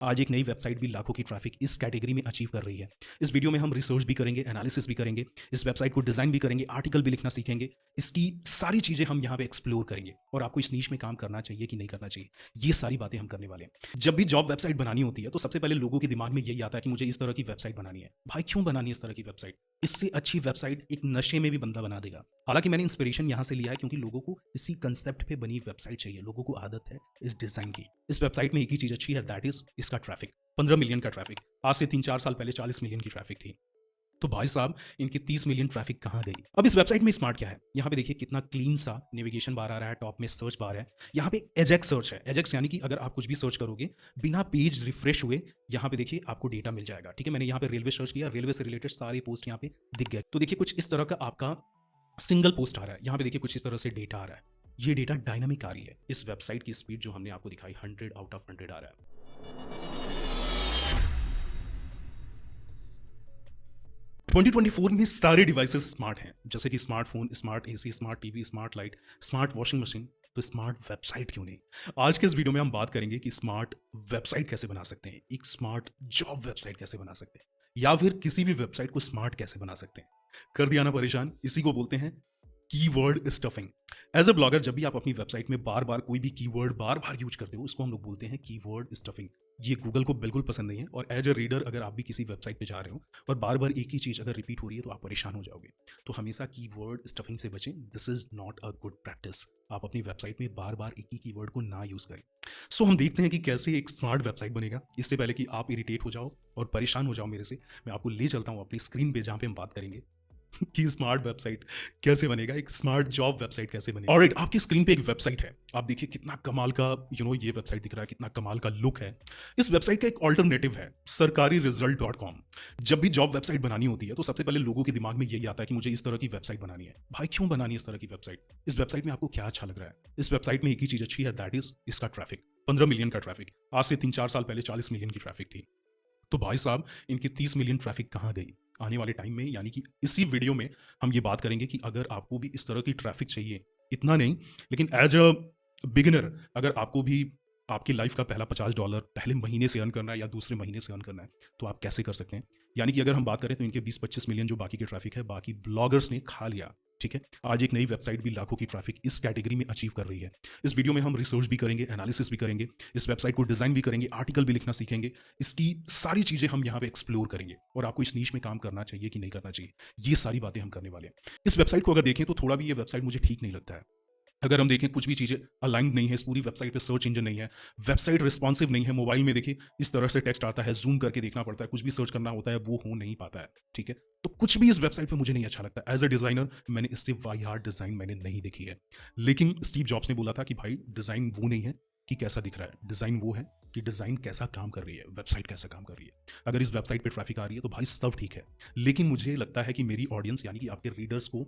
आज एक नई वेबसाइट भी लाखों की ट्रैफिक इस कैटेगरी में अचीव कर रही है। इस वीडियो में हम रिसर्च भी करेंगे, एनालिसिस भी करेंगे, इस वेबसाइट को डिज़ाइन भी करेंगे, आर्टिकल भी लिखना सीखेंगे। इसकी सारी चीज़ें हम यहाँ पे एक्सप्लोर करेंगे और आपको इस नीश में काम करना चाहिए कि नहीं करना चाहिए, ये सारी बातें हम करने वाले हैं। जब भी जॉब वेबसाइट बनानी होती है तो सबसे पहले लोगों के दिमाग में यही आता है कि मुझे इस तरह की वेबसाइट बनानी है। भाई क्यों बनानी है इस तरह की वेबसाइट? इससे अच्छी वेबसाइट एक नशे में भी बंदा बना देगा। हालाँकि मैंने इंस्पिरेशन यहाँ से लिया है क्योंकि लोगों को इसी कांसेप्ट पे बनी वेबसाइट चाहिए। लोगों को आदत है इस डिज़ाइन की। इस वेबसाइट में एक ही चीज़ अच्छी है, दैट इज़ इसका ट्रैफ़िक। 15 मिलियन का ट्रैफ़िक। आज से 3-4 साल पहले 40 मिलियन की ट्रैफ़िक थी। तो भाई साहब इनकी 30 मिलियन ट्रैफ़िक कहाँ गई? अब इस वेबसाइट में स्मार्ट क्या है? यहाँ पे देखिए कितना क्लीन सा नेविगेशन बार आ रहा है, टॉप में सर्च बार है। यहाँ पे एजेक्स सर्च है। एजेक्स यानी कि अगर आप कुछ भी सर्च करोगे, बिना पेज रिफ्रेश हुए यहाँ पे देखिए आपको डेटा मिल जाएगा। ठीक है? मैंने यहाँ पे रेलवे सर्च किया, रेलवे से रिलेटेड सारे पोस्ट यहाँ पे दिख गए। तो देखिए कुछ इस तरह का आपका सिंगल पोस्ट आ रहा है। यहाँ पे देखिए कुछ इस तरह से डेटा आ रहा है। ये डेटा डायनामिक आ रही है। इस वेबसाइट की स्पीड जो हमने आपको दिखाई 100 आउट ऑफ 100 आ रहा है। 2024 में सारे डिवाइसेस स्मार्ट हैं, जैसे कि smartphone, smart AC, smart TV, smart light, smart washing machine. तो स्मार्ट वेबसाइट क्यों नहीं? आज के इस वीडियो में हम बात करेंगे कि स्मार्ट वेबसाइट कैसे बना सकते हैं, एक स्मार्ट जॉब वेबसाइट कैसे बना सकते हैं, या फिर किसी भी वेबसाइट को स्मार्ट कैसे बना सकते हैं। कर दिया ना परेशान? इसी को बोलते हैं keyword stuffing. As a blogger जब भी आप अपनी वेबसाइट में बार बार कोई भी कीवर्ड बार बार यूज करते हो, इसको हम लोग बोलते हैं कीवर्ड स्टफिंग। ये गूगल को बिल्कुल पसंद नहीं है, और एज अ रीडर अगर आप भी किसी वेबसाइट पे जा रहे हो और बार बार एक ही चीज अगर रिपीट हो रही है तो आप परेशान हो जाओगे। तो हमेशा कीवर्ड स्टफिंग से बचें। This is not a good practice. आप अपनी वेबसाइट में बार बार एक ही कीवर्ड को ना यूज करें। सो हम देखते हैं कि कैसे एक स्मार्ट वेबसाइट बनेगा। इससे पहले कि आप इरिटेट हो जाओ और परेशान हो जाओ मेरे से, मैं आपको ले चलता हूँ अपनी स्क्रीन पे जहाँ पे हम बात करेंगे कि स्मार्ट वेबसाइट कैसे बनेगा, एक स्मार्ट जॉब वेबसाइट कैसे बनेगा। ऑलराइट, आपकी स्क्रीन पे एक वेबसाइट है। आप देखिए कितना कमाल का ये वेबसाइट दिख रहा है, कितना कमाल का लुक है। इस वेबसाइट का एक ऑल्टरनेटिव है सरकारी रिजल्ट.com। जब भी जॉब वेबसाइट बनानी होती है तो सबसे पहले लोगों के दिमाग में यही आता है कि मुझे इस तरह की वेबसाइट बनानी है। भाई क्यों बनानी है इस तरह की वेबसाइट? इस वेबसाइट में आपको क्या अच्छा लग रहा है? इस वेबसाइट में एक ही चीज अच्छी है, दैट इज इसका ट्रैफिक। 15 मिलियन का ट्रैफिक। आज से 3-4 साल पहले 40 मिलियन की ट्रैफिक थी। तो भाई साहब इनकी 30 मिलियन ट्रैफिक कहाँ गई? आने वाले टाइम में, यानी कि इसी वीडियो में हम ये बात करेंगे कि अगर आपको भी इस तरह की ट्रैफिक चाहिए, इतना नहीं, लेकिन एज अ बिगिनर अगर आपको भी आपकी लाइफ का पहला $50 पहले महीने से अर्न करना है या दूसरे महीने से अर्न करना है, तो आप कैसे कर सकते हैं। यानी कि अगर हम बात करें तो इनके 20-25 मिलियन जो बाकी के ट्रैफिक है, बाकी ब्लॉगर्स ने खा लिया। ठीक है? आज एक नई वेबसाइट भी लाखों की ट्रैफिक इस कैटेगरी में अचीव कर रही है। इस वीडियो में हम रिसर्च भी करेंगे, एनालिसिस भी करेंगे, इस वेबसाइट को डिज़ाइन भी करेंगे, आर्टिकल भी लिखना सीखेंगे। इसकी सारी चीज़ें हम यहाँ पे एक्सप्लोर करेंगे और आपको इस नीश में काम करना चाहिए कि नहीं करना चाहिए, ये सारी बातें हम करने वाले हैं। इस वेबसाइट को अगर देखें तो थोड़ा भी ये वेबसाइट मुझे ठीक नहीं लगता है। अगर हम देखें कुछ भी चीज़ें अलाइन्ड नहीं है, इस पूरी वेबसाइट पे सर्च इंजन नहीं है, वेबसाइट रिस्पॉन्सिव नहीं है। मोबाइल में देखिए इस तरह से टेक्स्ट आता है, ज़ूम करके देखना पड़ता है, कुछ भी सर्च करना होता है वो हो नहीं पाता है। ठीक है? तो कुछ भी इस वेबसाइट पे मुझे नहीं अच्छा लगता। एज़ अ डिज़ाइनर मैंने इससे वाहियात डिज़ाइन मैंने नहीं देखी है। लेकिन स्टीव जॉब्स ने बोला था कि भाई डिज़ाइन वो नहीं है कि कैसा दिख रहा है, डिज़ाइन वो है कि डिज़ाइन कैसा काम कर रही है, वेबसाइट कैसा काम कर रही है। अगर इस वेबसाइट पे ट्रैफिक आ रही है तो भाई सब ठीक है। लेकिन मुझे लगता है कि मेरी ऑडियंस यानी कि आपके रीडर्स को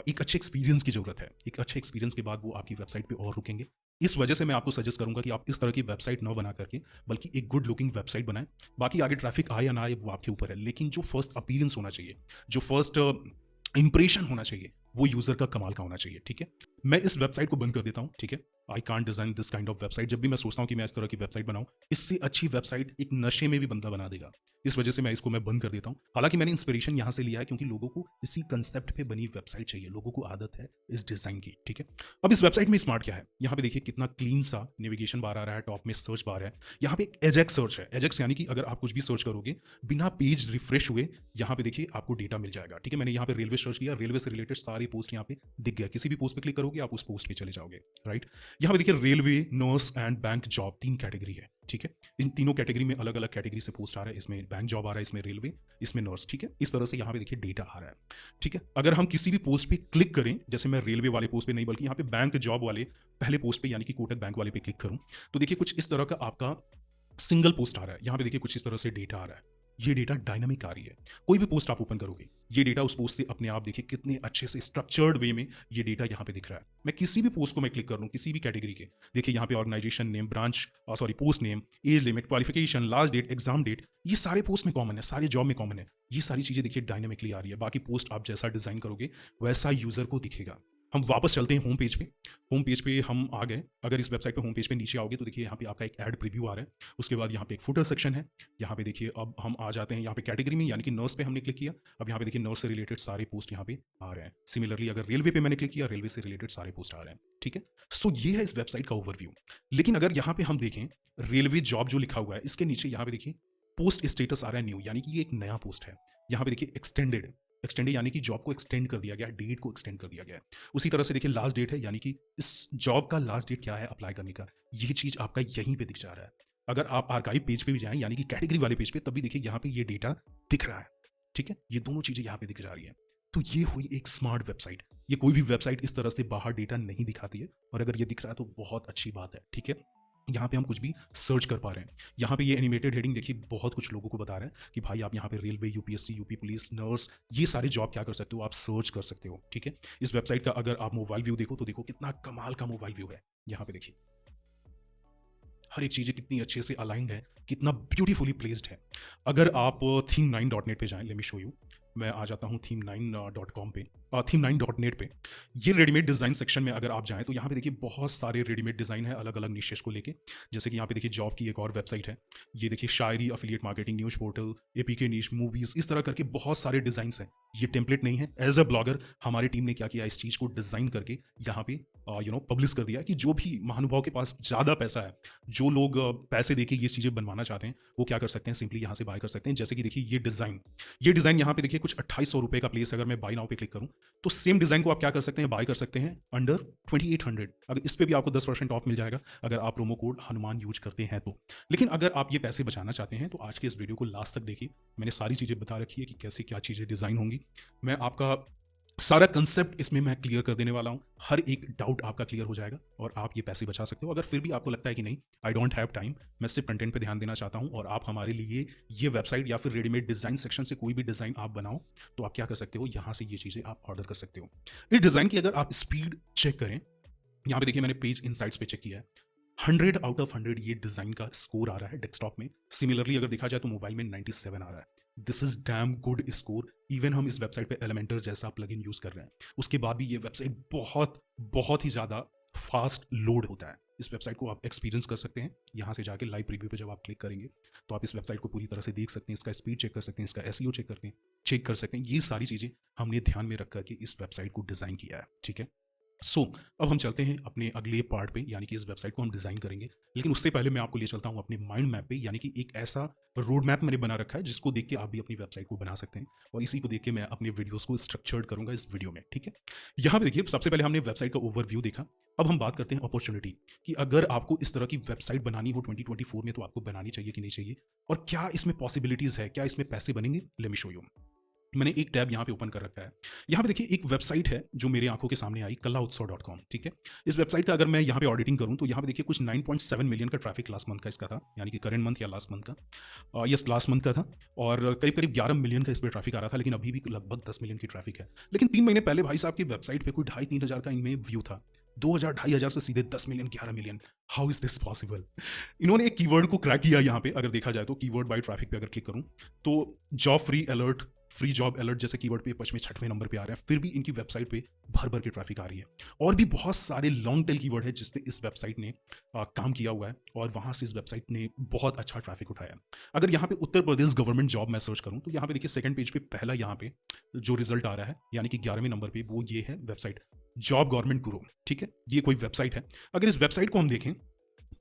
एक अच्छे एक्सपीरियंस की ज़रूरत है। एक अच्छे एक्सपीरियंस के बाद वो आपकी वेबसाइट पे और रुकेंगे। इस वजह से मैं आपको सजेस्ट करूँगा कि आप इस तरह की वेबसाइट ना बना करके बल्कि एक गुड लुकिंग वेबसाइट बनाएँ। बाकी आगे ट्रैफिक आए या ना आए वो आपके ऊपर है। लेकिन जो फर्स्ट अपीयरेंस होना चाहिए, जो फर्स्ट इंप्रेशन होना चाहिए, वो यूज़र का कमाल का होना चाहिए। ठीक है? मैं इस वेबसाइट को बंद कर देता हूँ। ठीक है? I can't design this kind of website. जब भी मैं सोचता हूँ कि मैं इस तरह की वेबसाइट बनाऊँ, इससे अच्छी वेबसाइट एक नशे में भी बंदा बना देगा। इस वजह से मैं बंद कर देता हूँ। हालाँकि मैंने इंस्पिरेशन यहाँ से लिया है क्योंकि लोगों को इसी कांसेप्ट पे बनी वेबसाइट चाहिए। लोगों को आदत है इस डिज़ाइन की। ठीक है? अब इस वेबसाइट में स्मार्ट क्या है? यहाँ पे देखिए कितना क्लीन सा नेविगेशन बार आ रहा है, टॉप में सर्च बार है। यहाँ पे एक एजेक्स सर्च है। एजेक्स यानी कि अगर आप कुछ भी सर्च करोगे, बिना पेज रिफ्रेश हुए यहाँ पे देखिए आपको डेटा मिल जाएगा। ठीक है? मैंने यहाँ पे रेलवे सर्च किया, रेलवे से रिलेटेड सारे पोस्ट यहाँ पे दिख गया। किसी भी पोस्ट पे क्लिक करोगे आप उस पोस्ट पे चले जाओगे। राइट? यहाँ पे देखिए railway, nurse and bank job 3 category है। ठीक है? इन तीनों कैटेगरी में अलग अलग कैटेगरी से पोस्ट आ रहा है। इसमें बैंक जॉब आ रहा है, इसमें रेलवे, इसमें नर्स। ठीक है? इस तरह से यहाँ पे देखिए डेटा आ रहा है। ठीक है? अगर हम किसी भी पोस्ट पे क्लिक करें, जैसे मैं रेलवे वाले पोस्ट पे नहीं बल्कि यहाँ पे बैंक जॉब वाले पहले पोस्ट पे यानी कि कोटक बैंक वाले पे क्लिक करूं, तो देखिए कुछ इस तरह का आपका सिंगल पोस्ट आ रहा है। यहाँ पे देखिए कुछ इस तरह से डेटा आ रहा है। ये डेटा डायनामिक आ रही है। कोई भी पोस्ट आप ओपन करोगे, ये डेटा उस पोस्ट से अपने आप देखिए कितने अच्छे से स्ट्रक्चर्ड वे में ये डेटा यहाँ पे दिख रहा है। मैं किसी भी पोस्ट को मैं क्लिक कर लूँ, किसी भी कैटेगरी के, देखिए यहाँ पे organisation name, branch, post name, age limit, qualification, last date, exam date, ये सारे पोस्ट में कॉमन है, सारे जॉब में कॉमन है। ये सारी चीजें देखिए डायनामिकली आ रही है। बाकी पोस्ट आप जैसा डिजाइन करोगे वैसा यूजर को दिखेगा। हम वापस चलते हैं होम पेज पे। होम पेज पे हम आ गए। अगर इस वेबसाइट पे होम पेज पे नीचे आओगे तो देखिए यहाँ पे आपका एक ऐड प्रीव्यू आ रहा है। उसके बाद यहाँ पे एक फुटर सेक्शन है। यहाँ पे देखिए अब हम आ जाते हैं यहाँ पे कैटेगरी में, यानी कि नर्स पे हमने क्लिक किया। अब यहाँ पे देखिए नर्स से रिलेटेड सारे पोस्ट यहाँ पे आ रहे हैं। सिमिलरली अगर रेलवे पे मैंने क्लिक किया, रेलवे से रिलेटेड सारे पोस्ट आ रहे हैं। ठीक है, सो ये है इस वेबसाइट का ओवरव्यू। लेकिन अगर यहाँ पे हम देखें रेलवे जॉब जो लिखा हुआ है, इसके नीचे यहाँ पे देखिए पोस्ट स्टेटस आ रहा है न्यू, यानी कि ये एक नया पोस्ट है। यहाँ पे देखिए एक्सटेंडेड, एक्सटेंडेड यानी कि जॉब को एक्सटेंड कर दिया गया है, डेट को एक्सटेंड कर दिया गया है। उसी तरह से देखिए लास्ट डेट है, यानी कि इस जॉब का लास्ट डेट क्या है अप्लाई करने का, ये चीज आपका यहीं पे दिख जा रहा है। अगर आप आर्काइव पेज पे भी जाएं, यानी कि कैटेगरी वाले पेज पे, तब भी देखिए यहाँ पे ये डेटा दिख रहा है। ठीक है, ये दोनों चीजें यहाँ पे दिख जा रही है। तो ये हुई एक स्मार्ट वेबसाइट। ये कोई भी वेबसाइट इस तरह से बाहर डेटा नहीं दिखाती है, और अगर ये दिख रहा है तो बहुत अच्छी बात है। ठीक है, यहाँ पे हम कुछ भी सर्च कर पा रहे हैं। यहाँ पे ये एनिमेटेड हेडिंग देखिए बहुत कुछ लोगों को बता रहा है कि भाई आप यहाँ पे railway, UPSC, UP police, nurse, ये सारे जॉब क्या कर सकते हो, आप सर्च कर सकते हो। ठीक है, इस वेबसाइट का अगर आप मोबाइल व्यू देखो तो देखो कितना कमाल का मोबाइल व्यू है। यहाँ पे देखिए हर एक चीज़ें कितनी अच्छे से अलाइंड है, कितना ब्यूटीफुली प्लेस्ड है। अगर आप theme9.net पे जाएं, लेट मी शो यू। मैं आ जाता हूँ theme9.com पे, theme9.net पे। ये रेडीमेड डिज़ाइन सेक्शन में अगर आप जाएं तो यहाँ पे देखिए बहुत सारे रेडीमेड डिज़ाइन है अलग अलग निशेष को लेके। जैसे कि यहाँ पे देखिए जॉब की एक और वेबसाइट है, ये देखिए shayari, affiliate marketing, news portal, APK niche, movies, इस तरह करके बहुत सारे डिज़ाइंस हैं। ये टेम्पलेट नहीं है। एज अ ब्लॉगर हमारी टीम ने क्या किया, इस चीज़ को डिज़ाइन करके यहाँ पे पब्लिश कर दिया कि जो भी महानुभाव के पास ज़्यादा पैसा है, जो लोग पैसे देके ये चीज़ें बनवाना चाहते हैं, वो क्या कर सकते हैं, सिंपली यहाँ से बाय कर सकते हैं। जैसे कि देखिए ये डिज़ाइन यहाँ पे देखिए कुछ 2800 रुपये का प्लेस, अगर मैं बाय नाउ पे क्लिक करूँ तो सेम डिज़ाइन को आप क्या कर सकते हैं, बाय कर सकते हैं अंडर 2800। अगर इस पे भी आपको 10% ऑफ मिल जाएगा अगर आप प्रोमो कोड हनुमान यूज करते हैं तो। लेकिन अगर आप ये पैसे बचाना चाहते हैं तो आज के इस वीडियो को लास्ट तक देखिए। मैंने सारी चीज़ें बता रखी है कि कैसे क्या चीज़ें डिज़ाइन होंगी। मैं आपका सारा कंसेप्ट इसमें मैं क्लियर कर देने वाला हूं। हर एक डाउट आपका क्लियर हो जाएगा और आप ये पैसे बचा सकते हो। अगर फिर भी आपको लगता है कि नहीं, आई डोंट हैव टाइम, मैं सिर्फ कंटेंट पे ध्यान देना चाहता हूं, और आप हमारे लिए ये वेबसाइट या फिर रेडीमेड डिज़ाइन सेक्शन से कोई भी डिज़ाइन आप बनाओ, तो आप क्या कर सकते हो, यहाँ से ये चीज़ें आप ऑर्डर कर सकते हो। इस डिज़ाइन की अगर आप स्पीड चेक करें, यहाँ पे देखिए मैंने पेज इनसाइट्स पे चेक किया है, 100 आउट ऑफ 100 ये डिज़ाइन का स्कोर आ रहा है डेस्कटॉप में। सिमिलरली अगर देखा जाए तो मोबाइल में 97 आ रहा है। This is damn good score. Even हम इस वेबसाइट पे एलिमेंटर जैसा प्लगइन यूज कर रहे हैं, उसके बाद भी ये वेबसाइट बहुत बहुत ही ज़्यादा फास्ट लोड होता है। इस वेबसाइट को आप एक्सपीरियंस कर सकते हैं। यहाँ से जाके लाइव प्रीव्यू पे जब आप क्लिक करेंगे तो आप इस वेबसाइट को पूरी तरह से देख सकते हैं, इसका स्पीड चेक कर सकते हैं, इसका एसईओ चेक कर सकते हैं। ये सारी चीज़ें हमने ध्यान में रख करके इस वेबसाइट को डिज़ाइन किया है। ठीक है, अब हम चलते हैं अपने अगले पार्ट पे, यानी कि इस वेबसाइट को हम डिज़ाइन करेंगे। लेकिन उससे पहले मैं आपको ले चलता हूँ अपने माइंड मैप पे, यानी कि एक ऐसा रोड मैप मैंने बना रखा है जिसको देख के आप भी अपनी वेबसाइट को बना सकते हैं, और इसी को देख के मैं अपने वीडियोस को स्ट्रक्चर्ड करूंगा इस वीडियो में। ठीक है, यहाँ पे देखिए सबसे पहले हमने वेबसाइट का ओवरव्यू देखा। अब हम बात करते हैं अपॉर्चुनिटी कि अगर आपको इस तरह की वेबसाइट बनानी हो 2024 में तो आपको बनानी चाहिए कि नहीं चाहिए, और क्या इसमें पॉसिबिलिटीज़ है, क्या इसमें पैसे बनेंगे। Let me show you. मैंने एक टैब यहाँ पे ओपन कर रखा है। यहाँ पे देखिए एक वेबसाइट है जो मेरे आंखों के सामने आई, कलाउत्सव.com। ठीक है, इस वेबसाइट का अगर मैं यहाँ पे ऑडिटिंग करूँ तो यहाँ पे देखिए कुछ 9.7 मिलियन का ट्रैफिक लास्ट मंथ का इसका था, यानी कि करंट मंथ या लास्ट मंथ का, यस लास्ट मंथ का था। और करीब करीब 11 मिलियन का इस पर ट्रैफिक आ रहा था, लेकिन अभी भी लगभग 10 मिलियन की ट्रैफिक है। लेकिन 3 महीने पहले भाई साहब की वेबसाइट पर कोई 2,500-3 हज़ार का इनमें व्यू था। 2,000-2,500 से सीधे 10 million, 11 million. How is this possible. इन्होंने एक कीवर्ड को क्रैक किया यहाँ पे। अगर देखा जाए तो कीवर्ड बाय ट्रैफिक पे अगर क्लिक करूँ तो job free alert, free job alert जैसे कीवर्ड पे 5वें 6वें नंबर पे आ रहा है, फिर भी इनकी वेबसाइट पे भर भर के ट्रैफिक आ रही है। और भी बहुत सारे लॉन्ग टेल कीवर्ड है जिसपे इस वेबसाइट ने काम किया हुआ है, और वहां से इस वेबसाइट ने बहुत अच्छा ट्रैफिक उठाया। अगर यहाँ पे उत्तर प्रदेश गवर्नमेंट जॉब मैं सर्च करूँ तो यहाँ पे देखिए सेकंड पेज पे पहला यहाँ पे जो रिजल्ट आ रहा है, यानी कि 11वें नंबर पे, वो ये है वेबसाइट जॉब गवर्नमेंट गुरु। ठीक है, ये कोई वेबसाइट है। अगर इस वेबसाइट को हम देखें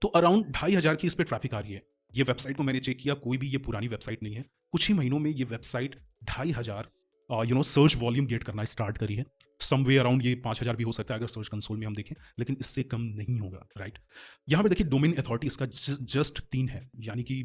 तो अराउंड 2,500 की इस पर ट्रैफिक आ रही है। ये वेबसाइट को मैंने चेक किया, कोई भी ये पुरानी वेबसाइट नहीं है। कुछ ही महीनों में ये वेबसाइट 2,500 सर्च वॉल्यूम गेट करना स्टार्ट करी है। समवे अराउंड ये 5,000 भी हो सकता है अगर सर्च कंसोल में हम देखें, लेकिन इससे कम नहीं होगा। राइट, यहाँ पे देखिए डोमेन अथॉरिटी इसका जस्ट 3 है, यानी कि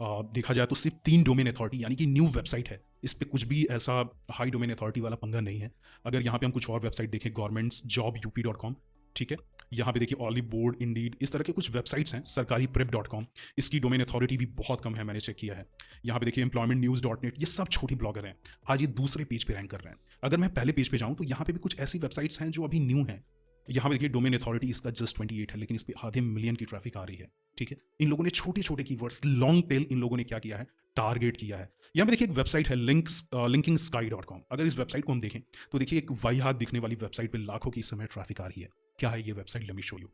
देखा जाए तो सिर्फ 3 डोमेन अथॉरिटी, यानी कि न्यू वेबसाइट है। इस पर कुछ भी ऐसा हाई डोमेन अथॉरिटी वाला पंगा नहीं है। अगर यहाँ पे हम कुछ और वेबसाइट देखें, गवर्नमेंट्स जॉब यूपी.com, ठीक है, यहाँ पे देखिए ऑलिव बोर्ड, इंडीड, इस तरह के कुछ वेबसाइट्स हैं। सरकारी प्रेप.com, इसकी डोमेन अथॉरिटी भी बहुत कम है, मैंने चेक किया है। यहाँ पे देखिए एम्प्लॉयमेंट न्यूज़.नेट, ये सब छोटे ब्लॉगर हैं, आज ये दूसरे पेज पे रैंक कर रहे हैं। अगर मैं पहले पेज पे जाऊँ तो यहाँ पे भी कुछ ऐसी वेबसाइट्स हैं जो अभी न्यू हैं। यहाँ पे देखिए डोमेन अथॉरिटी इसका जस्ट 28 है, लेकिन इस पर 500 मिलियन की ट्रैफिक आ रही है। ठीक है, इन लोगों ने छोटे छोटे कीवर्ड्स, लॉन्ग टेल, इन लोगों ने क्या किया है, टारगेट किया है। यहाँ पे देखिए एक वेबसाइट है linkingsky.com। अगर इस वेबसाइट को हम देखें तो देखिए एक वाहियात दिखने वाली वेबसाइट पे लाखों की इस समय ट्रैफिक आ रही है। क्या है ये website, let me show you.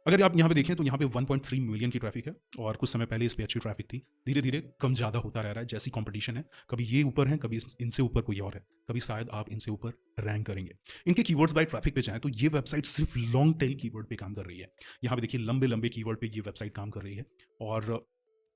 अगर आप यहाँ पे देखें तो यहाँ पे 1.3 मिलियन की ट्रैफिक है और कुछ समय पहले इस पे अच्छी ट्रैफिक थी। धीरे धीरे कम ज़्यादा होता रह रहा है जैसी कंपटीशन है, कभी ये ऊपर है, कभी इनसे ऊपर कोई और है, कभी शायद आप इनसे ऊपर रैंक करेंगे। इनके कीवर्ड्स बाय ट्रैफिक पे जाएं तो ये वेबसाइट सिर्फ लॉन्ग टेल कीवर्ड पे काम कर रही है। यहाँ पे देखिए लंबे लंबे कीवर्ड पे ये वेबसाइट काम कर रही है और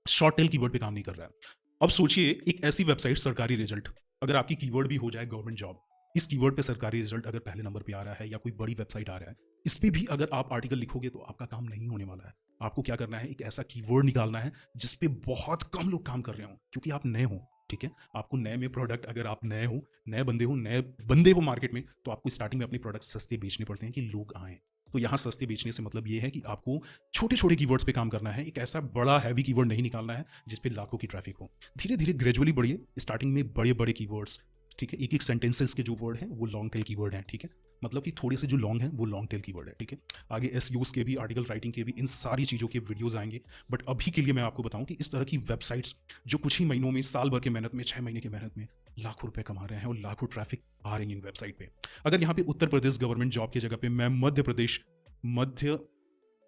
शॉर्ट टेल कीवर्ड पे काम नहीं कर रहा है। अब सोचिए एक ऐसी वेबसाइट, सरकारी रिजल्ट, अगर आपकी कीवर्ड भी हो जाए गवर्नमेंट जॉब, इस कीवर्ड पे सरकारी रिजल्ट अगर पहले नंबर पे आ रहा है या कोई बड़ी वेबसाइट आ रहा है, इस पे भी अगर आप आर्टिकल लिखोगे तो आपका काम नहीं होने वाला है। आपको क्या करना है, एक ऐसा कीवर्ड निकालना है जिस पे बहुत कम लोग काम कर रहे हो, क्योंकि आप नए हो। ठीक है, आपको नए में प्रोडक्ट, अगर आप नए हो, नए बंदे हो मार्केट में, तो आपको स्टार्टिंग में अपने प्रोडक्ट सस्ते बेचने पड़ते हैं कि लोग आएं। तो यहाँ सस्ते बेचने से मतलब ये है कि आपको छोटे छोटे कीवर्ड्स पे काम करना है, एक ऐसा बड़ा हैवी कीवर्ड नहीं निकालना है जिसपे लाखों की ट्रैफिक हो। धीरे धीरे ग्रेजुअली बढ़िए, स्टार्टिंग में बड़े बड़े कीवर्ड्स, ठीक है, एक एक सेंटेंसेस के जो वर्ड हैं वो लॉन्ग टेल कीवर्ड हैं। ठीक है, मतलब कि थोड़े से जो लॉन्ग हैं वो लॉन्ग टेल कीवर्ड है। ठीक है, आगे एसईओस के भी, आर्टिकल राइटिंग के भी, इन सारी चीज़ों के वीडियोस आएंगे। बट अभी के लिए मैं आपको बताऊं कि इस तरह की वेबसाइट्स जो कुछ ही महीनों में, साल भर के मेहनत में, 6 महीने की मेहनत में लाखों रुपए कमा रहे हैं और लाखों ट्रैफिक आ रही है इन वेबसाइट पे। अगर यहाँ पे उत्तर प्रदेश गवर्नमेंट जॉब की जगह पे मैं Madhya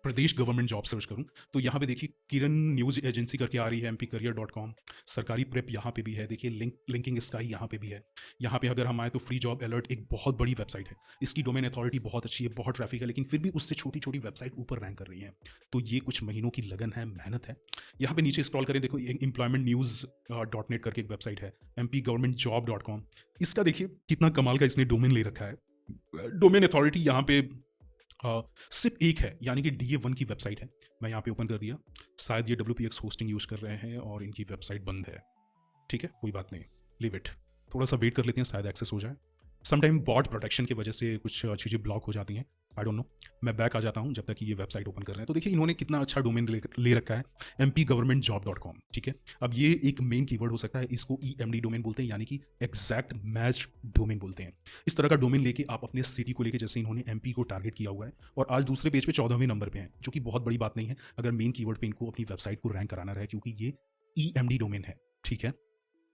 Pradesh government job search करूं तो यहाँ पे देखिए किरण न्यूज़ एजेंसी करके आ रही है, mpcareer.com। सरकारी प्रेप यहाँ पे भी है, देखिए लिंकिंग स्काई यहाँ पे भी है। यहाँ पे अगर हम आए तो फ्री जॉब अलर्ट एक बहुत बड़ी वेबसाइट है, इसकी डोमेन अथॉरिटी बहुत अच्छी है, बहुत ट्रैफिक है, लेकिन फिर भी उससे छोटी छोटी वेबसाइट ऊपर रैंक कर रही है। तो ये कुछ महीनों की लगन है, मेहनत है। यहाँ पे नीचे स्क्रॉल करें, देखो एम्प्लॉयमेंट न्यूज़ .net करके एक वेबसाइट है, mpgovernmentjob.com। इसका देखिए कितना कमाल का इसने डोमेन ले रखा है। डोमेन अथॉरिटी यहाँ पे सिर्फ एक है, यानी कि DA1 की वेबसाइट है। मैं यहाँ पे ओपन कर दिया, शायद ये WPX होस्टिंग यूज़ कर रहे हैं और इनकी वेबसाइट बंद है। ठीक है, कोई बात नहीं, लीव इट, थोड़ा सा वेट कर लेते हैं, शायद एक्सेस हो जाए। समटाइम बॉट प्रोटेक्शन की वजह से कुछ चीज़ें ब्लॉक हो जाती हैं, आई डोंट नो। मैं बैक आ जाता हूँ जब तक कि ये वेबसाइट ओपन कर रहे हैं। तो देखिए इन्होंने कितना अच्छा डोमेन ले रखा है, mpgovernmentjob.com। ठीक है, अब ये एक मेन कीवर्ड हो सकता है, इसको EMD डोमेन बोलते हैं, यानी कि एग्जैक्ट मैच डोमेन बोलते हैं। इस तरह का डोमेन लेके आप अपने सिटी को लेके, जैसे इन्होंने MP को टारगेट किया हुआ है और आज दूसरे पेज पे 14वें नंबर पे हैं, जो कि बहुत बड़ी बात नहीं है अगर मेन कीवर्ड पे इनको अपनी वेबसाइट को रैंक कराना रहे, क्योंकि ये EMD डोमेन है। ठीक है,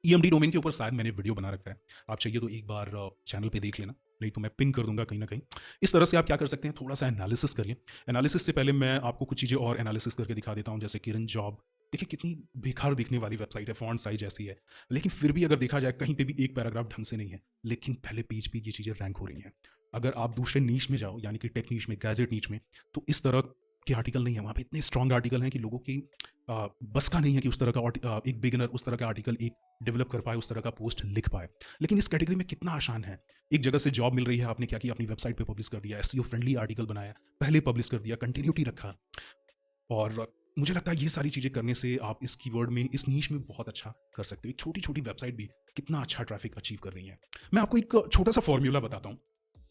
EMD डोमेन के ऊपर शायद मैंने वीडियो बना रखा है, आप चाहिए तो एक बार चैनल पे देख लेना, नहीं तो मैं पिन कर दूंगा कहीं ना कहीं। इस तरह से आप क्या कर सकते हैं, थोड़ा सा एनालिसिस करिए। एनालिसिस से पहले मैं आपको कुछ चीज़ें और एनालिसिस करके दिखा देता हूं, जैसे किरण जॉब। देखिए कितनी बेकार दिखने वाली वेबसाइट है, फॉन्ट साइज ऐसी है, लेकिन फिर भी अगर देखा जाए कहीं पे भी एक पैराग्राफ ढंग से नहीं है, लेकिन पहले पेज पे ये चीज़ें रैंक हो रही हैं। अगर आप दूसरे नीच में जाओ, यानी कि टेक नीच में, गैजेट नीच में, तो इस तरह के आर्टिकल नहीं है। वहाँ पे इतने स्ट्रॉन्ग आर्टिकल हैं कि लोगों की बस का नहीं है कि उस तरह का एक बिगिनर उस तरह का आर्टिकल एक डेवलप कर पाए, उस तरह का पोस्ट लिख पाए। लेकिन इस कैटेगरी में कितना आसान है, एक जगह से जॉब मिल रही है, आपने क्या किया, अपनी वेबसाइट पे पब्लिश कर दिया, SEO फ्रेंडली आर्टिकल बनाया, पहले पब्लिश कर दिया, कंटिन्यूटी रखा। और मुझे लगता है ये सारी चीज़ें करने से आप इस कीवर्ड में, इस नीश में बहुत अच्छा कर सकते हो। एक छोटी छोटी वेबसाइट भी कितना अच्छा ट्रैफिक अचीव कर रही है। मैं आपको एक छोटा सा फॉर्मूला बताता हूँ।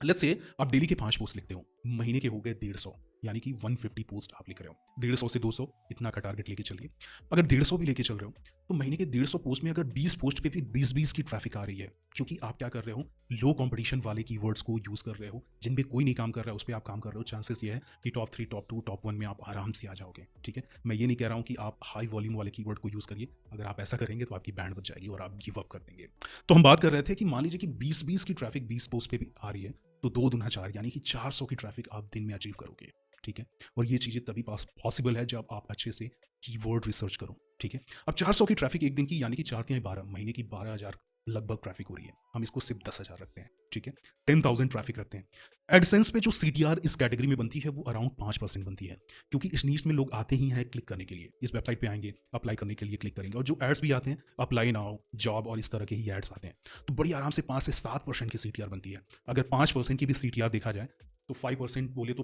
लेट्स से आप डेली के 5 पोस्ट लिखते हो, महीने के हो गए 150, यानी कि 150 पोस्ट आप लिख रहे हो। 150 से 200 इतना का टारगेट लेके चलिए। अगर 150 भी लेके चल रहे हो तो महीने के 150 पोस्ट में अगर 20 पोस्ट पे भी 20-20 की ट्रैफिक आ रही है, क्योंकि आप क्या कर रहे हो, लो कंपटीशन वाले कीवर्ड्स को यूज कर रहे हो, जिन पे कोई नहीं काम कर रहा है उस पर आप काम कर रहे हो। चांसेस ये है कि टॉप 3, टॉप 2, टॉप 1 में आप आराम से आ जाओगे। ठीक है, मैं ये नहीं कह रहा हूँ कि आप हाई वॉल्यूम वाले कीवर्ड को यूज करिए, अगर आप ऐसा करेंगे तो आपकी बैंड बच जाएगी और आप गिव अप कर देंगे। तो हम बात कर रहे थे कि मान लीजिए कि 20-20 की ट्रैफिक 20 पोस्ट पे भी आ रही है, तो 2 दूना 4, यानी कि 400 की ट्रैफिक आप दिन में अचीव करोगे। ठीक है, और ये चीज़ें तभी पॉसिबल है जब आप अच्छे से कीवर्ड रिसर्च करो। ठीक है, अब 400 की ट्रैफिक एक दिन की, यानी कि 4 तिहाई 12, महीने की 12,000 लगभग ट्रैफिक हो रही है। हम इसको सिर्फ 10,000 रखते हैं। ठीक है, 10,000 ट्रैफिक रखते हैं। एडसेंस पे जो CTR इस कैटेगरी में बनती है वो अराउंड 5% बनती है, क्योंकि इस नीश में लोग आते ही हैं क्लिक करने के लिए, इस वेबसाइट पे आएंगे, अप्लाई करने के लिए क्लिक करेंगे, और जो एड्स भी आते हैं, अप्लाई नाउ, जॉब और इस तरह के ही एड्स आते हैं, तो बड़ी आराम से 5 से 7% की CTR बनती है। अगर 5% की भी CTR देखा जाए तो 5% बोले तो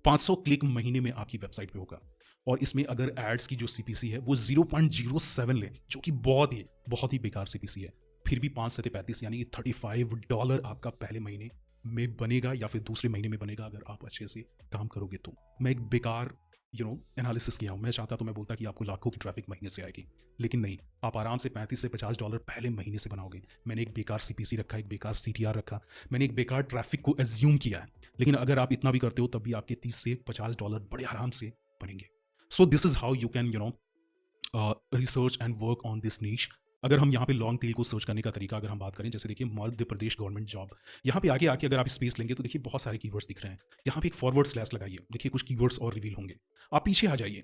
500 क्लिक महीने में आपकी वेबसाइट पे होगा। और इसमें अगर एड्स की जो CPC है वो 0.07 ले, जो कि बहुत ही बेकार CPC है, फिर भी 5 से 35 यानी कि $35 आपका पहले महीने में बनेगा, या फिर दूसरे महीने में बनेगा अगर आप अच्छे से काम करोगे तो। मैं एक बेकार एनालिसिस किया हूँ। मैं चाहता तो मैं बोलता कि आपको लाखों की ट्रैफिक महीने से आएगी, लेकिन नहीं, आप आराम से $35 से $50 पहले महीने से बनाओगे। मैंने एक बेकार CPC रखा, एक बेकार CTR रखा, मैंने एक बेकार ट्रैफिक को एज्यूम किया है, लेकिन अगर आप इतना भी करते हो तब भी आपके $30 से $50 बड़े आराम से बनेंगे। So this is how you can research and work on this niche. अगर हम यहाँ पे लॉन्ग टेल को सर्च करने का तरीका अगर हम बात करें, जैसे देखिए मध्य प्रदेश गवर्नमेंट जॉब, यहाँ पे आगे आके अगर आप स्पेस लेंगे तो देखिए बहुत सारे कीवर्ड्स दिख रहे हैं। यहाँ पे एक फॉरवर्ड स्लैश लगाइए, देखिए कुछ कीवर्ड्स और रिवील होंगे। आप पीछे आ जाइए,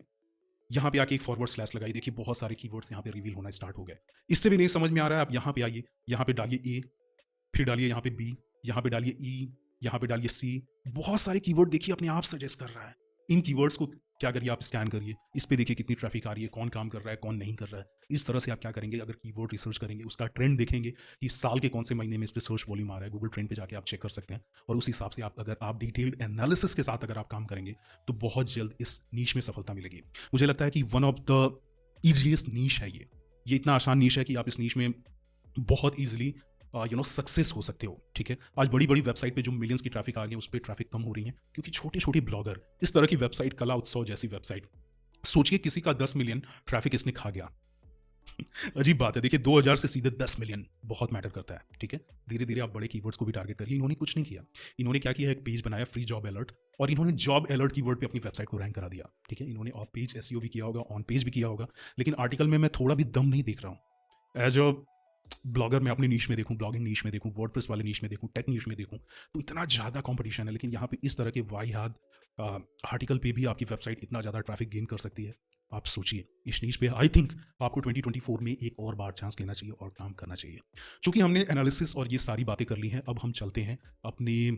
यहाँ पे आके एक फॉरवर्ड स्लैश लगाइए, देखिए बहुत सारे कीवर्ड्स यहाँ पे रिवील होना स्टार्ट हो गए। इससे भी नहीं समझ में आ रहा है, आप यहाँ पे आइए, यहाँ पे डालिए ए, फिर डालिए यहाँ पे बी, यहाँ पे डालिए ई, यहाँ पे डालिए सी। बहुत सारे कीवर्ड देखिए अपने आप सजेस्ट कर रहा है। इन कीवर्ड्स को क्या करिए, आप स्कैन करिए, इस पे देखिए कितनी ट्रैफिक आ रही है, कौन काम कर रहा है, कौन नहीं कर रहा है। इस तरह से आप क्या करेंगे, अगर कीवर्ड रिसर्च करेंगे, उसका ट्रेंड देखेंगे कि साल के कौन से महीने में इस पे सर्च वॉल्यूम आ रहा है, गूगल ट्रेंड पे जाके आप चेक कर सकते हैं। और उस हिसाब से आप अगर आप डिटेल्ड एनालिसिस के साथ अगर आप काम करेंगे तो बहुत जल्द इस नीश में सफलता मिलेगी। मुझे लगता है कि वन ऑफ द ईजीएस्ट नीश है ये इतना आसान नीश है कि आप इस नीश में बहुत ईजिली सक्सेस हो सकते हो। ठीक है, आज बड़ी बड़ी वेबसाइट पे जो मिलियंस की ट्रैफिक आ गई है, उस पर ट्रैफिक कम हो रही है क्योंकि छोटे छोटे ब्लॉगर इस तरह की वेबसाइट, कला उत्सव जैसी वेबसाइट, सोचिए किसी का 10 मिलियन ट्रैफिक इसने खा गया। अजीब बात है, देखिए 2000 से सीधे 10 मिलियन बहुत मैटर करता है। ठीक है, धीरे धीरे आप बड़े कीवर्ड्स को भी टारगेट करिए। इन्होंने कुछ नहीं किया, इन्होंने क्या किया, एक पेज बनाया फ्री जॉब अलर्ट, और इन्होंने जॉब अलर्ट कीवर्ड पे अपनी वेबसाइट को रैंक करा दिया। ठीक है, इन्होंने ऑफ पेज एसईओ भी किया होगा, ऑन पेज भी किया होगा, लेकिन आर्टिकल में मैं थोड़ा भी दम नहीं देख रहा हूँ। एज अ ब्लॉगर मैं अपनी नीश में देखूं, ब्लॉगिंग नीश में देखूं, वर्डप्रेस वाले नीश में देखूं, टेक नीश में देखूं, तो इतना ज़्यादा कंपटीशन है। लेकिन यहाँ पे इस तरह के वाहियात आर्टिकल पे भी आपकी वेबसाइट इतना ज़्यादा ट्रैफिक गेन कर सकती है। आप सोचिए, इस नीश पे आई थिंक आपको 2024 में एक और बार चांस लेना चाहिए और काम करना चाहिए। चूंकि हमने एनालिसिस और ये सारी बातें कर ली हैं, अब हम चलते हैं अपने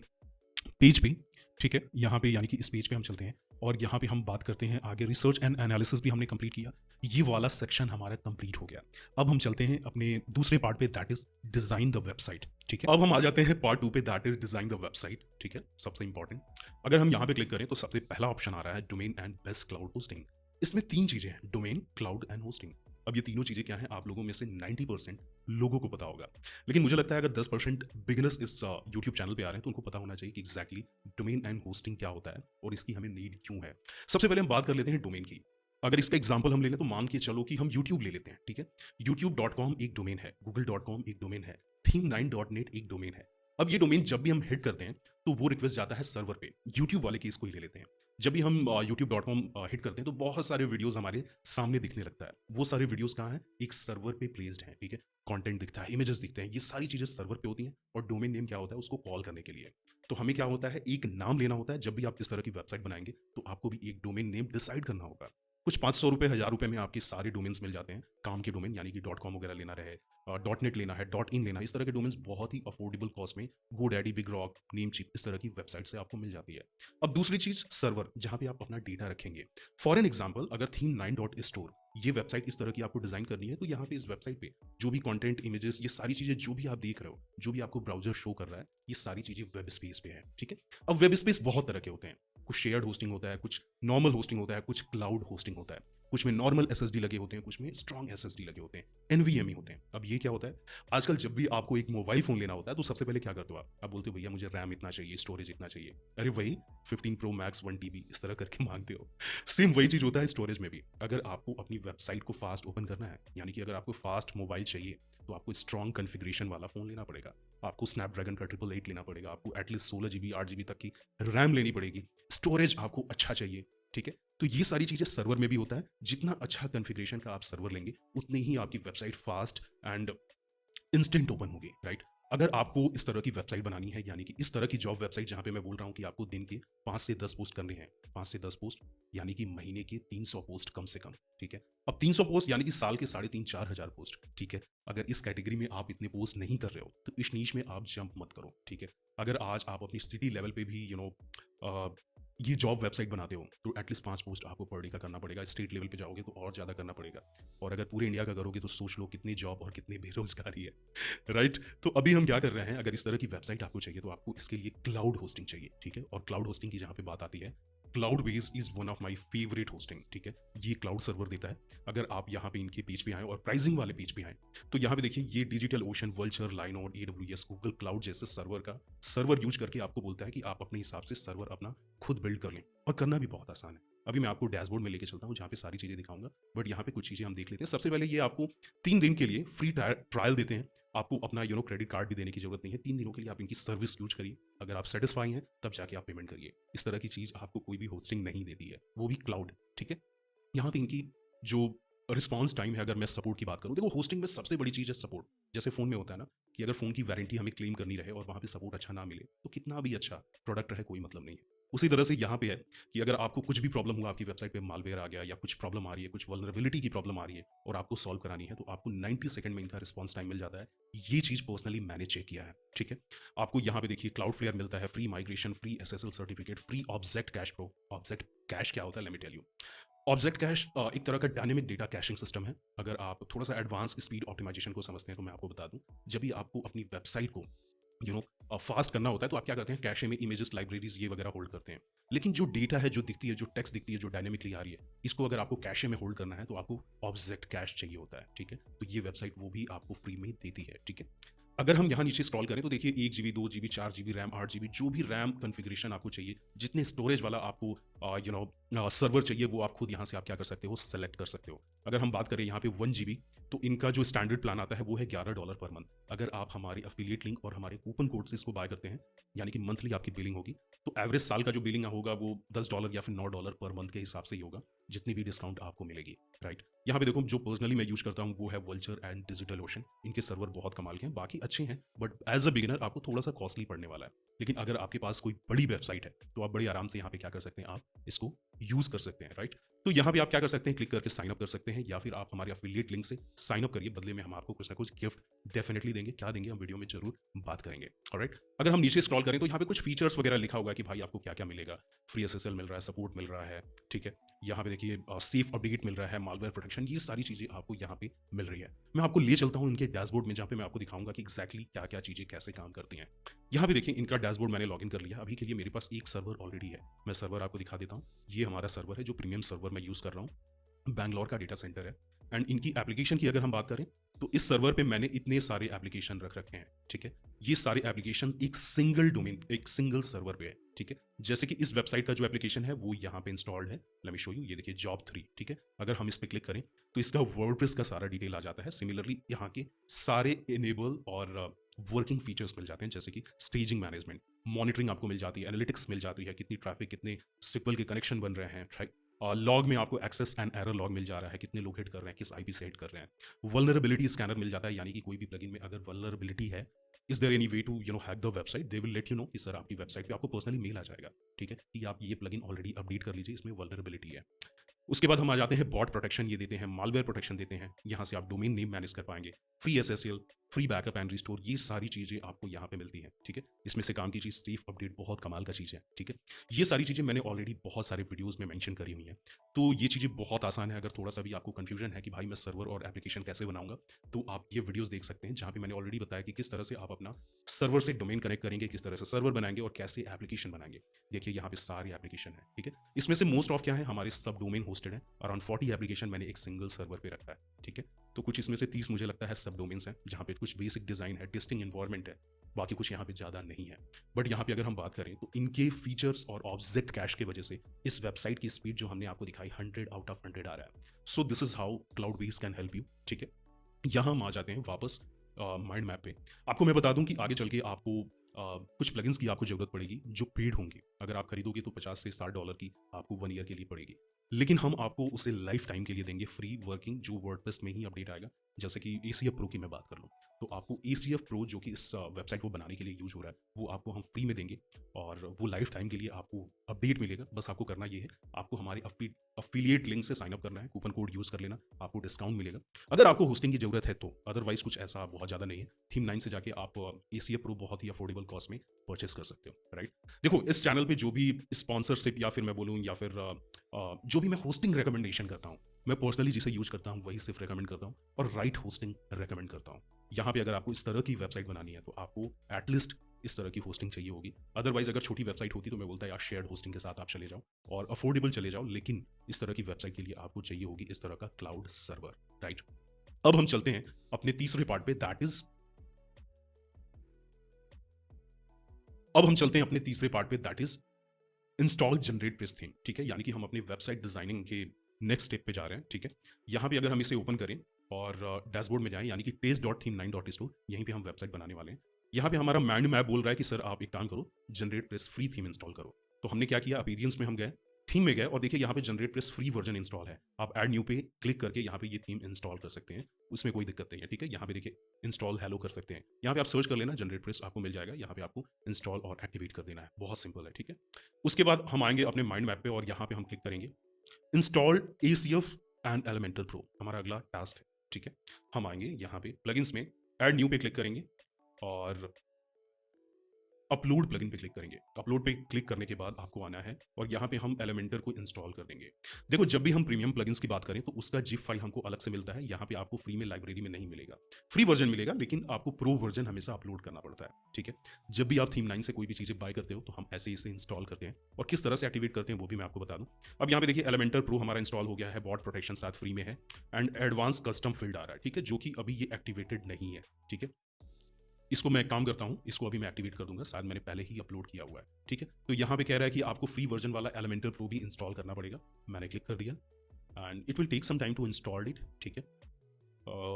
पेज पे। ठीक है, यहाँ पे यानी कि इस पेज पे हम चलते हैं और यहाँ पे हम बात करते हैं आगे। रिसर्च एंड एनालिसिस भी हमने कंप्लीट किया, ये वाला सेक्शन हमारा कंप्लीट हो गया। अब हम चलते हैं अपने दूसरे पार्ट पे, that is design the website. ठीक है, अब हम आ जाते हैं पार्ट 2 पे, that is design the website. ठीक है, सबसे इंपॉर्टेंट, अगर हम यहाँ पे क्लिक करें तो सबसे पहला ऑप्शन आ रहा है domain and best cloud hosting. इसमें 3 चीजें हैं, डोमेन, क्लाउड एंड होस्टिंग। अब ये तीनों चीजें क्या हैं, आप लोगों में से 90% लोगों को पता होगा, लेकिन मुझे लगता है अगर 10% बिगिनर्स इस यूट्यूब चैनल पे आ रहे हैं तो उनको पता होना चाहिए कि एग्जैक्टली डोमेन एंड होस्टिंग क्या होता है और इसकी हमें नीड क्यों है। सबसे पहले हम बात कर लेते हैं डोमेन की। अगर इसका एग्जाम्पल हम ले लें तो मान के चलो कि हम यूट्यूब ले लेते हैं। ठीक है, youtube.com एक डोमेन है, google.com एक डोमेन है, theme9.net एक डोमेन है। अब ये डोमेन जब भी हम हिट करते हैं तो वो रिक्वेस्ट जाता है सर्वर पे। यूट्यूब वाले केस को ही ले लेते हैं, जब भी हम youtube.com हिट करते हैं तो बहुत सारे वीडियोस हमारे सामने दिखने लगता है। वो सारे वीडियोस कहाँ हैं, एक सर्वर पे प्लेस्ड हैं। ठीक है, कंटेंट दिखता है, इमेजेस दिखते हैं, ये सारी चीजें सर्वर पे होती हैं। और डोमेन नेम क्या होता है, उसको कॉल करने के लिए तो हमें क्या होता है, एक नाम लेना होता है। जब भी आप इस तरह की वेबसाइट बनाएंगे तो आपको भी एक डोमेन नेम डिसाइड करना होगा। कुछ 500 रुपए, 1000 रुपए में आपके सारे डोमेन्स मिल जाते हैं, काम के डोमेन, यानी कि .com वगैरह लेना रहे, .net लेना है, .in लेना है, इस तरह के डोमेन्स बहुत ही अफोर्डेबल कॉस्ट में GoDaddy, बिग रॉक, नेमचीप, इस तरह की वेबसाइट से आपको मिल जाती है। अब दूसरी चीज, सर्वर, जहां पे आप अपना डेटा रखेंगे। फॉर एन एग्जाम्पल, अगर theme9.store ये वेबसाइट इस तरह की आपको डिजाइन करनी है तो यहाँ पे इस वेबसाइट पे जो भी कंटेंट, इमेजेस, ये सारी चीजें जो भी आप देख रहे हो, जो भी आपको ब्राउजर शो कर रहा है, ये सारी चीजें वेब स्पेस पे है। ठीक है, अब वेब स्पेस बहुत तरह के होते हैं, कुछ शेयर्ड होस्टिंग होता है, कुछ नॉर्मल होस्टिंग होता है, कुछ क्लाउड होस्टिंग होता है, कुछ में नॉर्मल एसएसडी लगे होते हैं, कुछ में स्ट्रॉन्ग एसएसडी लगे होते हैं, एनवीएमई होते हैं। अब ये क्या होता है, आजकल जब भी आपको एक मोबाइल फोन लेना होता है तो सबसे पहले क्या करते हो आप बोलते हो भैया मुझे रैम इतना चाहिए, स्टोरेज इतना चाहिए। अरे वही 15 प्रो मैक्स 1 TB इस तरह करके मांगते हो। सेम वही चीज होता है स्टोरेज में भी। अगर आपको अपनी वेबसाइट को फास्ट ओपन करना है, यानी कि अगर आपको फास्ट मोबाइल चाहिए तो आपको स्ट्रॉन्ग कॉन्फ़िगरेशन वाला फोन लेना पड़ेगा, आपको स्नैपड्रैगन का 888 लेना पड़ेगा, आपको एटलीस्ट 16 GB 8 GB तक की रैम लेनी पड़ेगी, स्टोरेज आपको अच्छा चाहिए। ठीक है, तो ये सारी चीजें सर्वर में भी होता है। जितना अच्छा कॉन्फ़िगरेशन का आप सर्वर लेंगे उतनी ही आपकी website fast and instant open होगी। राइट, अगर आपको इस तरह की वेबसाइट बनानी है, यानी कि इस तरह की जॉब वेबसाइट जहां पे मैं बोल रहा हूं कि आपको दिन के 5 से 10 पोस्ट करने हैं, 5 से 10 पोस्ट यानी कि महीने के 300 पोस्ट कम से कम। ठीक है, अब 300 पोस्ट यानी कि साल के 3,500-4,000 पोस्ट। ठीक है, अगर इस कैटेगरी में आप इतने पोस्ट नहीं कर रहे हो तो इस नीच में आप जंप मत करो। ठीक है, अगर आज आप अपनी सिटी लेवल पे भी ये जॉब वेबसाइट बनाते हो तो एटलीस्ट 5 पोस्ट आपको पर डे का करना पड़ेगा। स्टेट लेवल पे जाओगे तो और ज़्यादा करना पड़ेगा, और अगर पूरे इंडिया का करोगे तो सोच लो कितनी जॉब और कितनी बेरोजगारी है। राइट, तो अभी हम क्या कर रहे हैं, अगर इस तरह की वेबसाइट आपको चाहिए तो आपको इसके लिए क्लाउड होस्टिंग चाहिए। ठीक है, और क्लाउड होस्टिंग की जहाँ पे बात आती है, Cloudways is one of my favourite hosting. ठीक है, ये क्लाउड सर्वर देता है। अगर आप यहाँ पे इनके पेज पे आए और प्राइसिंग वाले पेज पे आए तो यहाँ पे देखिए, ये Digital Ocean, Vultr, Linode, AWS, Google cloud जैसे सर्वर यूज करके आपको बोलता है कि आप अपने हिसाब से सर्वर अपना खुद बिल्ड कर लें, और करना भी बहुत आसान है। अभी मैं आपको डैशबोर्ड में लेके चलता हूँ जहाँ पे सारी चीजें दिखाऊंगा, बट यहाँ पे कुछ चीजें हम देख लेते हैं। सबसे पहले ये आपको 3 दिन के लिए फ्री ट्रायल देते हैं। आपको अपना क्रेडिट कार्ड भी देने की जरूरत नहीं है। 3 दिनों के लिए आप इनकी सर्विस यूज करिए, अगर आप सेटिस्फाई हैं तब जाके आप पेमेंट करिए। इस तरह की चीज आपको कोई भी होस्टिंग नहीं देती है, वो भी क्लाउड। ठीक है, यहाँ पे इनकी जो रिस्पॉन्स टाइम है, अगर मैं सपोर्ट की बात करूँ, देखो होस्टिंग में सबसे बड़ी चीज़ है सपोर्ट। जैसे फ़ोन में होता है ना कि अगर फ़ोन की वारंटी हमें क्लेम करनी रहे और वहाँ पे सपोर्ट अच्छा ना मिले, तो कितना भी अच्छा प्रोडक्ट रहे कोई मतलब नहीं है। उसी तरह से यहाँ पे है कि अगर आपको कुछ भी प्रॉब्लम हुआ, आपकी वेबसाइट पे मालवेयर आ गया या कुछ प्रॉब्लम आ रही है, कुछ वल्नरेबिलिटी की प्रॉब्लम आ रही है और आपको सॉल्व करानी है, तो आपको 90 सेकंड में इनका रिस्पॉन्स टाइम मिल जाता है। ये चीज़ पर्सनली मैंने चेक किया है, ठीक है? आपको यहाँ पे देखिए क्लाउडफ्लेयर मिलता है, free migration, free SSL certificate, free object cache pro. Object cache क्या होता है, let me tell you. Object cache एक तरह का डायनेमिक डेटा कैशिंग सिस्टम है। अगर आप थोड़ा सा एडवांस स्पीड ऑप्टिमाइजेशन को समझते हैं तो मैं आपको बता दूं, जब भी आपको अपनी वेबसाइट को फास्ट करना होता है तो आप क्या करते हैं, कैशे में इमेजेस, लाइब्रेरीज ये वगैरह होल्ड करते हैं। लेकिन जो डेटा है, जो दिखती है, जो टेक्स्ट दिखती है, जो डायनेमिकली आ रही है, इसको अगर आपको कैशे में होल्ड करना है तो आपको ऑब्जेक्ट कैश चाहिए होता है, ठीक है? तो ये वेबसाइट वो भी आपको फ्री में देती है, ठीक है? अगर हम यहाँ नीचे स्क्रॉल करें तो देखिए 1 GB, 2 GB, 4 GB RAM, 8 GB, जो भी रैम कॉन्फ़िगरेशन आपको चाहिए, जितने स्टोरेज वाला आपको सर्वर चाहिए, वो आप खुद यहाँ से आप क्या कर सकते हो, सेलेक्ट कर सकते हो। अगर हम बात करें यहाँ पे 1 जीबी, तो इनका जो स्टैंडर्ड प्लान आता है वो है $11 पर मंथ। अगर आप हमारे एफिलिएट लिंक और हमारे कूपन कोड से इसको बाय करते हैं, यानी कि मंथली आपकी बिलिंग होगी, तो एवरेज साल का जो बिलिंग होगा वो $10 या फिर $9 पर मंथ के हिसाब से ही होगा, जितनी भी डिस्काउंट आपको मिलेगी, राइट? यहाँ पे देखो, जो पर्सनली मैं यूज़ करता हूँ वो है वल्चर एंड डिजिटल ओशन। इनके सर्वर बहुत कमाल के हैं, बाकी अच्छे हैं, बट एज अ बिगिनर आपको थोड़ा सा कॉस्टली पड़ने वाला है। लेकिन अगर आपके पास कोई बड़ी वेबसाइट है तो आप बड़ी आराम से यहाँ पे क्या कर सकते हैं, आप इसको यूज़ कर सकते हैं, राइट? तो यहाँ पे आप क्या कर सकते हैं, क्लिक करके साइन अप कर सकते हैं, या फिर आप हमारे एफिलिएट लिंक से साइन अप करिए, बदले में हम आपको कुछ ना कुछ गिफ्ट डेफिनेटली देंगे। क्या देंगे, हम वीडियो में जरूर बात करेंगे, ऑलराइट? अगर हम नीचे स्क्रॉल करें तो यहाँ पे कुछ फीचर्स वगैरह लिखा होगा कि भाई आपको क्या क्या मिलेगा। फ्री एसएसएल मिल रहा है, सपोर्ट मिल रहा है, ठीक है? यहाँ पे देखिए सेफ अपडेट मिल रहा है, मालवेयर प्रोटेक्शन, ये सारी चीज़ें आपको यहाँ पे मिल रही है। मैं आपको ले चलता हूँ इनके डैशबोर्ड में, जहाँ पे मैं आपको दिखाऊंगा कि एग्जैक्टली क्या क्या चीज़ें कैसे काम करती हैं। यहाँ पे देखिए इनका डैशबोर्ड मैंने लॉगिन कर लिया। अभी के लिए मेरे पास एक सर्वर ऑलरेडी है, मैं सर्वर आपको दिखा देता हूँ। ये हमारा सर्वर है, जो प्रीमियम सर्वर मैं यूज़ कर रहा हूँ, बैंगलोर का डेटा सेंटर है। एंड इनकी एप्लीकेशन की अगर हम बात करें तो इस सर्वर पे मैंने इतने सारे एप्लीकेशन रख रखे हैं, ठीक है? ये सारे एप्लीकेशन एक सिंगल डोमेन, एक सिंगल सर्वर पे है, ठीक है? जैसे कि इस वेबसाइट का जो एप्लीकेशन है वो यहाँ पे इंस्टॉल्ड है, लेट मी शो यू। ये देखिए जॉब 3, ठीक है? अगर हम इस पे क्लिक करें तो इसका वर्डप्रेस का सारा डिटेल आ जाता है। सिमिलरली यहाँ के सारे इनेबल और वर्किंग फीचर्स मिल जाते हैं, जैसे कि स्टेजिंग मैनेजमेंट, मॉनिटरिंग आपको मिल जाती है, एनालिटिक्स मिल जाती है, कितनी ट्रैफिक, कितने सिक्वल के कनेक्शन बन रहे हैं, राइट? लॉग में आपको एक्सेस एंड एरर लॉग मिल जा रहा है, कितने लोग हिट कर रहे हैं, किस आईपी से हिट कर रहे हैं। वल्नरेबिलिटी स्कैनर मिल जाता है, यानी कि कोई भी प्लगइन में अगर वल्नरेबिलिटी है, is there any way to hack the website, they will let you know कि सर आपकी वेबसाइट पे आपको पर्सनली मेल आ जाएगा, ठीक है, कि आप ये प्लगइन ऑलरेडी अपडेट कर लीजिए, इसमें वल्नरेबिलिटी है। उसके बाद हम आ जाते हैं बॉट प्रोटेक्शन, ये देते हैं, मालवेयर प्रोटेक्शन देते हैं, यहाँ से आप डोमेन नेम मैनेज कर पाएंगे, free SSL, free backup and restore, ये सारी चीज़ें आपको यहाँ पे मिलती हैं, ठीक है? इसमें से काम की चीज़ सेफ अपडेट, बहुत कमाल का चीज़ है, ठीक है? ये सारी चीज़ें मैंने ऑलरेडी बहुत सारे वीडियोज़ में मेंशन करी हुई हैं, तो ये चीज़ें बहुत आसान है। अगर थोड़ा सा भी आपको कन्फ्यूजन है कि भाई मैं सर्वर और एप्लीकेशन कैसे बनाऊंगा, तो आप ये वीडियोज़ देख सकते हैं, जहाँ पे मैंने ऑलरेडी बताया कि किस तरह से आप अपना सर्वर से डोमेन कनेक्ट करेंगे, किस तरह से सर्वर बनाएंगे और कैसे एप्लीकेशन बनाएंगे। देखिए यहाँ पे सारे एप्लीकेशन है, ठीक है? इसमें से मोस्ट ऑफ क्या है, हमारे सब डोमेन होस्टेड है। अराउंड 40 एप्लीकेशन मैंने एक सिंगल सर्वर पे रखा है, ठीक है? तो कुछ इसमें से 30 मुझे लगता है सब डोमेन्स हैं, जहाँ पे कुछ बेसिक डिज़ाइन है, टेस्टिंग एनवायरनमेंट है, बाकी कुछ यहाँ पे ज़्यादा नहीं है। बट यहाँ पे अगर हम बात करें तो इनके फीचर्स और ऑब्जेक्ट कैश की वजह से इस वेबसाइट की स्पीड जो हमने आपको दिखाई 100 आउट ऑफ 100 आ रहा है। सो this is how cloud base can help you, ठीक है? यहाँ हम आ जाते हैं वापस माइंड मैप पे। आपको मैं बता दूं कि आगे चल के आपको कुछ प्लगइन्स की आपको ज़रूरत पड़ेगी जो पेड होंगे। अगर आप खरीदोगे तो 50 से $60 की आपको 1 ईयर के लिए पड़ेगी, लेकिन हम आपको उसे लाइफ टाइम के लिए देंगे फ्री वर्किंग, जो वर्डप्रेस में ही अपडेट आएगा। जैसे कि एसीएफ प्रो की मैं बात कर लूँ, तो आपको एसीएफ प्रो जो कि इस वेबसाइट को बनाने के लिए यूज हो रहा है, वो आपको हम फ्री में देंगे और वो लाइफ टाइम के लिए आपको अपडेट मिलेगा। बस आपको करना ये है, आपको हमारे अफिलिएट लिंक से साइन अप करना है, कूपन कोड यूज़ कर लेना, आपको डिस्काउंट मिलेगा अगर आपको होस्टिंग की ज़रूरत है तो। अदरवाइज कुछ ऐसा बहुत ज़्यादा नहीं है। थीम 9 से जाके आप एसीएफ प्रो बहुत ही अफोर्डेबल कॉस्ट में परचेस कर सकते हो, राइट? देखो इस चैनल पे जो भी स्पॉन्सरशिप या फिर मैं बोलूँ या फिर जो भी मैं होस्टिंग रिकमेंडेशन करता हूँ, मैं पर्सनली जिसे यूज करता हूँ वही सिर्फ रिकमेंड करता हूँ और राइट होस्टिंग रिकमेंड करता हूँ। यहाँ पे अगर आपको इस तरह की वेबसाइट बनानी है तो आपको एटलीस्ट इस तरह की होस्टिंग चाहिए होगी। अदरवाइज अगर छोटी वेबसाइट होती तो मैं बोलता यार शेयर्ड होस्टिंग के साथ आप चले जाओ और अफोर्डेबल चले जाओ, लेकिन इस तरह की वेबसाइट के लिए आपको चाहिए होगी इस तरह का क्लाउड सर्वर, राइट? अब हम चलते हैं अपने तीसरे पार्ट पे, that is install generate page theme, ठीक है? यानी कि हम अपनी वेबसाइट डिजाइनिंग के नेक्स्ट स्टेप पे जा रहे हैं, ठीक है? यहाँ पे अगर हम इसे ओपन करें और डैशबोर्ड में जाएं, यानी कि page.theme9.store, यहीं पे हम वेबसाइट बनाने वाले हैं। यहाँ पे हमारा माइंड मैप बोल रहा है कि सर आप एक काम करो, generate page free theme install करो। तो हमने क्या किया, अपीरियंस में हम गए, थीम में गए और देखिए यहाँ पे generate press free version install है। आप ऐड न्यू पे क्लिक करके यहाँ पे ये थीम इंस्टॉल कर सकते हैं, उसमें कोई दिक्कत नहीं है, ठीक है। यहाँ पे देखिए इंस्टॉल हेलो कर सकते हैं, यहाँ पे आप सर्च कर लेना जनरेट प्रेस, आपको मिल जाएगा। यहाँ पे आपको इंस्टॉल और एक्टिवेट कर देना है, बहुत सिंपल है, ठीक है। उसके बाद हम आएंगे अपने माइंड मैप पे और यहाँ पे हम क्लिक करेंगे install ACF and Elementor pro, हमारा अगला टास्क है, ठीक है। हम आएंगे यहाँ पे प्लगइन्स में ऐड न्यू पे क्लिक करेंगे और अपलोड प्लगइन पे क्लिक करेंगे। अपलोड पे क्लिक करने के बाद आपको आना है और यहाँ पे हम एलिमेंटर को इंस्टॉल कर देंगे। देखो जब भी हम प्रीमियम प्लगइन्स की बात करें तो उसका जिप फाइल हमको अलग से मिलता है, यहाँ पे आपको फ्री में लाइब्रेरी में नहीं मिलेगा। फ्री वर्जन मिलेगा लेकिन आपको प्रो वर्जन हमेशा अपलोड करना पड़ता है, ठीक है। जब भी आप थीम9 से कोई भी चीज़ें बाय करते हो तो हम ऐसे इसे इंस्टॉल करते हैं और किस तरह से एक्टिवेट करते हैं वो भी मैं आपको बता दूँ। अब यहाँ पे देखिए एलिमेंटर प्रो हमारा इंस्टॉल हो गया है, बॉट प्रोटेक्शन साथ फ्री में है एंड एडवांस कस्टम फील्ड आ रहा है, ठीक है, जो कि अभी ये एक्टिवेटेड नहीं है, ठीक है। इसको मैं एक काम करता हूँ, इसको अभी मैं एक्टिवेट कर दूंगा, शायद मैंने पहले ही अपलोड किया हुआ है, ठीक है। तो यहाँ पे कह रहा है कि आपको फ्री वर्जन वाला एलिमेंटर प्रो भी इंस्टॉल करना पड़ेगा। मैंने क्लिक कर दिया and it will take some time to install it, ठीक है।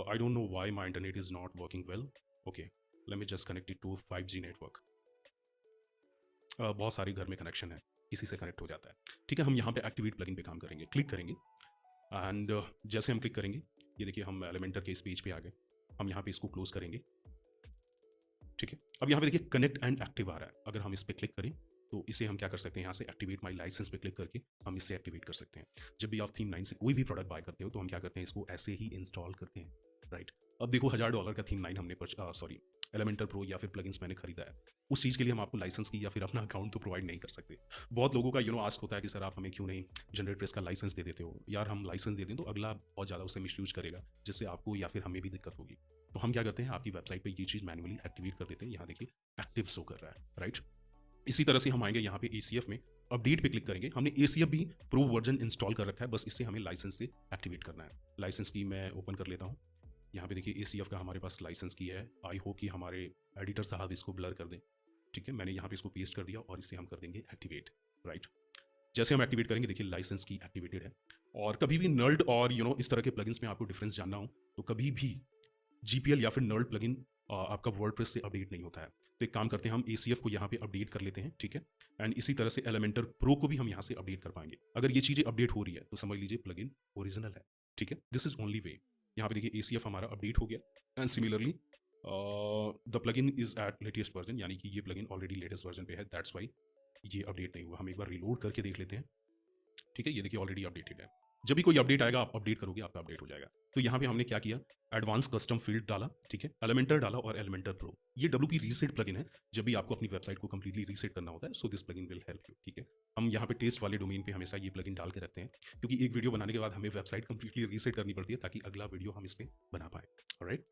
I don't know why my internet is not working well. Okay, let me just connect it to 5G network. बहुत सारे घर में कनेक्शन है, किसी से कनेक्ट हो जाता है, ठीक है। हम यहाँ पे एक्टिवेट प्लगइन पे काम करेंगे, क्लिक करेंगे एंड जैसे हम क्लिक करेंगे ये देखिए हम एलिमेंटर के इस पेज पे आ गए। हम यहाँ पे इसको क्लोज करेंगे, ठीक है। अब यहाँ पे देखिए कनेक्ट एंड एक्टिव आ रहा है, अगर हम इस पर क्लिक करें तो इसे हम क्या कर सकते हैं, यहाँ से एक्टिवेट माई लाइसेंस पे क्लिक करके हम इससे एक्टिवेट कर सकते हैं। जब भी आप थीम9 से कोई भी प्रोडक्ट बाय करते हो तो हम क्या करते हैं, इसको ऐसे ही इंस्टॉल करते हैं, राइट। अब देखो $1000 का थीम9 हमने सॉरी एलिमेंटर प्रो या फिर प्लगइन्स मैंने खरीदा है, उस चीज़ के लिए हम आपको लाइसेंस की या फिर अपना अकाउंट तो प्रोवाइड नहीं कर सकते। बहुत लोगों का आस्क होता है कि सर आप हमें क्यों नहीं जनरेट प्रेस का लाइसेंस दे देते हो। यार हम लाइसेंस दे दें तो अगला बहुत ज़्यादा उसे मिसयूज करेगा, जिससे आपको या फिर हमें भी दिक्कत होगी। तो हम क्या करते हैं, आपकी वेबसाइट पे ये चीज़ मैन्युअली एक्टिवेट कर देते हैं। यहाँ देखिए एक्टिव शो कर रहा है, राइट। इसी तरह से हम आएंगे यहाँ पे ACF में अपडेट पे क्लिक करेंगे। हमने ACF भी प्रो वर्जन इंस्टॉल कर रखा है, बस इससे हमें लाइसेंस से एक्टिवेट करना है। लाइसेंस की मैं ओपन कर लेता हूँ। यहाँ पे देखिए ACF का हमारे पास लाइसेंस की है। आई होप कि हमारे एडिटर साहब इसको ब्लर कर दें, ठीक है। मैंने यहाँ पे इसको पेस्ट कर दिया और इसे हम कर देंगे एक्टिवेट, राइट। जैसे हम एक्टिवेट करेंगे देखिए लाइसेंस की एक्टिवेटेड है। और कभी भी नर्ड और इस तरह के प्लगइन्स में आपको डिफरेंस जानना हो तो कभी भी GPL या फिर नर्ड प्लगइन आपका वर्डप्रेस से अपडेट नहीं होता है। तो एक काम करते हैं, हम ACF को यहाँ पे अपडेट कर लेते हैं, ठीक है। एंड इसी तरह से एलिमेंटर प्रो को भी हम यहाँ से अपडेट कर पाएंगे। अगर ये चीज़ें अपडेट हो रही है तो समझ लीजिए प्लगइन ओरिजिनल है, ठीक है। This is only way. यहाँ पे देखिए ACF हमारा अपडेट हो गया and similarly the plugin is at latest version, यानी कि ये प्लगइन ऑलरेडी लेटेस्ट वर्जन पे है, दैट्स वाई ये अपडेट नहीं हुआ। हम एक बार रिलोड करके देख लेते हैं, ठीक है। ये देखिए ऑलरेडी अपडेटेड है। जब भी कोई अपडेट आएगा आप अपडेट करोगे, आपका अपडेट हो जाएगा। तो यहाँ पे हमने क्या किया, एडवांस कस्टम फील्ड डाला, ठीक है, एलिमेंटर डाला और एलिमेंटर प्रो। ये WP रीसेट प्लगइन है, जब भी आपको अपनी वेबसाइट को कंप्लीटली रीसेट करना होता है, so this plugin will help you, ठीक है। हम यहाँ पे टेस्ट वाले डोमेन पे हमेशा ये प्लगइन डाल के रखते हैं, क्योंकि एक वीडियो बनाने के बाद हमें वेबसाइट कंप्लीटली रीसेट करनी पड़ती है ताकि अगला वीडियो हम इस पर बना पाए, ऑलराइट।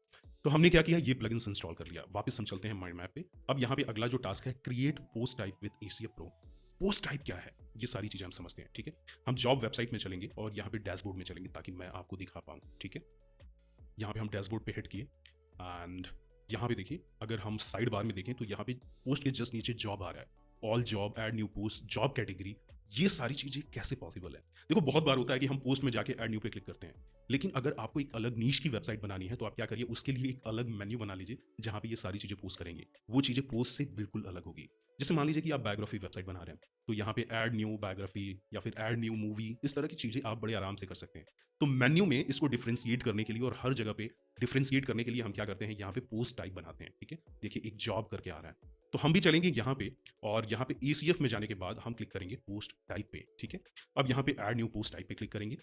तो हमने क्या किया, ये प्लगइन्स इंस्टॉल कर लिया। वापस हम चलते हैं माइंड मैप पे। अब यहाँ पे अगला जो टास्क है, create post type with ACF pro. Post type क्या है, ये सारी चीज़ें हम समझते हैं, ठीक है। हम जॉब वेबसाइट में चलेंगे और यहाँ पे डैशबोर्ड में चलेंगे ताकि मैं आपको दिखा पाऊँ, ठीक है। यहाँ पे हम डैशबोर्ड पे हिट किए एंड यहाँ पे देखिए अगर हम साइड बार में देखें तो यहाँ पे पोस्ट के जस्ट नीचे जॉब आ रहा है, all job, add new post, job category. ये सारी चीज़ें कैसे पॉसिबल है? देखो बहुत बार होता है कि हम पोस्ट में जाके ऐड न्यू पे क्लिक करते हैं, लेकिन अगर आपको एक अलग नीश की वेबसाइट बनानी है तो आप क्या करिए, उसके लिए एक अलग मेन्यू बना लीजिए जहाँ पे ये सारी चीज़ें पोस्ट करेंगे। वो चीज़ें पोस्ट से बिल्कुल अलग होगी। जैसे मान लीजिए कि आप बायोग्राफी वेबसाइट बना रहे हैं, तो यहाँ पे ऐड न्यू बायोग्राफी या फिर ऐड न्यू मूवी, इस तरह की चीज़ें आप बड़े आराम से कर सकते हैं। तो मेन्यू में इसको डिफ्रेंशिएट करने के लिए और हर जगह पे डिफ्रेंशिएट करने के लिए हम क्या करते हैं, यहाँ पे पोस्ट टाइप बनाते हैं, ठीक है। देखिए एक जॉब करके आ रहा है, तो हम भी चलेंगे यहाँ पे और यहाँ पे ACF में जाने के बाद हम क्लिक करेंगे पोस्ट टाइप पे, ठीक है। अब यहाँ पे ऐड न्यू पोस्ट टाइप पे क्लिक करेंगे,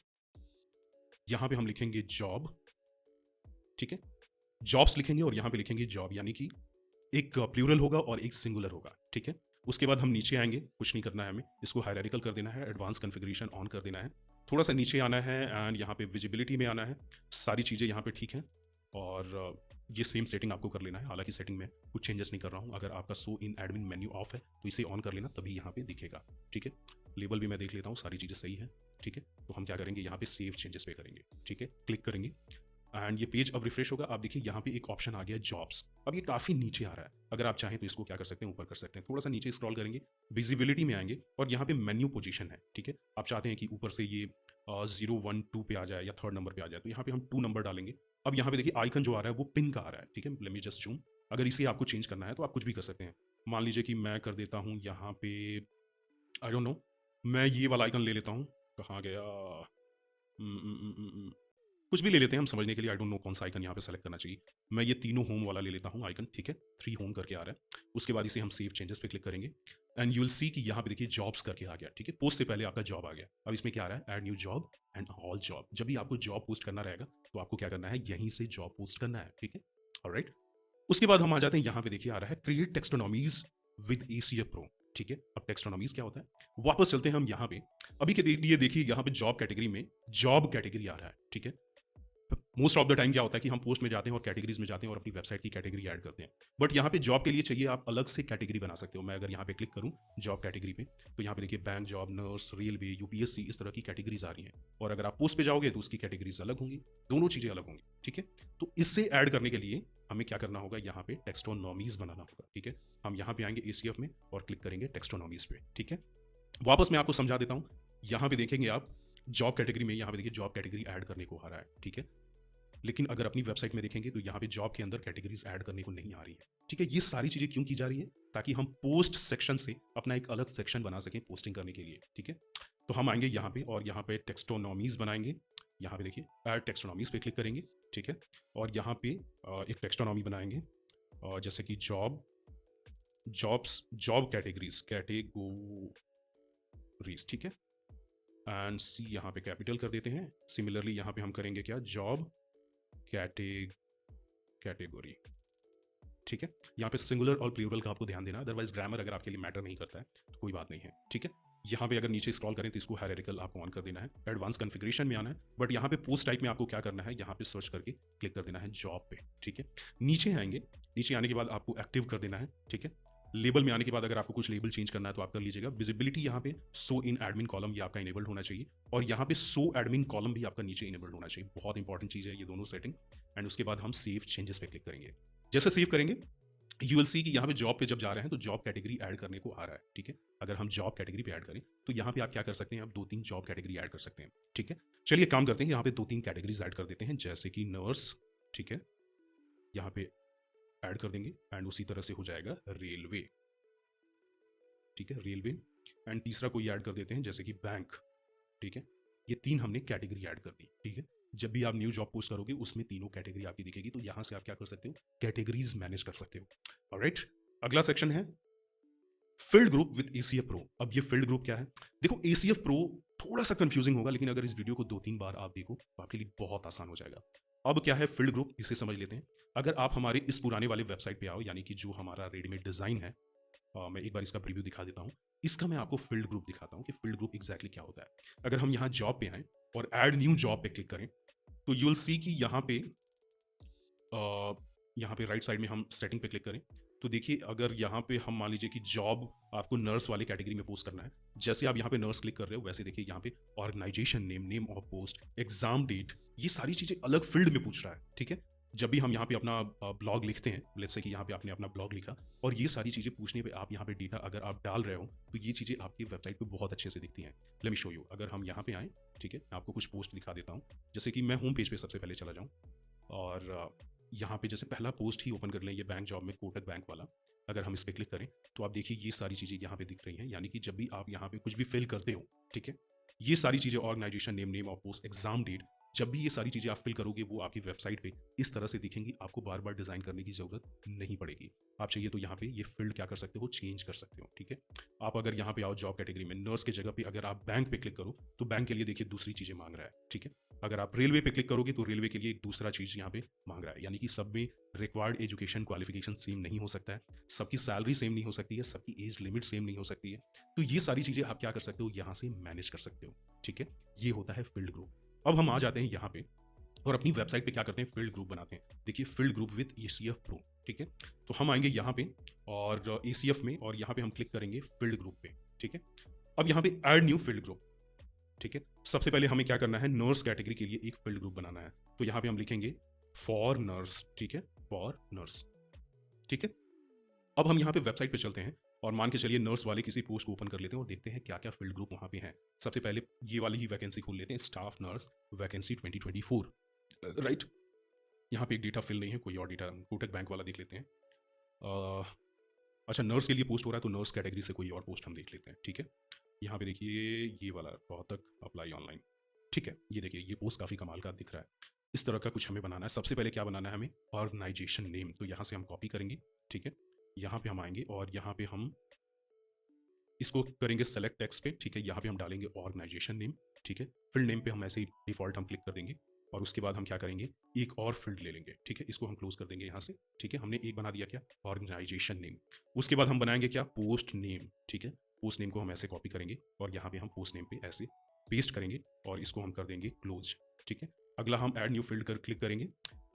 यहाँ पे हम लिखेंगे जॉब, ठीक है, जॉब्स लिखेंगे और यहाँ पे लिखेंगे जॉब, यानी कि एक प्लूरल होगा और एक सिंगुलर होगा, ठीक है। उसके बाद हम नीचे आएंगे, कुछ नहीं करना है हमें, इसको हायरार्किकल कर देना है, एडवांस कॉन्फ़िगरेशन ऑन कर देना है, थोड़ा सा नीचे आना है एंड यहाँ पे विजिबिलिटी में आना है। सारी चीज़ें यहाँ पे ठीक हैं और ये सेम सेटिंग आपको कर लेना है। हालांकि सेटिंग में कुछ चेंजेस नहीं कर रहा हूँ। अगर आपका show in admin menu of है तो इसे ऑन कर लेना, तभी यहाँ पे दिखेगा, ठीक है। लेबल भी मैं देख लेता हूँ, सारी चीज़ें सही है, ठीक है। तो हम क्या करेंगे, यहाँ पे सेव चेंजेस पे करेंगे, ठीक है, क्लिक करेंगे एंड ये पेज अब रिफ्रेश होगा। आप देखिए यहाँ पे एक ऑप्शन आ गया जॉब्स। अब ये काफ़ी नीचे आ रहा है, अगर आप चाहें तो इसको क्या कर सकते हैं, ऊपर कर सकते हैं। थोड़ा सा नीचे स्क्रॉल करेंगे, विजिबिलिटी में आएंगे और यहाँ पे मेन्यू पोजीशन है, ठीक है। आप चाहते हैं कि ऊपर से ये 0, 1, 2 पे आ जाए या थर्ड नंबर पे आ जाए, तो यहाँ पे हम 2 नंबर डालेंगे। अब यहाँ पे देखिए आइकन जो आ रहा है वो पिन का आ रहा है, ठीक है। Let me just zoom. अगर इसे आपको चेंज करना है तो आप कुछ भी कर सकते हैं। मान लीजिए कि मैं कर देता हूँ यहाँ पे, आई डोंट नो, मैं ये वाला आइकन ले लेता हूँ। कहाँ गया? उम, उम, उम, उम, उम, कुछ भी ले लेते हैं हम समझने के लिए। आई डोंट नो कौन सा आइकन यहाँ पे सेलेक्ट करना चाहिए। मैं ये तीनों होम वाला ले लेता हूँ आइकन, ठीक है? 3 होम करके आ रहा है। उसके बाद इसे हम सेव चेंजेस पे क्लिक करेंगे एंड यू विल सी कि यहाँ पे देखिए जॉब्स करके आ गया, ठीक है? पोस्ट से पहले आपका जॉब आ गया। अब इसमें क्या आ रहा है? Add new job and all job. जब भी आपको जॉब पोस्ट करना रहेगा, तो आपको क्या करना है? यहीं से जॉब पोस्ट करना है, ठीक है? ऑलराइट। उसके बाद हम आ जाते हैं यहाँ पे देखिए आ रहा है क्रिएट टेक्स्टोनॉमीज विद एसीएफ प्रो, ठीक है? अब टेक्स्टोनॉमीज क्या होता है? वापस चलते हैं हम यहाँ पे। अभी के लिए देखिए यहाँ पे जॉब कैटेगरी में जॉब कैटेगरी आ रहा है, ठीक है? मोस्ट ऑफ द टाइम क्या होता है कि हम पोस्ट में जाते हैं और कैटेगरीज में जाते हैं और अपनी वेबसाइट की कैटेगरी ऐड करते हैं। बट यहाँ पे जॉब के लिए चाहिए आप अलग से कैटेगरी बना सकते हो। मैं अगर यहाँ पे क्लिक करूँ जॉब कैटेगरी पे, तो यहाँ पे देखिए bank job, nurse, railway, UPSC, इस तरह की कैटेगरीज आ रही हैं। और अगर आप पोस्ट पे जाओगे तो उसकी कैटेगरीज अलग होंगी, दोनों चीज़ें अलग होंगी, ठीक है? तो इससे ऐड करने के लिए हमें क्या करना होगा? यहाँ पे टेक्स्टोनॉमीज बनाना होगा, ठीक है? हम यहाँ पे आएंगे एसीएफ में और क्लिक करेंगे टेक्स्टोनॉमीज पे, ठीक है? वापस मैं आपको समझा देता हूँ। यहाँ पे देखेंगे आप जॉब कैटेगरी में, यहाँ पे देखिए जॉब कैटेगरी ऐड करने को आ रहा है, ठीक है? लेकिन अगर अपनी वेबसाइट में देखेंगे तो यहाँ पे जॉब के अंदर कैटेगरीज ऐड करने को नहीं आ रही है, ठीक है? ये सारी चीज़ें क्यों की जा रही है? ताकि हम पोस्ट सेक्शन से अपना एक अलग सेक्शन बना सकें पोस्टिंग करने के लिए, ठीक है? तो हम आएंगे यहाँ पे और यहाँ पे टेक्स्टोनॉमीज बनाएंगे। यहाँ पे देखिए ऐड टेक्स्टोनॉमीज पे क्लिक करेंगे, ठीक है? और यहाँ पे एक टेक्स्टोनॉमी बनाएंगे जैसे कि जॉब, जॉब्स, जॉब कैटेगरीज, ठीक है? एंड सी यहाँ पे कैपिटल कर देते हैं। सिमिलरली यहाँ पे हम करेंगे क्या? जॉब कैटेगरी, ठीक है? यहाँ पे सिंगुलर और प्लूरल का आपको ध्यान देना, अदरवाइज ग्रामर अगर आपके लिए मैटर नहीं करता है तो कोई बात नहीं है, ठीक है? यहाँ पे अगर नीचे स्क्रॉल करें तो इसको हायरार्किकल आपको ऑन कर देना है, एडवांस कॉन्फ़िगरेशन में आना है। बट यहाँ पे पोस्ट टाइप में आपको क्या करना है? यहाँ पे सर्च करके क्लिक कर देना है जॉब पे, ठीक है? नीचे आएंगे, नीचे आने के बाद आपको एक्टिव कर देना है, ठीक है? लेबल में आने के बाद अगर आपको कुछ लेबल चेंज करना है तो आप कर लीजिएगा। विजिबिलिटी यहाँ पे शो इन एडमिन कॉलम ये आपका इनेबल्ड होना चाहिए और यहाँ पे शो एडमिन कॉलम भी आपका नीचे इनेबल्ड होना चाहिए। बहुत इंपॉर्टेंट चीज़ है ये दोनों सेटिंग। एंड उसके बाद हम सेव चेंजेस पे क्लिक करेंगे। जैसे सेव करेंगे यू विल सी कि यहाँ पे जॉब पे जब जा रहे हैं तो जॉब कैटेगरी ऐड करने को आ रहा है, ठीक है? अगर हम जॉब कैटेगरी पे ऐड करें तो यहाँ पे आप क्या कर सकते हैं? आप 2-3 जॉब कैटेगरी ऐड कर सकते हैं, ठीक है? चलिए काम करते हैं, यहाँ पे 2-3 कैटेगरीज ऐड कर देते हैं जैसे कि नर्स, ठीक है? यहाँ पे ऐड कर देंगे एंड उसी तरह से हो जाएगा रेलवे, ठीक है? रेलवे। एंड तीसरा कोई ऐड कर देते हैं जैसे कि बैंक, ठीक है? ये 3 हमने कैटेगरी ऐड कर दी, ठीक है? जब भी आप न्यू जॉब पोस्ट करोगे उसमें तीनों कैटेगरी आपकी दिखेगी, तो यहाँ से आप क्या कर सकते हो? कैटेगरीज मैनेज कर सकते हो। ऑलराइट, अगला सेक्शन है field group with ACF pro. अब ये फील्ड ग्रुप क्या है? देखो एसीएफ प्रो थोड़ा सा कंफ्यूजिंग होगा, लेकिन अगर इस वीडियो को 2-3 बार आप देखो तो आपके लिए बहुत आसान हो जाएगा। अब क्या है फील्ड ग्रुप, इसे समझ लेते हैं। अगर आप हमारे इस पुराने वाले वेबसाइट पे आओ, यानी कि जो हमारा रेडीमेड डिज़ाइन है, मैं एक बार इसका प्रीव्यू दिखा देता हूँ। इसका मैं आपको फील्ड ग्रुप दिखाता हूँ कि फील्ड ग्रुप एग्जैक्टली क्या होता है। अगर हम यहाँ जॉब पे आएँ और ऐड न्यू जॉब पे क्लिक करें तो यू विल सी कि यहाँ पे राइट साइड में हम सेटिंग पे क्लिक करें तो देखिए अगर यहाँ पे हम मान लीजिए कि जॉब आपको नर्स वाली कैटेगरी में पोस्ट करना है, जैसे आप यहाँ पे नर्स क्लिक कर रहे हो वैसे देखिए यहाँ पे organisation name, name of post, exam date, ये सारी चीज़ें अलग फील्ड में पूछ रहा है, ठीक है? जब भी हम यहाँ पे अपना ब्लॉग लिखते हैं, लेट्स से कि यहाँ पे आपने अपना ब्लॉग लिखा और ये सारी चीज़ें पूछने पे आप यहाँ पे डेटा अगर आप डाल रहे हो तो ये चीज़ें आपकी वेबसाइट पे बहुत अच्छे से दिखती हैं। Let me show you. अगर हम यहाँ पे आएँ, ठीक है, आपको कुछ पोस्ट दिखा देता हूँ। जैसे कि मैं होम पेज पे सबसे पहले चला जाऊँ और यहाँ पे जैसे पहला पोस्ट ही ओपन कर लें, ये बैंक जॉब में कोटक बैंक वाला। अगर हम इस पे क्लिक करें तो आप देखिए ये सारी चीज़ें यहाँ पे दिख रही हैं, यानी कि जब भी आप यहाँ पे कुछ भी फिल करते हो, ठीक है, ये सारी चीज़ें organisation name, name of post, exam date, जब भी ये सारी चीज़ें आप फिल करोगे वो आपकी वेबसाइट पे इस तरह से दिखेंगी। आपको बार बार डिज़ाइन करने की ज़रूरत नहीं पड़ेगी। आप चाहिए तो यहाँ पे ये फील्ड क्या कर सकते हो? चेंज कर सकते हो, ठीक है? आप अगर यहाँ पे आओ जॉब कैटेगरी में नर्स की जगह पे अगर आप बैंक पे क्लिक करो तो बैंक के लिए देखिए दूसरी चीज़ें मांग रहा है, ठीक है? अगर आप रेलवे पे क्लिक करोगे तो रेलवे के लिए एक दूसरा चीज़ यहाँ पे मांग रहा है, यानी कि सब में रिक्वायर्ड एजुकेशन क्वालिफिकेशन सेम नहीं हो सकता है, सबकी सैलरी सेम नहीं हो सकती है, सबकी एज लिमिट सेम नहीं हो सकती है। तो ये सारी चीज़ें आप क्या कर सकते हो? यहाँ से मैनेज कर सकते हो, ठीक है? ये होता है फील्ड ग्रुप। अब हम आ जाते हैं यहाँ पे और अपनी वेबसाइट पे क्या करते हैं? फील्ड ग्रुप बनाते हैं। देखिए field group with ACF pro, ठीक है? तो हम आएंगे यहाँ पे और एसीएफ में और यहाँ पे हम क्लिक करेंगे फील्ड ग्रुप पे, ठीक है? अब यहाँ पे ऐड न्यू फील्ड ग्रुप, ठीक है? सबसे पहले हमें क्या करना है? नर्स कैटेगरी के लिए एक फील्ड ग्रुप बनाना है। तो यहाँ पे हम लिखेंगे फॉर नर्स, ठीक है? फॉर नर्स, ठीक है? अब हम यहाँ पे वेबसाइट पे चलते हैं और मान के चलिए नर्स वाले किसी पोस्ट को ओपन कर लेते हैं और देखते हैं क्या क्या फील्ड ग्रुप वहाँ पे हैं। सबसे पहले ये वाली ही वैकेंसी खोल लेते हैं, स्टाफ नर्स वैकेंसी 2024, राइट? यहाँ पे एक डेटा फिल नहीं है, कोई और डेटा, कोटक बैंक वाला देख लेते हैं। अच्छा नर्स के लिए पोस्ट हो रहा है तो नर्स कैटेगरी से कोई और पोस्ट हम देख लेते हैं, ठीक है? यहाँ पे देखिए ये वाला रोहतक अप्लाई ऑनलाइन, ठीक है। ये देखिए ये पोस्ट काफ़ी कमाल का दिख रहा है। इस तरह का कुछ हमें बनाना है। सबसे पहले क्या बनाना है हमें, ऑर्गेनाइजेशन नेम। तो यहाँ से हम कॉपी करेंगे, ठीक है। यहाँ पे हम आएंगे और यहाँ पे हम इसको करेंगे सेलेक्ट टेक्स्ट पे, ठीक है। यहाँ पे हम डालेंगे ऑर्गेनाइजेशन नेम, ठीक है। फील्ड नेम पे हम ऐसे ही डिफॉल्ट हम क्लिक कर देंगे और उसके बाद हम क्या करेंगे, एक और फील्ड ले लेंगे, ठीक है। इसको हम क्लोज कर देंगे यहाँ से, ठीक है। हमने एक बना दिया क्या, ऑर्गेनाइजेशन नेम। उसके बाद हम बनाएंगे क्या, पोस्ट नेम, ठीक है। पोस्ट नेम को हम ऐसे कॉपी करेंगे और यहाँ पे हम पोस्ट नेम पे ऐसे पेस्ट करेंगे और इसको हम कर देंगे क्लोज, ठीक है। अगला हम ऐड न्यू फील्ड कर क्लिक करेंगे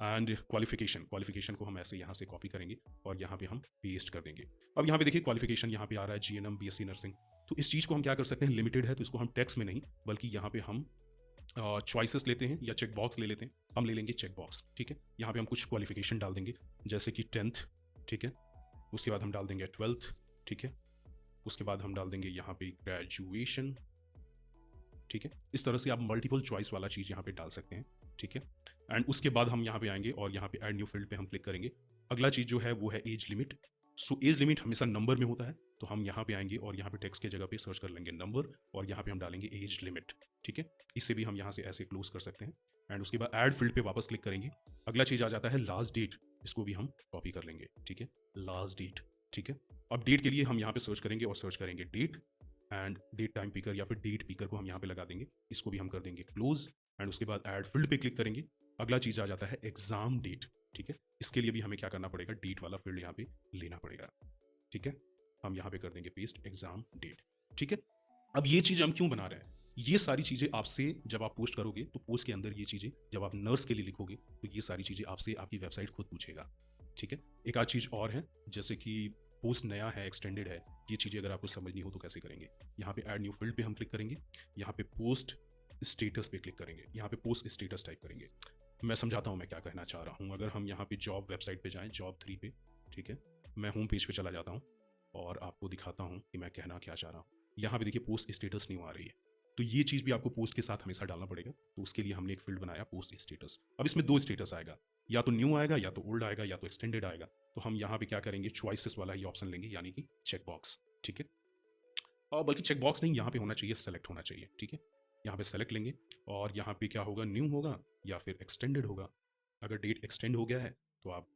एंड क्वालिफिकेशन को हम ऐसे यहाँ से कॉपी करेंगे और यहाँ पे हम पेस्ट कर देंगे। अब यहाँ पे देखिए क्वालिफिकेशन यहाँ पे आ रहा है जीएनएम बीएससी नर्सिंग। तो इस चीज़ को हम क्या कर सकते हैं, लिमिटेड है तो इसको हम टेक्स्ट में नहीं बल्कि यहाँ पे हम चॉइसेस लेते हैं या चेक बॉक्स ले लेते हैं। हम ले लेंगे चेक बॉक्स, ठीक है। यहाँ पे हम कुछ क्वालिफिकेशन डाल देंगे जैसे कि 10th, ठीक है। उसके बाद हम डाल देंगे 12th, ठीक है। उसके बाद हम डाल देंगे यहाँ पे ग्रेजुएशन, ठीक है। इस तरह से आप मल्टीपल चॉइस वाला चीज़ यहाँ पे डाल सकते हैं, ठीक है। एंड उसके बाद हम यहाँ पे आएंगे और यहाँ पे ऐड न्यू फील्ड पे हम क्लिक करेंगे। अगला चीज़ जो है वो है age limit. So age limit हमेशा नंबर में होता है, तो हम यहाँ पे आएंगे और यहाँ पे टेक्स्ट की जगह पे सर्च कर लेंगे नंबर और यहाँ पे हम डालेंगे एज लिमिट, ठीक है। इसे भी हम यहाँ से ऐसे क्लोज कर सकते हैं एंड उसके बाद ऐड फील्ड पे वापस क्लिक करेंगे। अगला चीज़ आ जाता है लास्ट डेट, इसको भी हम कॉपी कर लेंगे, ठीक है। लास्ट डेट, ठीक है। अब डेट के लिए हम यहाँ पे सर्च करेंगे और सर्च करेंगे date and date time picker या फिर डेट पिकर को हम यहाँ पे लगा देंगे। इसको भी हम कर देंगे क्लोज एंड उसके बाद ऐड फील्ड पे क्लिक करेंगे। अगला चीज़ आ जाता है एग्जाम डेट, ठीक है। इसके लिए भी हमें क्या करना पड़ेगा, डेट वाला फील्ड यहाँ पे लेना पड़ेगा, ठीक है। हम यहाँ पे कर देंगे पेस्ट एग्जाम डेट, ठीक है। अब ये चीज़ हम क्यों बना रहे हैं, ये सारी चीज़ें आपसे जब आप पोस्ट करोगे तो पोस्ट के अंदर ये चीज़ें जब आप नर्स के लिए लिखोगे तो ये सारी चीज़ें आपसे आपकी वेबसाइट खुद पूछेगा, ठीक है। एक आध चीज़ और है जैसे कि पोस्ट नया है, एक्सटेंडेड है, ये चीज़ें अगर आपको समझनी हो तो कैसे करेंगे। यहाँ पे ऐड न्यू फील्ड पे हम क्लिक करेंगे, यहाँ पे पोस्ट स्टेटस पे क्लिक करेंगे, यहाँ पे पोस्ट स्टेटस टाइप करेंगे। मैं समझाता हूँ मैं क्या कहना चाह रहा हूँ। अगर हम यहाँ पे जॉब वेबसाइट पे जाएं, जॉब 3 पे, ठीक है। मैं होम पेज पे चला जाता हूँ और आपको दिखाता हूँ कि मैं कहना क्या चाह रहा हूँ। यहाँ पे देखिए पोस्ट स्टेटस न्यू आ रही है, तो ये चीज़ भी आपको पोस्ट के साथ हमेशा डालना पड़ेगा। तो उसके लिए हमने एक फील्ड बनाया पोस्ट स्टेटस। अब इसमें 2 स्टेटस आएगा, या तो न्यू आएगा या तो ओल्ड आएगा या तो एक्सटेंडेड आएगा। तो हम यहाँ पे क्या करेंगे, चॉइसेस वाला ही ऑप्शन लेंगे यानी कि चेक बॉक्स, ठीक है। और बल्कि चेक बॉक्स नहीं, यहाँ पे होना चाहिए सेलेक्ट होना चाहिए, ठीक है। यहाँ पे सेलेक्ट लेंगे और यहाँ पे क्या होगा, न्यू होगा या फिर एक्सटेंडेड होगा। अगर डेट एक्सटेंड हो गया है तो आप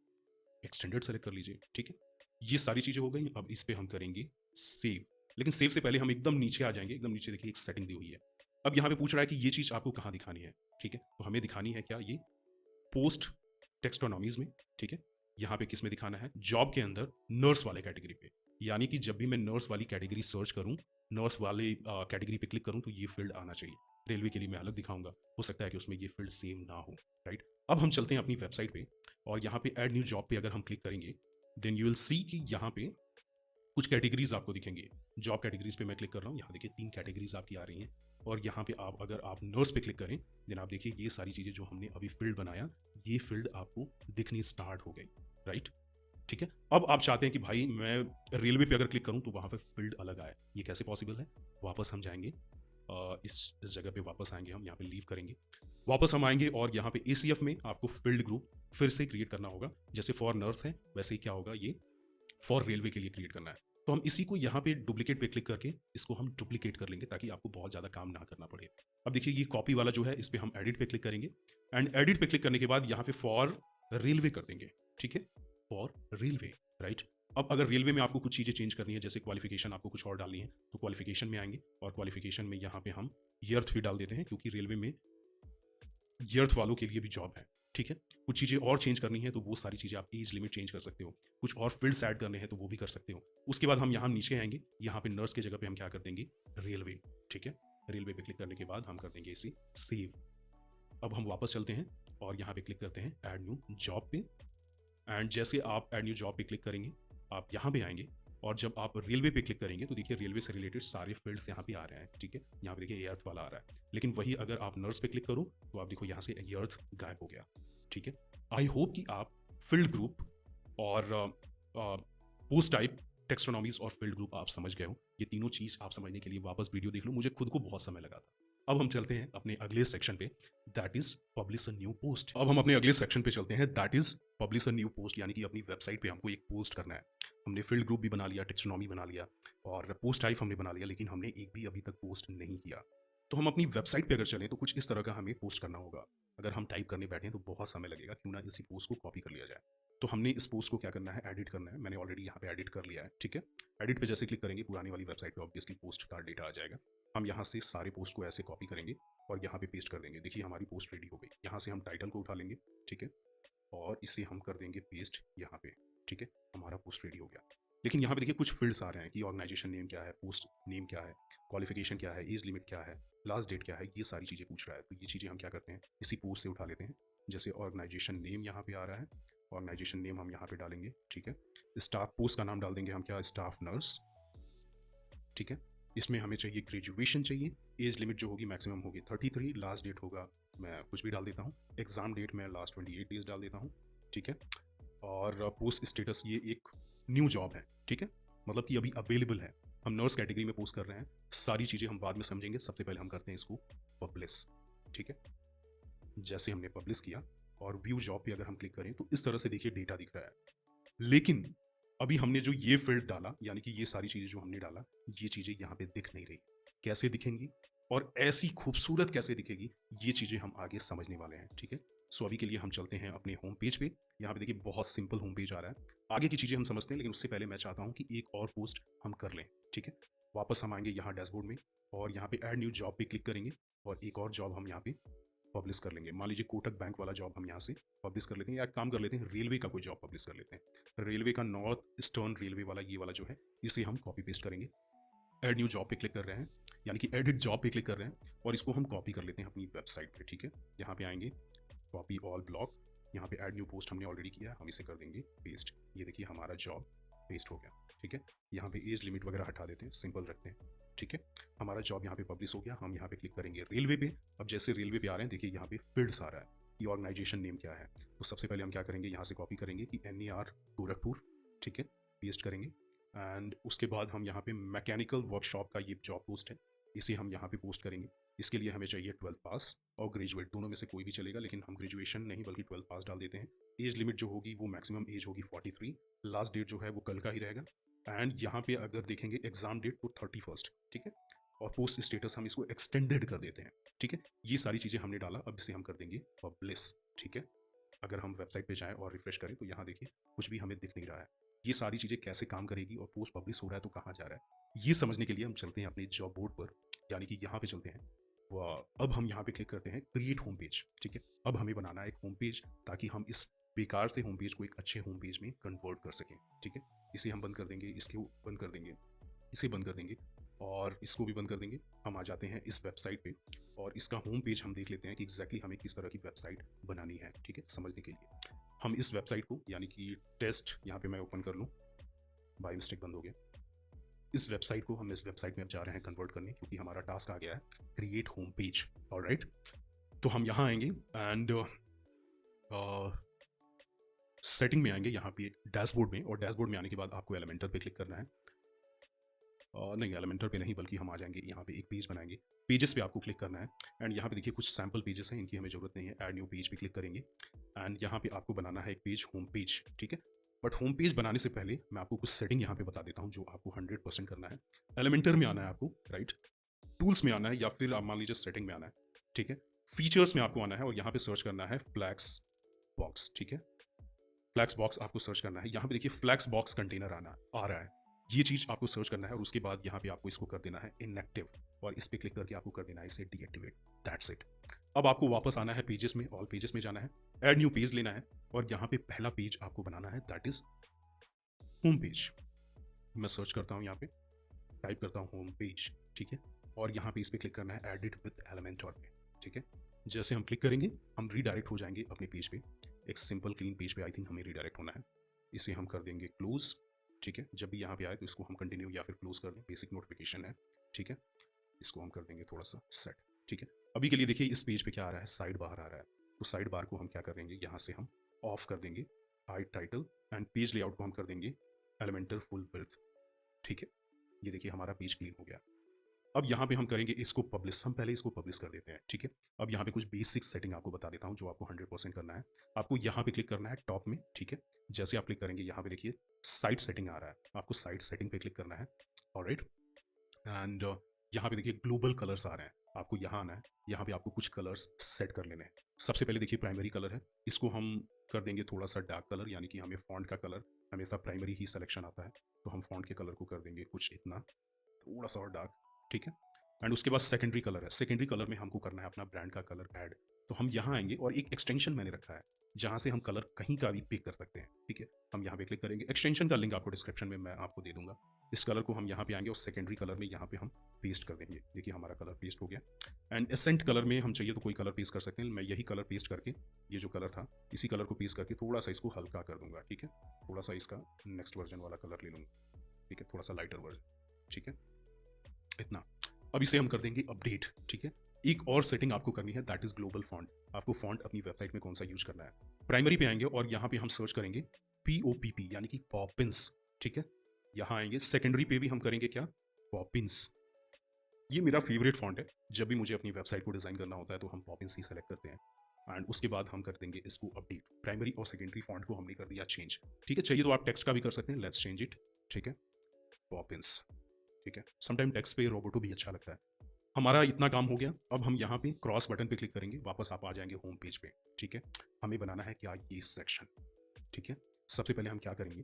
एक्सटेंडेड सेलेक्ट कर लीजिए, ठीक है। ये सारी चीज़ें हो गई। अब इस पे हम करेंगे सेव, लेकिन सेव से पहले हम एकदम नीचे आ जाएंगे। एकदम नीचे देखिए एक सेटिंग दी हुई है। अब यहाँ पे पूछ रहा है कि ये चीज़ आपको कहाँ दिखानी है, ठीक है। तो हमें दिखानी है क्या, ये पोस्ट टेक्स्टोनॉमीज में, ठीक है। यहाँ पे किस में दिखाना है, जॉब के अंदर नर्स वाले कैटेगरी पे। यानी कि जब भी मैं नर्स वाली कैटेगरी सर्च करूँ, नर्स वाले कैटेगरी पे क्लिक करूँ तो ये फील्ड आना चाहिए। रेलवे के लिए मैं अलग दिखाऊंगा, हो सकता है कि उसमें ये फील्ड सेम ना हो, राइट। अब हम चलते हैं अपनी वेबसाइट पे और यहाँ पे ऐड न्यू जॉब पे अगर हम क्लिक करेंगे देन यू विल सी कि यहाँ पे कुछ कैटेगरीज आपको दिखेंगे। जॉब कैटेगरीज पे मैं क्लिक कर रहा हूँ, यहाँ देखिए 3 कैटेगरीज आपकी आ रही हैं और यहाँ पे आप अगर आप नर्स पे क्लिक करें देन आप देखिए ये सारी चीज़ें जो हमने अभी फील्ड बनाया ये फील्ड आपको दिखनी स्टार्ट हो गई, राइट, ठीक है। अब आप चाहते हैं कि भाई मैं रेलवे पे अगर क्लिक करूँ तो वहाँ पे फील्ड अलग आए, ये कैसे पॉसिबल है। वापस हम जाएंगे, इस जगह पे वापस आएंगे, हम यहाँ पे लीव करेंगे, वापस हम आएंगे और यहाँ पे ACF में आपको फील्ड ग्रुप फिर से क्रिएट करना होगा। जैसे फॉर नर्स है वैसे ही क्या होगा, ये फॉर रेलवे के लिए क्रिएट करना है। तो हम इसी को यहाँ पे डुप्लीकेट पे क्लिक करके इसको हम डुप्लीकेट कर लेंगे ताकि आपको बहुत ज़्यादा काम ना करना पड़े। अब देखिए ये कॉपी वाला जो है इस पर हम एडिट पे क्लिक करेंगे एंड एडिट पे क्लिक करने के बाद यहाँ पे फॉर रेलवे कर देंगे, ठीक है, फॉर रेलवे, राइट। अब अगर रेलवे में आपको कुछ चीज़ें चेंज करनी है, जैसे क्वालिफिकेशन आपको कुछ और डालनी है तो क्वालिफिकेशन में आएंगे और क्वालिफिकेशन में यहाँ पे हम यर्थ भी डाल देते हैं क्योंकि रेलवे में यर्थ वालों के लिए भी जॉब है, ठीक है। कुछ चीज़ें और चेंज करनी है तो वो सारी चीज़ें आप एज लिमिट चेंज कर सकते हो, कुछ और फील्ड्स ऐड करने हैं तो वो भी कर सकते हो। उसके बाद हम यहाँ नीचे आएंगे, यहाँ पे नर्स की जगह पे हम क्या कर देंगे, रेलवे, ठीक है। रेलवे पे क्लिक करने के बाद हम कर देंगे इसे सेव। अब हम वापस चलते हैं और यहाँ पे क्लिक करते हैं ऐड न्यू जॉब पे एंड जैसे आप ऐड न्यू जॉब पे क्लिक करेंगे आप यहाँ पे आएंगे और जब आप रेलवे पे क्लिक करेंगे तो देखिए रेलवे से रिलेटेड सारे फील्ड्स यहाँ पे आ रहे हैं, ठीक है। यहाँ पे देखिए एयर्थ वाला आ रहा है, लेकिन वही अगर आप नर्स पे क्लिक करो तो आप देखो यहाँ से एयर्थ गायब हो गया, ठीक है। आई होप कि आप फील्ड ग्रुप और पोस्ट टाइप, टेक्स्टोनॉमीज और फील्ड ग्रुप आप समझ गए हो। ये तीनों चीज़ आप समझने के लिए वापस वीडियो देख लो, मुझे खुद को बहुत समय लगा था। अब हम चलते हैं अपने अगले सेक्शन पे, that is publish a new post. अब हम अपने अगले सेक्शन पे चलते हैं, that is publish a new post, यानी कि अपनी वेबसाइट पे हमको एक पोस्ट करना है। हमने फील्ड ग्रुप भी बना लिया, टेक्सोनॉमी बना लिया और पोस्ट टाइप हमने बना लिया, लेकिन हमने एक भी अभी तक पोस्ट नहीं किया। तो हम अपनी वेबसाइट पे अगर चलें तो कुछ इस तरह का हमें पोस्ट करना होगा। अगर हम टाइप करने बैठें तो बहुत समय लगेगा, क्यों ना इसी पोस्ट को कॉपी कर लिया जाए। तो हमने इस पोस्ट को क्या करना है, एडिट करना है। मैंने ऑलरेडी यहाँ पे एडिट कर लिया है, ठीक है। एडिट पे जैसे क्लिक करेंगे पुरानी वाली वेबसाइट पे ऑब्वियसली पोस्ट का डेटा आ जाएगा। हम यहाँ से सारे पोस्ट को ऐसे कॉपी करेंगे और यहाँ पे पेस्ट कर देंगे। देखिए हमारी पोस्ट रेडी हो गई। यहाँ से हम टाइटल को उठा लेंगे, ठीक है, और इसे हम कर देंगे पेस्ट यहाँ पे, ठीक है। हमारा पोस्ट रेडी हो गया। लेकिन यहाँ पे देखिए कुछ फील्ड्स आ रहे हैं कि ऑर्गेनाइजेशन नेम क्या है, पोस्ट नेम क्या है, क्वालिफिकेशन क्या है, एज लिमिट क्या है, लास्ट डेट क्या है, ये सारी चीज़ें पूछ रहा है। तो ये चीज़ें हम क्या करते हैं, इसी पोस्ट से उठा लेते हैं। जैसे ऑर्गेनाइजेशन नेम यहाँ पे आ रहा है, ऑर्गेनाइजेशन नेम हम यहाँ पे डालेंगे, ठीक है। स्टाफ पोस्ट का नाम डाल देंगे हम क्या, स्टाफ नर्स, ठीक है। इसमें हमें चाहिए ग्रेजुएशन चाहिए, एज लिमिट जो होगी मैक्सिमम होगी 33, लास्ट डेट होगा मैं कुछ भी डाल देता हूँ, एग्ज़ाम डेट मैं लास्ट 28 डेज डाल देता हूँ, ठीक है। और पोस्ट स्टेटस ये एक न्यू जॉब है, ठीक है, मतलब कि अभी अवेलेबल है, हम नर्स कैटेगरी में पोस्ट कर रहे हैं। सारी चीज़ें हम बाद में समझेंगे, सबसे पहले हम करते हैं इसको पब्लिश, ठीक है। जैसे हमने पब्लिश किया और व्यू जॉब पे अगर हम क्लिक करें तो इस तरह से देखिए डेटा दिख रहा है। लेकिन अभी हमने जो ये फील्ड डाला, यानी कि ये सारी चीज़ें जो हमने डाला, ये चीज़ें यहाँ पे दिख नहीं रही। कैसे दिखेंगी और ऐसी खूबसूरत कैसे दिखेगी, ये चीज़ें हम आगे समझने वाले हैं, ठीक है। सो अभी के लिए हम चलते हैं अपने होम पेज पे। यहाँ पे देखिए बहुत सिंपल होम पेज आ रहा है। आगे की चीज़ें हम समझते हैं, लेकिन उससे पहले मैं चाहता हूँ कि एक और पोस्ट हम कर लें, ठीक है। वापस हम आएंगे यहाँ डैशबोर्ड में और यहाँ पे ऐड न्यू जॉब पे क्लिक करेंगे और एक और जॉब हम यहाँ पे पब्लिश कर लेंगे। मान लीजिए कोटक बैंक वाला जॉब हम यहाँ से पब्लिश कर लेते हैं, या एक काम कर लेते हैं, रेलवे का कोई जॉब पब्लिश कर लेते हैं। रेलवे का नॉर्थ ईस्टर्न रेलवे वाला ये वाला जो है, इसे हम कॉपी पेस्ट करेंगे। ऐड न्यू जॉब पे क्लिक कर रहे हैं, यानी कि एडिट जॉब पे क्लिक कर रहे हैं और इसको हम कॉपी कर लेते हैं अपनी वेबसाइट पे, ठीक है। यहाँ पे आएंगे, कॉपी ऑल ब्लॉक, यहाँ पे ऐड न्यू पोस्ट हमने ऑलरेडी किया है, हम इसे कर देंगे पेस्ट। ये देखिए हमारा जॉब पेस्ट हो गया, ठीक है। यहाँ पे एज लिमिट वगैरह हटा देते हैं, सिंपल रखते हैं, ठीक है। हमारा जॉब यहाँ पे पब्लिश हो गया। हम यहाँ पे क्लिक करेंगे रेलवे पे। अब जैसे रेलवे पे आ रहे हैं, देखिए यहाँ पे फील्ड्स आ रहा है कि ऑर्गेनाइजेशन नेम क्या है। तो सबसे पहले हम क्या करेंगे, यहाँ से कॉपी करेंगे कि NER गोरखपुर, ठीक है, पेस्ट करेंगे। एंड उसके बाद हम यहाँ पे मैकेनिकल वर्कशॉप का ये जॉब पोस्ट है, इसे हम यहाँ पे पोस्ट करेंगे। इसके लिए हमें चाहिए 12th पास और ग्रेजुएट, दोनों में से कोई भी चलेगा, लेकिन हम ग्रेजुएशन नहीं बल्कि 12th पास डाल देते हैं। एज लिमिट जो होगी वो मैक्सिमम एज होगी 43, लास्ट डेट जो है वो कल का ही रहेगा। एंड यहाँ पे अगर देखेंगे एग्जाम डेट तो 31st, ठीक है। और पोस्ट स्टेटस हम इसको एक्सटेंडेड कर देते हैं, ठीक है। ये सारी चीज़ें हमने डाला, अब इसे हम कर देंगे पब्लिश, ठीक है। अगर हम वेबसाइट पे जाएं और रिफ्रेश करें तो यहाँ देखिए कुछ भी हमें दिख नहीं रहा है। ये सारी चीज़ें कैसे काम करेगी और पोस्ट पब्लिश हो रहा है तो कहाँ जा रहा है, ये समझने के लिए हम चलते हैं अपने जॉब बोर्ड पर, यानी कि यहाँ पे चलते हैं। अब हम यहाँ पे क्लिक करते हैं क्रिएट होम पेज, ठीक है। अब हमें बनाना है एक होम पेज, ताकि हम इस बेकार से होम पेज को एक अच्छे होम पेज में कन्वर्ट कर सकें, ठीक है। इसे हम बंद कर देंगे, इसको बंद कर देंगे, इसे बंद कर देंगे और इसको भी बंद कर देंगे। हम आ जाते हैं इस वेबसाइट पे और इसका होम पेज हम देख लेते हैं कि एग्जैक्टली हमें किस तरह की वेबसाइट बनानी है, ठीक है। समझने के लिए हम इस वेबसाइट को, यानी कि टेस्ट, यहाँ पे मैं ओपन कर लूँ, बाय मिस्टेक बंद हो गया। इस वेबसाइट को हम इस वेबसाइट में अब जा रहे हैं कन्वर्ट करने, क्योंकि हमारा टास्क आ गया है क्रिएट होम पेज, ऑलराइट। तो हम यहाँ आएंगे एंड सेटिंग में आएंगे, यहाँ पे डैशबोर्ड में, और डैशबोर्ड में आने के बाद आपको एलिमेंटर पे क्लिक करना है। नहीं, एलिमेंटर पे नहीं, बल्कि हम आ जाएंगे यहाँ पे एक पेज बनाएंगे, पेजेस पे आपको क्लिक करना है। एंड यहाँ पे देखिए कुछ सैम्पल पेजेस हैं, इनकी हमें ज़रूरत नहीं है। ऐड न्यू पेज पे क्लिक करेंगे एंड यहाँ पे आपको बनाना है एक पेज, होम पेज, ठीक है। बट होम पेज बनाने से पहले मैं आपको कुछ सेटिंग यहाँ पे बता देता हूँ जो आपको 100% करना है। एलिमेंटर में आना है आपको, राइट, टूल्स में आना है, या फिर आप मान लीजिए सेटिंग में आना है, ठीक है। फीचर्स में आपको आना है और यहाँ पे सर्च करना है फ्लैक्स बॉक्स, ठीक है। फ्लैक्स बॉक्स आपको सर्च करना है। यहाँ पे देखिए फ्लैक्स बॉक्स कंटेनर आ रहा है, ये चीज़ आपको सर्च करना है और उसके बाद यहाँ पे आपको इसको कर देना है इनएक्टिव, और इस पर क्लिक करके आपको कर देना है इसे डीएक्टिवेट, दैट्स इट। अब आपको वापस आना है पेजेस में, ऑल पेजेस में जाना है, ऐड न्यू पेज लेना है और यहाँ पे पहला पेज आपको बनाना है, दैट इज होम पेज। मैं सर्च करता हूँ, यहाँ पे टाइप करता हूँ होम पेज, ठीक है। और यहाँ पे इस पर क्लिक करना है एडिट विद एलिमेंटर पे, ठीक है। जैसे हम क्लिक करेंगे हम रीडायरेक्ट हो जाएंगे अपने पेज पे, एक सिंपल क्लीन पेज पे आई थिंक हमें रीडायरेक्ट होना है। इसे हम कर देंगे क्लोज, ठीक है। जब भी यहाँ पे आए तो इसको हम कंटिन्यू या फिर क्लोज कर दें, बेसिक नोटिफिकेशन है, ठीक है। इसको हम कर देंगे थोड़ा सा सेट, ठीक है। अभी के लिए देखिए इस पेज पे क्या आ रहा है, साइड बार आ रहा है, तो साइड बार को हम क्या करेंगे, यहाँ से हम ऑफ कर देंगे। Hide title and page layout को हम कर देंगे एलिमेंटर फुल विड्थ, ठीक है। ये देखिए हमारा पेज क्लीन हो गया। अब यहाँ पे हम करेंगे इसको पब्लिश, हम पहले इसको पब्लिश कर देते हैं, ठीक है। अब यहाँ पे कुछ बेसिक सेटिंग आपको बता देता हूँ जो आपको 100% करना है। आपको यहाँ पे क्लिक करना है टॉप में, ठीक है। जैसे आप क्लिक करेंगे यहाँ पे देखिए साइट सेटिंग आ रहा है, आपको साइट सेटिंग पे क्लिक करना है। ऑलराइट, एंड यहाँ पे देखिए ग्लोबल कलर्स आ रहे हैं, आपको यहाँ आना है। यहाँ पे आपको कुछ कलर्स सेट कर लेने हैं। सबसे पहले देखिए प्राइमरी कलर है, इसको हम कर देंगे थोड़ा सा डार्क कलर, यानी कि हमें फॉन्ट का कलर हमेशा प्राइमरी ही सिलेक्शन आता है, तो हम फॉन्ट के कलर को कर देंगे कुछ इतना, थोड़ा सा और डार्क, ठीक है। एंड उसके बाद सेकेंडरी कलर है, सेकेंडरी कलर में हमको करना है अपना ब्रांड का कलर ऐड। तो हम यहाँ आएंगे और एक एक्सटेंशन मैंने रखा है जहाँ से हम कलर कहीं का भी पिक कर सकते हैं, ठीक है। हम यहाँ पे क्लिक करेंगे, एक्सटेंशन का लिंक आपको डिस्क्रिप्शन में मैं आपको दे दूंगा। इस कलर को हम यहाँ पे आएंगे और सेकेंडरी कलर में यहाँ पे हम पेस्ट कर देंगे। देखिए हमारा कलर पेस्ट हो गया। एंड एसेंट कलर में हम चाहिए तो कोई कलर पेस्ट कर सकते हैं, मैं यही कलर पेस्ट करके, ये जो कलर था इसी कलर को पेस्ट करके थोड़ा सा इसको हल्का कर दूंगा, ठीक है। थोड़ा सा इसका नेक्स्ट वर्जन वाला कलर ले लूँगा, ठीक है, थोड़ा सा लाइटर वर्जन, ठीक है, इतना। अब इसे हम कर देंगे अपडेट, ठीक है। एक और सेटिंग आपको करनी है, दैट इज ग्लोबल फॉन्ट। आपको फॉन्ट अपनी वेबसाइट में कौन सा यूज करना है। प्राइमरी पे आएंगे और यहाँ पे हम सर्च करेंगे POPP यानी कि पॉपिंस, ठीक है। यहाँ आएंगे, सेकेंडरी पे भी हम करेंगे क्या, पॉपिंस। ये मेरा फेवरेट फॉन्ट है, जब भी मुझे अपनी वेबसाइट को डिजाइन करना होता है तो हम पॉपिंस ही सेलेक्ट करते हैं। एंड उसके बाद हम कर देंगे इसको अपडेट। प्राइमरी और सेकेंडरी फॉन्ट को हमने कर दिया चेंज, ठीक है। चाहिए तो आप टेक्स्ट का भी कर सकते हैं, लेट्स चेंज इट, ठीक है, पॉपिंस, ठीक है। समटाइम टेक्स्ट पे रोबोटो भी अच्छा लगता है। हमारा इतना काम हो गया। अब हम यहाँ पे क्रॉस बटन पे क्लिक करेंगे, वापस आप आ जाएंगे होम पेज पे, ठीक है। हमें बनाना है क्या, ये सेक्शन, ठीक है। सबसे पहले हम क्या करेंगे,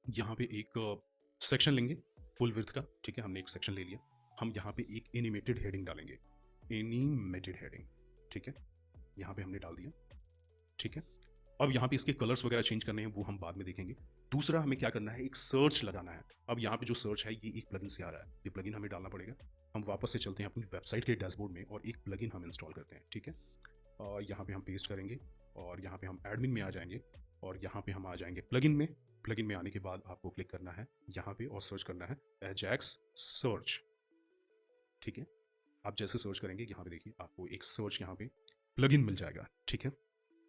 यहाँ पे एक सेक्शन लेंगे फुल विड्थ का, ठीक है। हमने एक सेक्शन ले लिया। हम यहाँ पे एक एनिमेटेड हेडिंग डालेंगे, एनिमेटेड हेडिंग, ठीक है। यहाँ पे हमने डाल दिया, ठीक है। अब यहाँ पे इसके कलर्स वगैरह चेंज करने हैं, वो हम बाद में देखेंगे। दूसरा हमें क्या करना है, एक सर्च लगाना है। अब यहाँ पे जो सर्च है ये एक प्लगइन से आ रहा है, ये प्लगइन हमें डालना पड़ेगा। हम वापस से चलते हैं अपनी वेबसाइट के डैशबोर्ड में और एक प्लगइन हम इंस्टॉल करते हैं, ठीक है। और यहाँ पे हम पेस्ट करेंगे और यहाँ पे हम एडमिन में आ जाएंगे और यहाँ पे हम आ जाएंगे प्लगइन में। प्लगइन में आने के बाद आपको क्लिक करना है यहाँ पे और सर्च करना है एजैक्स सर्च, ठीक है। आप जैसे सर्च करेंगे यहाँ पे देखिए आपको एक सर्च यहाँ पे प्लगइन मिल जाएगा, ठीक है।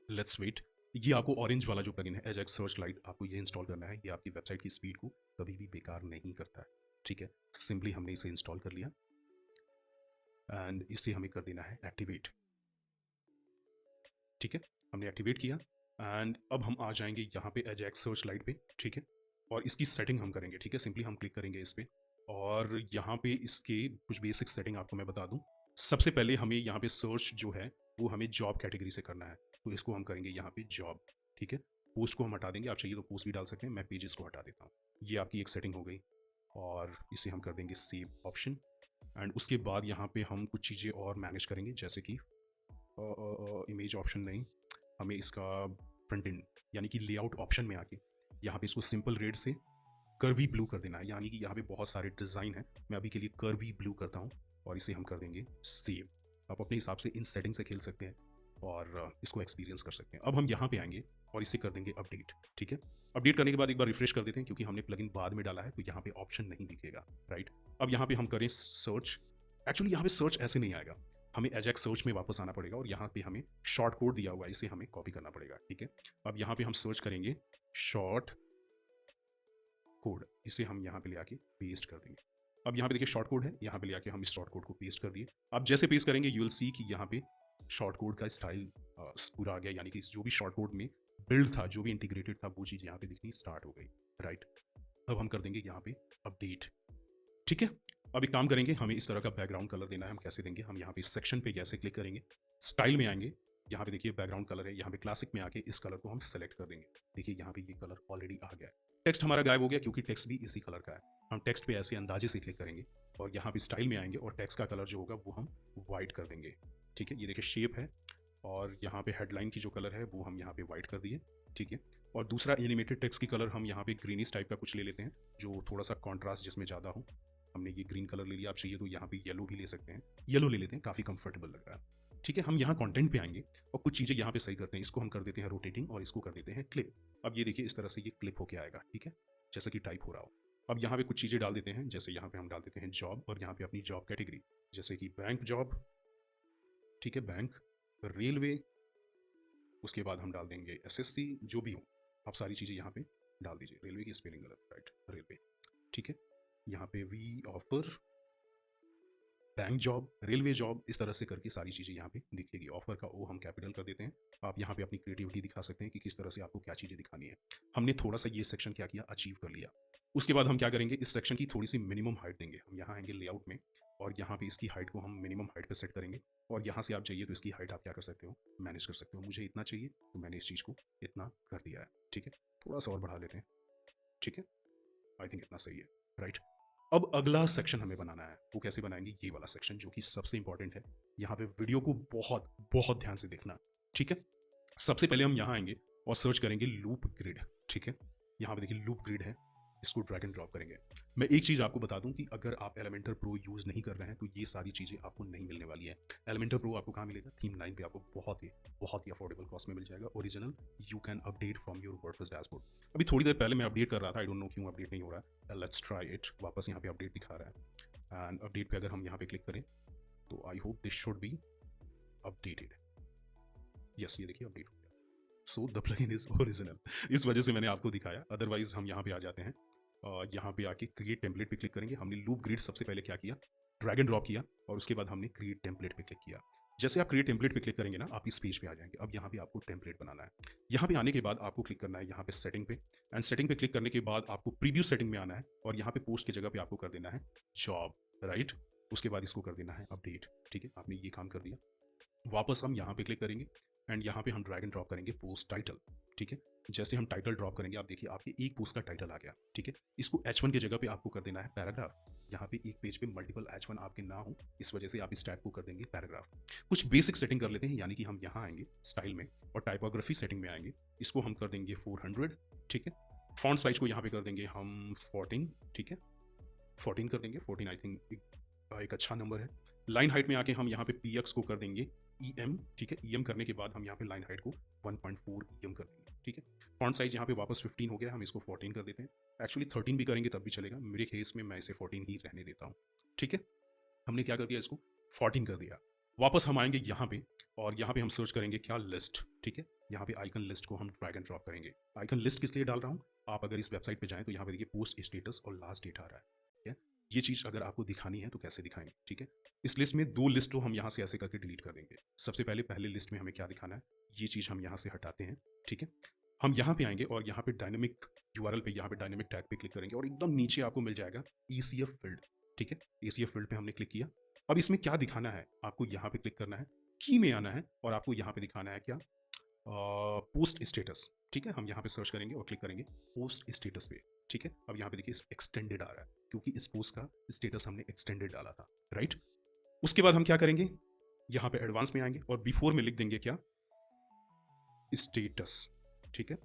Let's wait. ये आपको ऑरेंज वाला जो प्लगइन है एजैक्स सर्च लाइट, आपको ये इंस्टॉल करना है। ये आपकी वेबसाइट की स्पीड को कभी भी बेकार नहीं करता है, ठीक है। सिंपली हमने इसे इंस्टॉल कर लिया एंड इसे हमें कर देना है एक्टिवेट, ठीक है। हमने एक्टिवेट किया एंड अब हम आ जाएंगे यहाँ पे एजैक्स सर्च लाइट पे, ठीक है। और इसकी सेटिंग हम करेंगे, ठीक है। सिंपली हम क्लिक करेंगे इस पर और यहाँ पे इसके कुछ बेसिक सेटिंग आपको मैं बता दूँ। सबसे पहले हमें यहाँ पे सर्च जो है वो हमें जॉब कैटेगरी से करना है, तो इसको हम करेंगे यहाँ पे जॉब, ठीक है। पोस्ट को हम हटा देंगे, आप चाहिए तो पोस्ट भी डाल सकते हैं, मैं पेजेस को हटा देता हूँ। ये आपकी एक सेटिंग हो गई और इसे हम कर देंगे सेव ऑप्शन। एंड उसके बाद यहाँ पे हम कुछ चीज़ें और मैनेज करेंगे, जैसे कि इमेज ऑप्शन नहीं, हमें इसका फ्रंट एंड यानी कि लेआउट ऑप्शन में आके यहाँ पे इसको सिंपल रेड से कर्वी ब्लू कर देना है, यानी कि यहाँ पे बहुत सारे डिज़ाइन है। मैं अभी के लिए कर्वी ब्लू करता हूँ और इसे हम कर देंगे सेव। आप अपने हिसाब से इन सेटिंग से खेल सकते हैं और इसको एक्सपीरियंस कर सकते हैं। अब हम यहाँ पे आएंगे और इसे कर देंगे अपडेट, ठीक है। अपडेट करने के बाद एक बार रिफ्रेश कर देते हैं, क्योंकि हमने प्लगइन बाद में डाला है तो यहाँ पे ऑप्शन नहीं दिखेगा, राइट। अब यहाँ पे हम करें सर्च, एक्चुअली यहाँ पे सर्च ऐसे नहीं आएगा, हमें एजैक्स सर्च में वापस आना पड़ेगा और यहाँ पे हमें शॉर्ट कोड दिया हुआ है, इसे हमें कॉपी करना पड़ेगा, ठीक है। अब यहाँ पे हम सर्च करेंगे शॉर्ट कोड, इसे हम यहाँ पे ले आके पेस्ट कर देंगे। अब यहाँ पे देखिए शॉर्ट कोड है, यहाँ पे ले आके हम इस शॉर्ट कोड को पेस्ट कर दिए। अब जैसे पेस्ट करेंगे यू विल सी कि यहाँ पे शॉर्ट कोड का स्टाइल पूरा आ गया, यानी कि जो भी शॉर्ट कोड में बिल्ड था, जो भी इंटीग्रेटेड था, वो चीज़ यहाँ पे दिखनी स्टार्ट हो गई, राइट। अब हम कर देंगे यहाँ पे अपडेट, ठीक है। अब एक काम करेंगे, हमें इस तरह का बैकग्राउंड कलर देना है। हम कैसे देंगे, हम यहाँ पे सेक्शन पे कैसे क्लिक करेंगे, स्टाइल में आएंगे, यहाँ पे देखिए बैकग्राउंड कलर है, यहाँ पे क्लासिक में आके इस कलर को हम सेलेक्ट कर देंगे। देखिए यहाँ पे ये कलर ऑलरेडी आ गया है। टेक्स्ट हमारा गायब हो गया क्योंकि टेक्स्ट भी इसी कलर का है। हम टेक्स्ट पे ऐसे अंदाजे से क्लिक करेंगे और यहाँ पे स्टाइल में आएंगे और टेक्स्ट का कलर जो होगा वो हम वाइट कर देंगे, ठीक है। ये देखिए शेप है और यहाँ पे हेडलाइन की जो कलर है वो हम यहाँ पे वाइट कर दिए, ठीक है। और दूसरा एनिमेटेड टेक्स्ट की कलर हम यहाँ पे ग्रीनिश टाइप का कुछ ले लेते हैं, जो थोड़ा सा कॉन्ट्रास्ट जिसमें ज़्यादा हो। हमने ये ग्रीन कलर ले लिया, आप चाहिए तो यहाँ पे येलो भी ले सकते हैं, येलो ले लेते हैं, काफ़ी कंफर्टेबल लग रहा है, ठीक है। हम यहाँ कंटेंट पे आएंगे और कुछ चीज़ें यहाँ पे सही करते हैं, इसको हम कर देते हैं रोटेटिंग और इसको कर देते हैं क्लिप। अब ये देखिए इस तरह से ये क्लिप होके आएगा, ठीक है, जैसा कि टाइप हो रहा हो। अब यहाँ पे कुछ चीज़ें डाल देते हैं, जैसे यहाँ पे हम डाल देते हैं जॉब और यहाँ पे अपनी जॉब कैटेगरी, जैसे कि बैंक जॉब, ठीक है, बैंक, रेलवे। उसके बाद हम डाल देंगे SSC, जो भी हो आप सारी चीज़ें यहाँ पे डाल दीजिए। रेलवे की स्पेलिंग गलत, राइट, रेलवे, ठीक है। यहाँ पे we offer, bank job, railway job, इस तरह से करके सारी चीज़ें यहाँ पे दिखेगी। ऑफर का ओ हम कैपिटल कर देते हैं। आप यहाँ पे अपनी क्रिएटिविटी दिखा सकते हैं कि किस तरह से आपको क्या चीज़ें दिखानी है। हमने थोड़ा सा ये सेक्शन क्या किया, अचीव कर लिया। उसके बाद हम क्या करेंगे, इस सेक्शन की थोड़ी सी मिनिमम हाइट देंगे। हम यहाँ आएंगे लेआउट में और यहाँ पे इसकी हाइट को हम मिनिमम हाइट पे सेट करेंगे और यहाँ से आप चाहिए तो इसकी हाइट आप क्या कर सकते हो, मैनेज कर सकते हो। मुझे इतना चाहिए तो मैंने इस चीज़ को इतना कर दिया है, ठीक है। थोड़ा सा और बढ़ा लेते हैं, ठीक है। आई थिंक इतना सही है, राइट। अब अगला सेक्शन हमें बनाना है, वो कैसे बनाएंगे, ये वाला सेक्शन जो कि सबसे इंपॉर्टेंट है। यहाँ पे वीडियो को बहुत बहुत ध्यान से देखना, ठीक है। सबसे पहले हम यहाँ आएंगे और सर्च करेंगे लूप ग्रिड, ठीक है। यहाँ पे देखिए लूप ग्रिड है, इसको ड्रैग एंड ड्रॉप करेंगे। मैं एक चीज़ आपको बता दूं कि अगर आप एलिमेंटर प्रो यूज़ नहीं कर रहे हैं तो ये सारी चीज़ें आपको नहीं मिलने वाली है। एलिमेंटर प्रो आपको कहाँ मिलेगा, थीम लाइन पे आपको बहुत ही अफोर्डेबल कॉस्ट में मिल जाएगा। Original you can update from your WordPress dashboard. अभी थोड़ी देर पहले मैं अपडेट कर रहा था, आई डोंट नो क्यों अपडेट नहीं हो रहा है। Let's try it. वापस यहाँ पे अपडेट दिखा रहा है एंड अपडेट पे अगर हम यहाँ पे क्लिक करें तो I hope this should be updated. Yes, ये देखिए अपडेट हो गया। So the plugin is original. इस वजह से मैंने आपको दिखाया, अदरवाइज हम यहाँ पे आ जाते हैं। यहाँ पे आके क्रिएट टेम्पलेट पे क्लिक करेंगे। हमने लूप ग्रिड सबसे पहले क्या किया, ड्रैग एंड ड्रॉप किया और उसके बाद हमने क्रिएट टेम्पलेट पे क्लिक किया। जैसे आप क्रिएट टेम्पलेट पे क्लिक करेंगे ना, आप इस पेज पे आ जाएंगे। अब यहाँ पे आपको टेम्पलेट बनाना है। यहाँ पे आने के बाद आपको क्लिक करना है यहाँ पे सेटिंग पे एंड सेटिंग पे क्लिक करने के बाद आपको प्रीव्यू सेटिंग में आना है और यहाँ पे पोस्ट की जगह पे आपको कर देना है जॉब, राइट। उसके बाद इसको कर देना है अपडेट, ठीक है। आपने ये काम कर दिया। वापस हम यहाँ पे क्लिक करेंगे एंड यहाँ पे हम ड्रैग एंड ड्रॉप करेंगे पोस्ट टाइटल, ठीक है। जैसे हम टाइटल ड्रॉप करेंगे आप देखिए आपके एक पोस्ट का टाइटल आ गया, ठीक है। इसको H1 की जगह पे आपको कर देना है पैराग्राफ। यहाँ पे एक पेज पे मल्टीपल H1 आपके ना हो, इस वजह से आप इस टैग को कर देंगे पैराग्राफ। कुछ बेसिक सेटिंग कर लेते हैं, यानी कि हम यहाँ आएंगे स्टाइल में और टाइपोग्राफी सेटिंग में आएंगे। इसको हम कर देंगे 400, ठीक है। फॉन्ट साइज को यहाँ पे कर देंगे हम 14, ठीक है। 14 कर देंगे, 14 आई थिंक एक अच्छा नंबर है। लाइन हाइट में आके हम यहाँ पे px को कर देंगे em, ठीक है। em करने के बाद हम यहाँ पे लाइन हाइट को 1.4 em कर देंगे, ठीक है। फॉन्ट साइज यहाँ पे वापस 15 हो गया, हम इसको 14 कर देते हैं। एक्चुअली 13 भी करेंगे तब भी चलेगा, मेरे केस में मैं इसे 14 ही रहने देता हूँ, ठीक है। हमने क्या कर दिया, इसको 14 कर दिया। वापस हम आएंगे यहाँ पे और यहाँ पे हम सर्च करेंगे क्या, लिस्ट, ठीक है। यहाँ पे आइकन लिस्ट को हम ड्रैग एंड ड्रॉप करेंगे। आइकन लिस्ट किस लिए डाल रहा हूँ, आप अगर इस वेबसाइट पे जाएं तो यहाँ पे देखिए पोस्ट स्टेटस और लास्ट डेट आ रहा है, ठीक है। ये चीज़ अगर आपको दिखानी है तो कैसे दिखाएंगे, ठीक है। इस लिस्ट में 2 लिस्ट को हम यहाँ से ऐसे करके डिलीट कर देंगे। सबसे पहले लिस्ट में हमें क्या दिखाना है, ये चीज़ हम यहाँ से हटाते हैं, ठीक है। हम यहाँ पे आएंगे और यहाँ पे डायनेमिक यूआरएल पे, यहाँ पे डायनेमिक टैग पे क्लिक करेंगे और एकदम नीचे आपको मिल जाएगा ECF फील्ड, ठीक है। ECF फील्ड पे हमने क्लिक किया। अब इसमें क्या दिखाना है, आपको यहाँ पे क्लिक करना है, की में आना है और आपको यहाँ पे दिखाना है क्या, पोस्ट स्टेटस, ठीक है। हम यहाँ पे सर्च करेंगे और क्लिक करेंगे पोस्ट स्टेटस पे, ठीक है। अब यहाँ पे देखिए एक्सटेंडेड आ रहा है क्योंकि इस पोस्ट का स्टेटस हमने एक्सटेंडेड डाला था, राइट। उसके बाद हम क्या करेंगे, यहाँ पे एडवांस में आएंगे और बिफोर में लिख देंगे क्या, स्टेटस, ठीक है।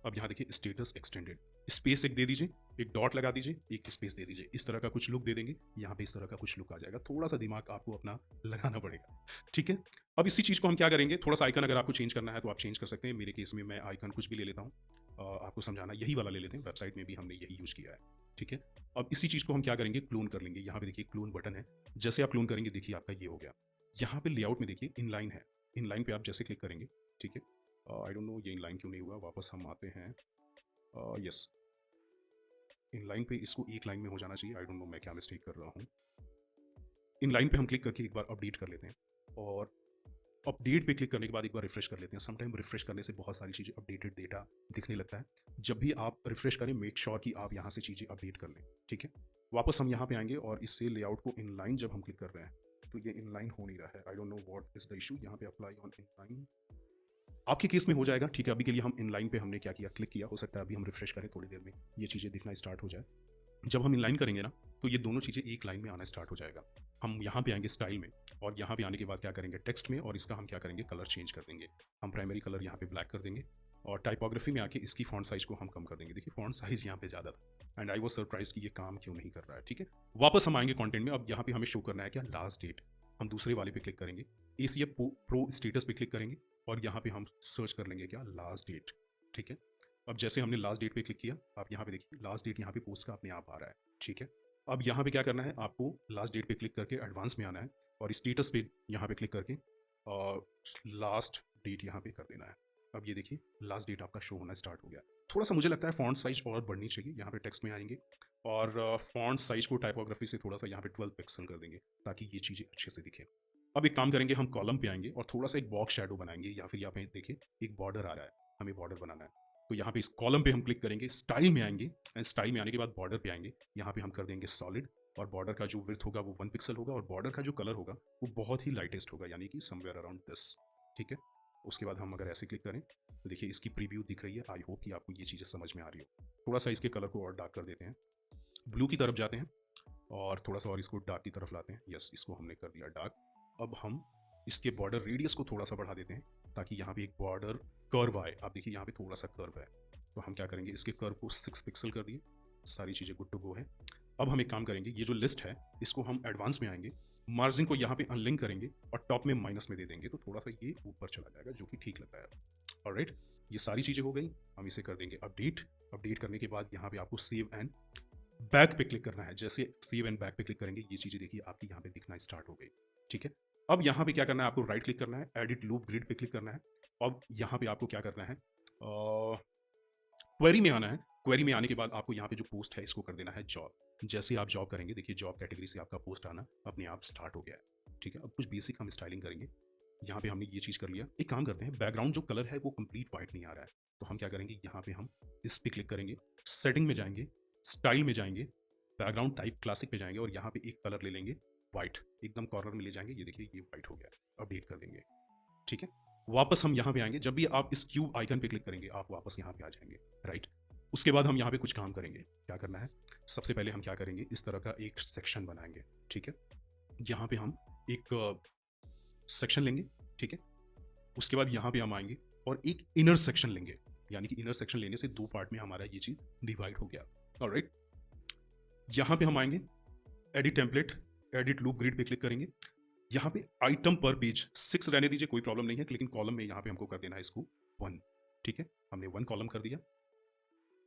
अब यहाँ देखिए स्टेटस एक्सटेंडेड, स्पेस एक दे दीजिए, एक डॉट लगा दीजिए, एक स्पेस दे दीजिए, इस तरह का कुछ लुक दे देंगे। यहाँ पे इस तरह का कुछ लुक आ जाएगा, थोड़ा सा दिमाग आपको अपना लगाना पड़ेगा, ठीक है। अब इसी चीज़ को हम क्या करेंगे, थोड़ा सा आइकन अगर आपको चेंज करना है तो आप चेंज कर सकते हैं। मेरे केस में मैं आइकन कुछ भी ले लेता हूँ, आपको समझाना यही वाला ले लेते हैं, वेबसाइट में भी हमने यही यूज़ किया है, ठीक है। अब इसी चीज़ को हम क्या करेंगे, क्लोन कर लेंगे। यहाँ पे देखिए क्लोन बटन है, जैसे आप क्लोन करेंगे देखिए आपका ये हो गया। यहाँ पे लेआउट में देखिए इनलाइन है, इनलाइन पे आप जैसे क्लिक करेंगे, ठीक है। आई डोंट नो ये इनलाइन क्यों नहीं हुआ, वापस हम आते हैं। यस, इन लाइन पे इसको एक लाइन में हो जाना चाहिए। आई डोंट नो मैं क्या मिस्टेक कर रहा हूँ। इन लाइन पे हम क्लिक करके एक बार अपडेट कर लेते हैं और अपडेट पे क्लिक करने के बाद एक बार रिफ्रेश कर लेते हैं। समटाइम रिफ्रेश करने से बहुत सारी चीज़ें अपडेटेड डेटा दिखने लगता है। जब भी आप रिफ्रेश करें मेक श्योर कि आप यहाँ से चीज़ें अपडेट कर लें, ठीक है। वापस हम यहाँ पे आएंगे और इससे लेआउट को इन लाइन जब हम क्लिक कर रहे हैं तो ये इन लाइन हो नहीं रहा है। I don't know what is the issue. यहाँ पे अप्लाई ऑन इन लाइन आपके केस में हो जाएगा, ठीक है। अभी के लिए हम इन लाइन पे हमने क्या किया, क्लिक किया। हो सकता है अभी हम रिफ्रेश करें, थोड़ी देर में ये चीज़ें दिखना स्टार्ट हो जाए। जब हम इनलाइन करेंगे ना तो ये दोनों चीज़ें एक लाइन में आना स्टार्ट हो जाएगा। हम यहाँ पे आएंगे स्टाइल में और यहाँ पे आने के बाद क्या करेंगे, टेक्स्ट में, और इसका हम क्या करेंगे, कलर चेंज कर देंगे। हम प्राइमरी कलर यहाँ पे ब्लैक कर देंगे और टाइपोग्राफी में आके इसकी फॉन्ट साइज को हम कम कर देंगे। देखिए फॉन्ट साइज यहाँ पे ज़्यादा था एंड आई वाज सरप्राइज कि ये काम क्यों नहीं कर रहा है, ठीक है। वापस हम आएंगे कंटेंट में। अब यहाँ पे हमें शो करना है क्या, लास्ट डेट। हम दूसरे वाले पे क्लिक करेंगे, ACF प्रो स्टेटस पे क्लिक करेंगे और यहाँ पे हम सर्च कर लेंगे क्या, लास्ट डेट, ठीक है। अब जैसे हमने लास्ट डेट पे क्लिक किया, आप यहाँ पे देखिए लास्ट डेट यहाँ पे पोस्ट का अपने आप आ रहा है, ठीक है। अब यहाँ पे क्या करना है, आपको लास्ट डेट पे क्लिक करके एडवांस में आना है और स्टेटस पे यहाँ पे क्लिक करके लास्ट डेट यहाँ पे कर देना है। अब ये देखिए लास्ट डेट आपका शो होना स्टार्ट हो गया। थोड़ा सा मुझे लगता है फॉन्ट साइज और बढ़नी चाहिए। यहाँ पे टेक्स्ट में आएंगे और फॉन्ट साइज को टाइपोग्राफी से थोड़ा सा यहाँ पे 12 पिक्सल कर देंगे ताकि ये चीज़ें अच्छे से दिखें। अब एक काम करेंगे, हम कॉलम पे आएंगे और थोड़ा सा एक बॉक्स शेडो बनाएंगे, या फिर यहाँ पे देखिए एक बॉर्डर आ रहा है, हमें बॉर्डर बनाना है। तो यहाँ पे इस कॉलम पे हम क्लिक करेंगे, स्टाइल में आएंगे एंड स्टाइल में आने के बाद बॉर्डर पे आएंगे। यहाँ पे हम कर देंगे सॉलिड और बॉर्डर का जो विड्थ होगा वो 1 पिक्सल होगा और बॉर्डर का जो कलर होगा वो बहुत ही लाइटेस्ट होगा, यानी कि समवेयर अराउंड दिस। ठीक है, उसके बाद हम अगर ऐसे क्लिक करें तो देखिए इसकी प्रीव्यू दिख रही है। आई होप कि आपको ये चीज़ें समझ में आ रही हो। थोड़ा सा इसके कलर को और डार्क कर देते हैं, ब्लू की तरफ जाते हैं और थोड़ा सा और इसको डार्क की तरफ लाते हैं। यस, इसको हमने कर दिया डार्क। अब हम इसके बॉर्डर रेडियस को थोड़ा सा बढ़ा देते हैं ताकि यहाँ पे एक बॉर्डर कर्व आए। आप देखिए यहाँ पे थोड़ा सा कर्व है, तो हम क्या करेंगे, इसके कर्व को 6 पिक्सल कर दिए। सारी चीज़ें गुड टू गो है। अब हम एक काम करेंगे, ये जो लिस्ट है इसको हम एडवांस में आएंगे, मार्जिन को यहाँ पे अनलिंक करेंगे और टॉप में माइनस में दे देंगे, तो थोड़ा सा ये ऊपर चला जाएगा, जो कि ठीक लग रहा है। ऑलराइट, ये सारी चीज़ें हो गई। हम इसे कर देंगे अपडेट। अपडेट करने के बाद यहाँ पे आपको सेव एंड बैक पे क्लिक करना है। जैसे सेव एंड बैक पे क्लिक करेंगे ये चीज़ें देखिए आपकी यहाँ पे दिखना स्टार्ट हो गई। ठीक है, अब यहाँ पे क्या करना है, आपको राइट क्लिक करना है, एडिट लूप ग्रिड पे क्लिक करना है। अब यहाँ पे आपको क्या करना है, क्वेरी में आना है। क्वेरी में आने के बाद आपको यहाँ पे जो पोस्ट है इसको कर देना है जॉब। जैसे आप जॉब करेंगे देखिए जॉब कैटेगरी से आपका पोस्ट आना अपने आप स्टार्ट हो गया है। ठीक है, अब कुछ बेसिक हम स्टाइलिंग करेंगे। यहाँ पे हमने ये चीज़ कर लिया। एक काम करते हैं, बैकग्राउंड जो कलर है वो कंप्लीट वाइट नहीं आ रहा है, तो हम क्या करेंगे, यहाँ पे हम इस पे क्लिक करेंगे, सेटिंग में जाएंगे, स्टाइल में जाएंगे, बैकग्राउंड टाइप क्लासिक पे जाएंगे और यहाँ पे एक कलर ले लेंगे वाइट, एकदम कॉर्नर में ले जाएंगे। ये देखिए ये वाइट हो गया, अपडेट कर देंगे। ठीक है, वापस हम यहाँ पे आएंगे। जब भी आप इस क्यूब आइकन पे क्लिक करेंगे आप वापस यहाँ पे आ जाएंगे। राइट, उसके बाद हम यहाँ पे कुछ काम करेंगे। क्या करना है, सबसे पहले हम क्या करेंगे, इस तरह का एक सेक्शन बनाएंगे। ठीक है, यहाँ पे हम एक सेक्शन लेंगे। ठीक है, उसके बाद यहाँ पे हम आएंगे और एक इनर सेक्शन लेंगे, यानी कि इनर सेक्शन लेने से 2 पार्ट में हमारा ये चीज़ डिवाइड हो गया। ऑलराइट, यहाँ पे हम आएंगे, edit template, edit loop grid पे क्लिक करेंगे। यहाँ पे आइटम पर पेज 6 रहने दीजिए, कोई प्रॉब्लम नहीं है, लेकिन कॉलम में यहाँ पे हमको कर देना है इसको 1। ठीक है, हमने 1 कॉलम कर दिया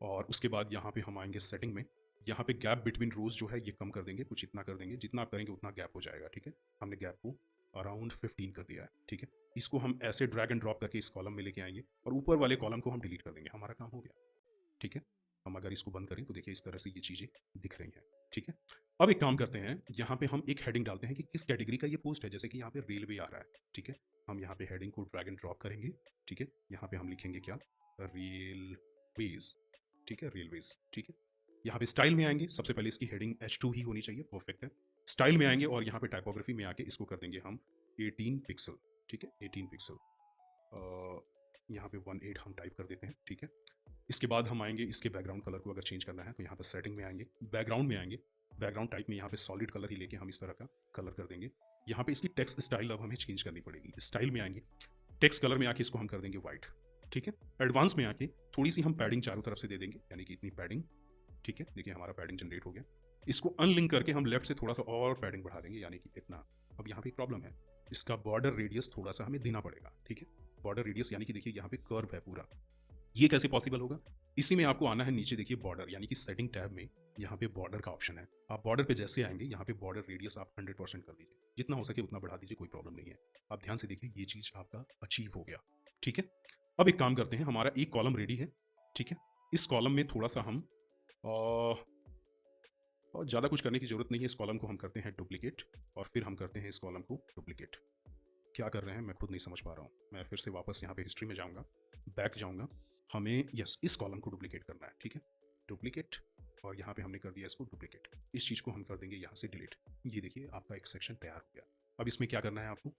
और उसके बाद यहाँ पे हम आएंगे सेटिंग में। यहाँ पे गैप बिटवीन रोज जो है ये कम कर देंगे, कुछ इतना कर देंगे, जितना आप करेंगे उतना गैप हो जाएगा। ठीक है, हमने गैप को अराउंड 15 कर दिया है। ठीक है, इसको हम ऐसे ड्रैग एंड ड्रॉप करके इस कॉलम में लेके आएंगे और ऊपर वाले कॉलम को हम डिलीट कर देंगे, हमारा काम हो गया। ठीक है, हम अगर इसको बंद करें तो देखिए इस तरह से ये चीज़ें दिख रही हैं। ठीक है, अब एक काम करते हैं, यहाँ पे हम एक हेडिंग डालते हैं कि किस कैटेगरी का ये पोस्ट है। जैसे कि यहाँ पे रेलवे आ रहा है। ठीक है, हम यहाँ पे हेडिंग को ड्रैग एंड ड्रॉप करेंगे। ठीक है, यहाँ पे हम लिखेंगे क्या, रेलवेज। ठीक है, रेलवेज। ठीक है, यहाँ पे स्टाइल में आएंगे, सबसे पहले इसकी हेडिंग H2 ही होनी चाहिए, परफेक्ट है। स्टाइल में आएंगे और यहाँ पे टाइपोग्राफी में आके इसको कर देंगे हम 18 पिक्सल। ठीक है, 18 पिक्सल, यहाँ पे 18 हम टाइप कर देते हैं। ठीक है, इसके बाद हम आएंगे, इसके बैकग्राउंड कलर को अगर चेंज करना है तो यहाँ पर सेटिंग में आएंगे, बैकग्राउंड में आएंगे, बैकग्राउंड टाइप में यहाँ पे सॉलिड कलर ही लेके हम इस तरह का कलर कर देंगे। यहाँ पे इसकी टेक्स्ट स्टाइल अब हमें चेंज करनी पड़ेगी। स्टाइल में आएंगे, टेक्स्ट कलर में आके इसको हम कर देंगे वाइट। ठीक है, एडवांस में आके थोड़ी सी हम पैडिंग चारों तरफ से दे देंगे, यानी कि इतनी पैडिंग। ठीक है, देखिए हमारा पैडिंग जनरेट हो गया। इसको अनलिंक करके हम लेफ्ट से थोड़ा सा और पैडिंग बढ़ा देंगे, यानी कि इतना। अब यहाँ पे एक प्रॉब्लम है, इसका बॉर्डर रेडियस थोड़ा सा हमें देना पड़ेगा। ठीक है, बॉर्डर रेडियस यानी कि देखिए यहाँ पे कर्व है पूरा, ये कैसे पॉसिबल होगा। इसी में आपको आना है नीचे, देखिए बॉर्डर, यानी कि सेटिंग टैब में यहाँ पे बॉर्डर का ऑप्शन है। आप बॉर्डर पे जैसे आएंगे यहाँ पे बॉर्डर रेडियस आप 100% कर दीजिए, जितना हो सके उतना बढ़ा दीजिए, कोई प्रॉब्लम नहीं है। आप ध्यान से देखिए ये चीज़ आपका अचीव हो गया। ठीक है, अब एक काम करते हैं, हमारा एक कॉलम रेडी है। ठीक है, इस कॉलम में थोड़ा सा हम और ज़्यादा कुछ करने की ज़रूरत नहीं है। इस कॉलम को हम करते हैं डुप्लीकेट और फिर हम करते हैं इस कॉलम को डुप्लीकेट। क्या कर रहे हैं मैं खुद नहीं समझ पा रहा हूँ। मैं फिर से वापस यहाँ पे हिस्ट्री में जाऊँगा, बैक जाऊँगा, हमें यस इस कॉलम को डुप्लीकेट करना है। ठीक है, डुप्लीकेट, और यहाँ पे हमने कर दिया इसको डुप्लीकेट। इस चीज़ को हम कर देंगे यहाँ से डिलीट। ये देखिए आपका एक सेक्शन तैयार हो गया। अब इसमें क्या करना है, आपको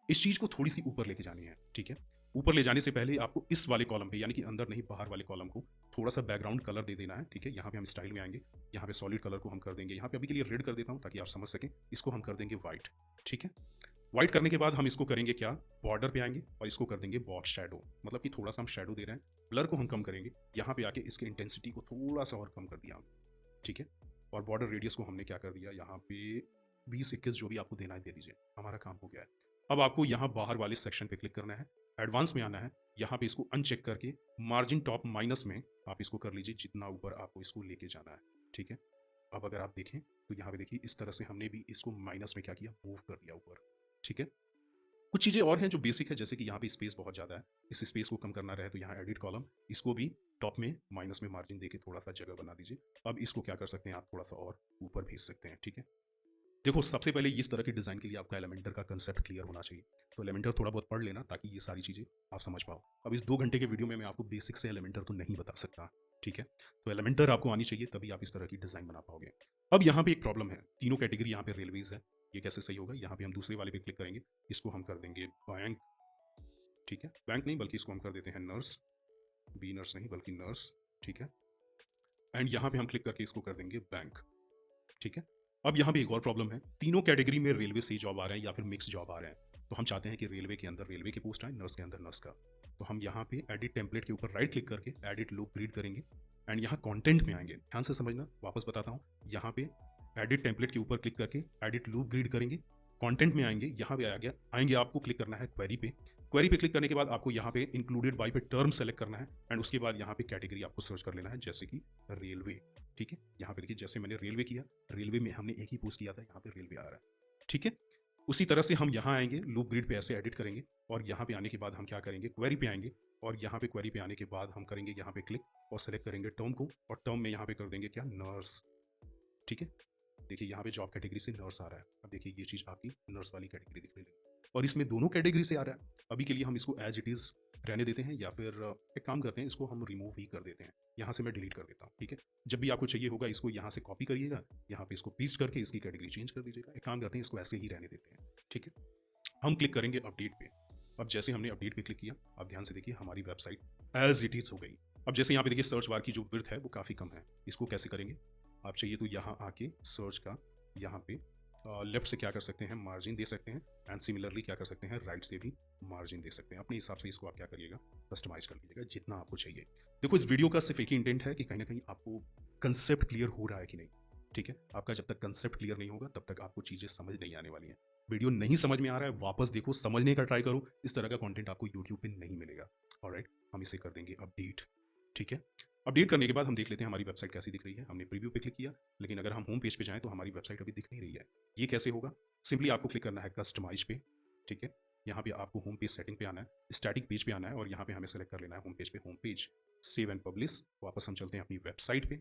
इस चीज़ को थोड़ी सी ऊपर लेके जानी है। ठीक है, ऊपर ले जाने से पहले आपको इस वाले कॉलम पे, यानी कि अंदर नहीं बाहर वाले कॉलम को थोड़ा सा बैकग्राउंड कलर दे देना है। ठीक है, यहाँ पे हम स्टाइल में आएंगे, यहाँ पे सॉलिड कलर को हम कर देंगे, यहाँ पे अभी के लिए रेड कर देता हूँ ताकि आप समझ सकें। इसको हम कर देंगे वाइट। ठीक है, वाइट करने के बाद हम इसको करेंगे क्या, बॉर्डर पे आएंगे और इसको कर देंगे बॉक्स शैडो, मतलब कि थोड़ा सा हम शैडो दे रहे हैं। ब्लर को हम कम करेंगे, यहाँ पे आके इसके इंटेंसिटी को थोड़ा सा और कम कर दिया। ठीक है, और बॉर्डर रेडियस को हमने क्या कर दिया, यहाँ पे 20-21 जो भी आपको देना है दे दीजिए, हमारा काम हो गया है। अब आपको यहाँ बाहर वाले सेक्शन पे क्लिक करना है, एडवांस में आना है, यहाँ पे इसको अनचेक करके मार्जिन टॉप माइनस में आप इसको कर लीजिए, जितना ऊपर आपको इसको लेके जाना है। ठीक है, अब अगर आप देखें तो यहाँ पे देखिए इस तरह से हमने भी इसको माइनस में क्या किया, मूव कर दिया ऊपर। ठीक है, कुछ चीज़ें और हैं जो बेसिक है, जैसे कि यहाँ पे स्पेस बहुत ज़्यादा है। इस स्पेस को कम करना रहे तो यहाँ एडिट कॉलम, इसको भी टॉप में माइनस में मार्जिन देके थोड़ा-सा जगह बना दीजिए। अब इसको क्या कर सकते हैं आप, थोड़ा-सा और ऊपर भेज सकते हैं, ठीक है? देखो, सबसे पहले इस तरह के डिज़ाइन के लिए आपका एलिमेंटर का कंसेप्ट क्लियर होना चाहिए। तो एलिमेंटर थोड़ा बहुत पढ़ लेना ताकि ये सारी चीज़ें आप समझ पाओ। अब इस 2 घंटे के वीडियो में मैं आपको बेसिक से एलिमेंटर तो नहीं बता सकता, ठीक है? तो एलिमेंटर आपको आनी चाहिए, तभी आप इस तरह की डिज़ाइन बना पाओगे। अब यहाँ पे एक प्रॉब्लम है, तीनों कैटेगरी यहाँ पे रेलवेज़ है। ये कैसे सही होगा? यहाँ पे हम दूसरे वाले पे क्लिक करेंगे, इसको हम कर देंगे बैंक, ठीक है? बैंक नहीं, बल्कि इसको हम कर देते हैं नर्स, बी नर्स नहीं बल्कि नर्स, ठीक है? एंड यहाँ पे हम क्लिक करके इसको कर देंगे बैंक, ठीक है? अब यहाँ पे एक और प्रॉब्लम है, तीनों कैटेगरी में रेलवे से ही जॉब आ रहे हैं या फिर मिक्स जॉब आ रहे हैं। तो हम चाहते हैं कि रेलवे के अंदर रेलवे की पोस्ट आए, नर्स के अंदर नर्स का। तो हम यहाँ पे एडिट टेम्पलेट के ऊपर राइट क्लिक करके एडिट लूप रीड करेंगे एंड यहाँ कंटेंट में आएंगे। ध्यान से समझना, वापस बताता हूँ। यहाँ पे एडिट टेम्पलेट के ऊपर क्लिक करके एडिट लूप रीड करेंगे, कंटेंट में आएंगे, यहाँ पे आ गया आएंगे, आपको क्लिक करना है क्वेरी पे। क्वेरी पे क्लिक करने के बाद आपको यहाँ पे इंक्लूडेड बाई पे टर्म सेलेक्ट करना है एंड उसके बाद यहाँ पे कैटेगरी आपको सर्च कर लेना है, जैसे कि रेलवे, ठीक है? यहाँ पे देखिए, जैसे मैंने रेलवे किया, रेलवे में हमने एक ही पोस्ट किया था, यहाँ पे रेलवे आ रहा है, ठीक है? उसी तरह से हम यहाँ आएंगे, लूप ग्रिड पे ऐसे एडिट करेंगे और यहाँ पे आने के बाद हम क्या करेंगे, क्वेरी पे आएंगे और यहाँ पे क्वेरी पे आने के बाद हम करेंगे यहाँ पे क्लिक और सेलेक्ट करेंगे टर्म को और टर्म में यहाँ पे कर देंगे क्या, नर्स, ठीक है? देखिए यहाँ पे जॉब कैटेगरी से नर्स आ रहा है। अब देखिए ये चीज़ आपकी नर्स वाली कैटेगरी दिखने लगी और इसमें दोनों कैटेगरी से आ रहा है। अभी के लिए हम इसको एज इट इज़ रहने देते हैं या फिर एक काम करते हैं, इसको हम रिमूव ही कर देते हैं। यहाँ से मैं डिलीट कर देता हूँ, ठीक है? जब भी आपको चाहिए होगा इसको यहाँ से कॉपी करिएगा, यहाँ पे इसको पेस्ट करके इसकी कैटेगरी चेंज कर दीजिएगा। एक काम करते हैं, इसको ऐसे ही रहने देते हैं, ठीक है? हम क्लिक करेंगे अपडेट पे। अब जैसे हमने अपडेट पे क्लिक किया, अब ध्यान से देखिए हमारी वेबसाइट एज इट इज़ हो गई। अब जैसे यहाँ पे देखिए सर्च बार की जो विड्थ है वो काफ़ी कम है। इसको कैसे करेंगे? आप चाहिए तो यहाँ आके सर्च का यहाँ पे लेफ्ट से क्या कर सकते हैं, मार्जिन दे सकते हैं एंड सिमिलरली क्या कर सकते हैं, राइट से भी मार्जिन दे सकते हैं। अपने हिसाब से इसको आप क्या करिएगा, कस्टमाइज कर लीजिएगा जितना आपको चाहिए। देखो, इस वीडियो का सिर्फ एक ही इंटेंट है कि कहीं ना कहीं आपको कंसेप्ट क्लियर हो रहा है कि नहीं, ठीक है? आपका जब तक कंसेप्ट क्लियर नहीं होगा तब तक आपको चीज़ें समझ नहीं आने वाली हैं। वीडियो नहीं समझ में आ रहा है, वापस देखो, समझने का ट्राई करो। इस तरह का कंटेंट आपको यूट्यूब पे नहीं मिलेगा। ऑलराइट, हम इसे कर देंगे अपडेट, ठीक है? अपडेट करने के बाद हम देख लेते हैं हमारी वेबसाइट कैसी दिख रही है। हमने प्रीव्यू पे क्लिक किया, लेकिन अगर हम होम पेज पे जाएं तो हमारी वेबसाइट अभी दिख नहीं रही है। ये कैसे होगा? सिंपली आपको क्लिक करना है कस्टमाइज पे, ठीक है? यहाँ पे आपको होम पेज सेटिंग पे आना है, स्टैटिक पेज पे आना है और यहाँ पे हमें सेलेक्ट कर लेना है होम पेज पे, home page, save and publish. वापस हम चलते हैं अपनी वेबसाइट पे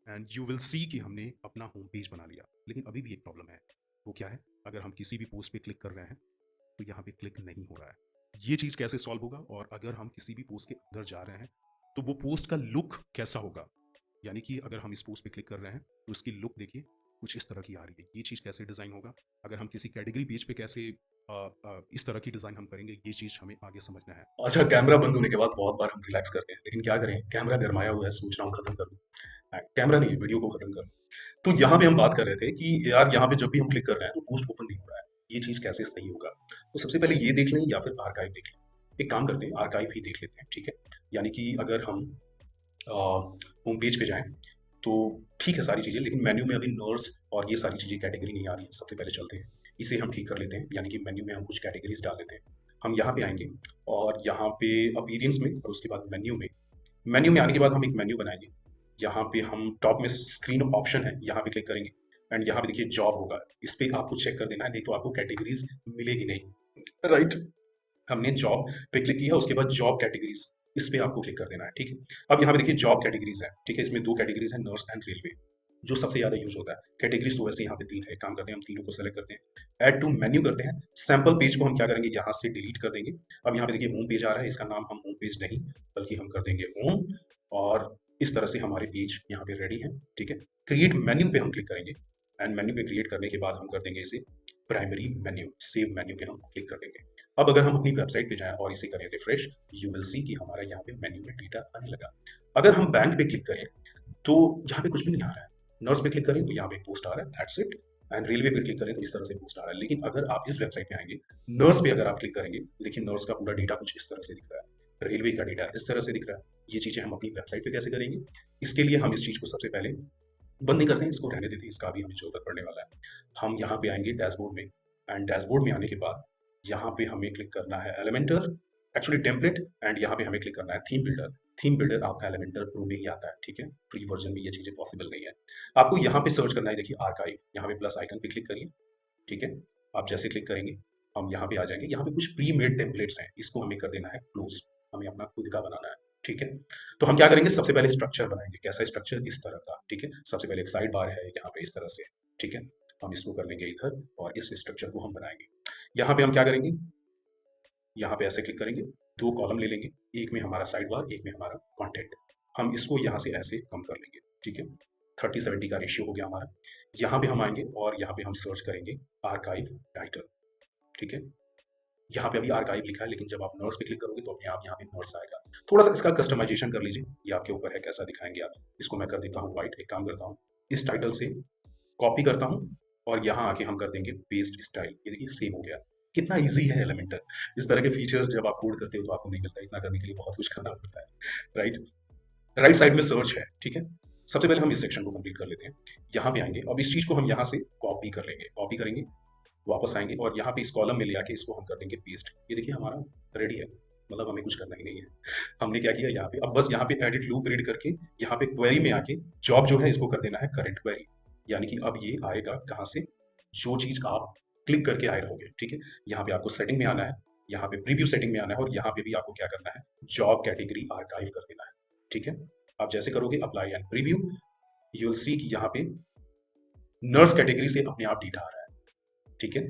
एंड यू विल सी कि हमने अपना होम पेज बना लिया। लेकिन अभी भी एक प्रॉब्लम है, वो क्या है? अगर हम किसी भी पोस्ट पे क्लिक कर रहे हैं तो यहाँ पे क्लिक नहीं हो रहा है। ये चीज़ कैसे सॉल्व होगा? और अगर हम किसी भी पोस्ट के अंदर जा रहे हैं तो वो पोस्ट का लुक कैसा होगा? यानी कि अगर हम इस पोस्ट पे क्लिक कर रहे हैं तो इसकी लुक देखिए कुछ इस तरह की आ रही है। ये चीज़ कैसे डिज़ाइन होगा? अगर हम किसी कैटेगरी पेज पे कैसे इस तरह की डिज़ाइन हम करेंगे, ये चीज़ हमें आगे समझना है। अच्छा, कैमरा बंद होने के बाद बहुत बार हम रिलैक्स करते हैं, लेकिन क्या करें, कैमरा गरमाया हुआ है, सोच रहा हूँ खत्म कर दूँ। कैमरा नहीं, वीडियो को खत्म कर दूँ। तो यहाँ पे हम बात कर रहे थे कि यार यहाँ पे जब भी हम क्लिक कर रहे हैं तो पोस्ट ओपन नहीं हो रहा है। ये चीज़ कैसे सही होगा? तो सबसे पहले ये देख लें या फिर आर्काइव देख लें। एक काम करते हैं, आर्काइव ही देख लेते हैं, ठीक है? यानी कि अगर हम होम पेज पे जाएँ, तो ठीक है सारी चीज़ें, लेकिन मेन्यू में अभी नर्स और ये सारी चीज़ें कैटेगरी नहीं आ रही है। सबसे पहले चलते हैं, इसे हम ठीक कर लेते हैं, यानी कि मेन्यू में हम कुछ कैटेगरीज़ डाल देते हैं। हम यहाँ पे आएँगे और यहाँ पे अपीयरेंस में और उसके बाद मेन्यू में आने के बाद हम एक मेन्यू बनाएँगे। यहाँ पे हम टॉप में स्क्रीन ऑप्शन है, यहाँ पे क्लिक करेंगे एंड यहाँ पे देखिए जॉब होगा। इस पे आपको चेक कर देना है, नहीं तो आपको कैटेगरीज़ मिलेगी नहीं। राइट? हमने जॉब पे क्लिक किया, उसके बाद जॉब कैटेगरीज, इस पे आपको क्लिक कर देना है, ठीक है? अब यहाँ पे देखिए जॉब कैटेगरीज है, ठीक है? इसमें 2 कैटेगरीज है, नर्स एंड रेलवे, जो सबसे ज़्यादा यूज़ होता है। कैटेगरीज तो वैसे यहाँ पे 3 है, एक काम करते हैं हम तीनों को सेलेक्ट करते हैं, ऐड टू मेन्यू करते हैं, सैंपल पेज को हम क्या करेंगे, यहाँ से डिलीट कर देंगे। अब यहाँ पे देखिए होम पेज आ रहा है, इसका नाम हम होम पेज नहीं, बल्कि हम कर देंगे होम और इस तरह से हमारे पेज यहाँ पे रेडी है, ठीक है? क्रिएट मेन्यू पे हम क्लिक करेंगे एंड मेन्यू पे क्रिएट करने के बाद हम कर देंगे इसे प्राइमरी मेन्यू, सेव मेन्यू पे हम क्लिक कर देंगे। अब अगर हम अपनी वेबसाइट पे जाएँ और इसे करें रिफ्रेश, यू विल सी कि हमारा यहाँ पे मेन्यू में डेटा आने लगा। अगर हम बैंक पे क्लिक करें, तो यहाँ पे कुछ भी नहीं आ रहा है। नर्स पे क्लिक करें तो यहाँ पे एक पोस्ट आ रहा है, दैट्स इट। एंड रेलवे पे क्लिक करें तो इस तरह से पोस्ट आ रहा है। लेकिन अगर आप इस वेबसाइट पे आएँगे, नर्स पे अगर आप क्लिक करेंगे, देखिए नर्स का पूरा डेटा कुछ इस तरह से दिख रहा है। रेलवे का डेटा इस तरह से दिख रहा है। ये चीज़ें हम अपनी वेबसाइट पे कैसे करेंगे? इसके लिए हम इस चीज़ को सबसे पहले बंद नहीं करते हैं, इसको रहने देते हैं, इसका भी हमें ज़रूरत पड़ने वाला है। हम यहाँ पे आएँगे डैशबोर्ड में एंड डैशबोर्ड में आने के बाद यहाँ पे हमें क्लिक करना है एलिमेंटर, एक्चुअली टेम्पलेट एंड यहाँ पे हमें क्लिक करना है थीम बिल्डर। थीम बिल्डर आपका एलिमेंटर प्रो में ही आता है, ठीक है? फ्री वर्जन में ये चीज़ें पॉसिबल नहीं है। आपको यहाँ पे सर्च करना है, देखिए आर्काइव, यहाँ पे प्लस आइकन पे क्लिक करिए, ठीक है? आप जैसे क्लिक करेंगे, हम यहाँ पे आ जाएंगे, यहाँ पे कुछ प्री मेड टेम्पलेट्स हैं, इसको हमें कर देना है क्लोज, हमें अपना खुद का बनाना है। ठीक है, तो हम क्या करेंगे, सबसे पहले स्ट्रक्चर बनाएंगे। कैसा स्ट्रक्चर, इस तरह का। ठीक है, सबसे पहले एक साइड बार है यहाँ पे इस तरह से। ठीक है, हम इसको कर लेंगे इधर और इस स्ट्रक्चर को हम बनाएंगे। यहाँ पे हम क्या करेंगे, यहाँ पे ऐसे क्लिक करेंगे, दो कॉलम ले लेंगे, एक में हमारा साइड बार, एक में हमारा कंटेंट। हम इसको यहाँ से ऐसे कम कर लेंगे। ठीक है, 30-70 का रेशियो हो गया हमारा। यहाँ पे हम आएंगे और यहाँ पे हम सर्च करेंगे आर्काइव टाइटल। ठीक है, यहाँ पे अभी आर्काइव लिखा है, लेकिन जब आप नर्स पे क्लिक करोगे तो अपने आप यहाँ पे नर्स आएगा। थोड़ा सा इसका कस्टमाइजेशन कर लीजिए, ये आपके ऊपर है कैसा दिखाएंगे आप। इसको मैं कर देता हूँ व्हाइट। एक काम करता हूँ, इस टाइटल से कॉपी करता हूँ और यहाँ आके हम कर देंगे पेस्ट स्टाइल। ये देखिए सेम हो गया। कितना इजी है एलिमेंटर। इस तरह के फीचर्स जब आप कोड करते हो तो आपको नहीं मिलता, इतना करने के लिए बहुत कुछ करना पड़ता है, राइट। राइट साइड में सर्च है। ठीक है, सबसे पहले हम इस सेक्शन को कंप्लीट कर लेते हैं। यहाँ पे आएंगे, अब इस चीज को हम यहाँ से कॉपी कर लेंगे, कॉपी करेंगे, वापस आएंगे और यहाँ पे इस कॉलम में ले आके इसको हम कर देंगे पेस्ट। ये देखिए हमारा रेडी है, मतलब हमें कुछ करना ही नहीं है। हमने क्या किया यहाँ पे, अब बस यहाँ पे एडिट लूप रीड करके यहाँ पे क्वेरी में आके जॉब जो है इसको कर देना है करेंट क्वेरी। यानी कि अब ये आएगा कहाँ से, जो चीज आप क्लिक करके आए रहोगे। ठीक है, यहाँ पे आपको सेटिंग में आना है, यहाँ पे प्रीव्यू सेटिंग में आना है और यहाँ पे भी आपको क्या करना है, जॉब कैटेगरी आर्काइव कर देना है। ठीक है, आप जैसे करोगे apply and preview, you will see कि यहाँ पे नर्स कैटेगरी से अपने आप डेटा आ रहा है। ठीक है,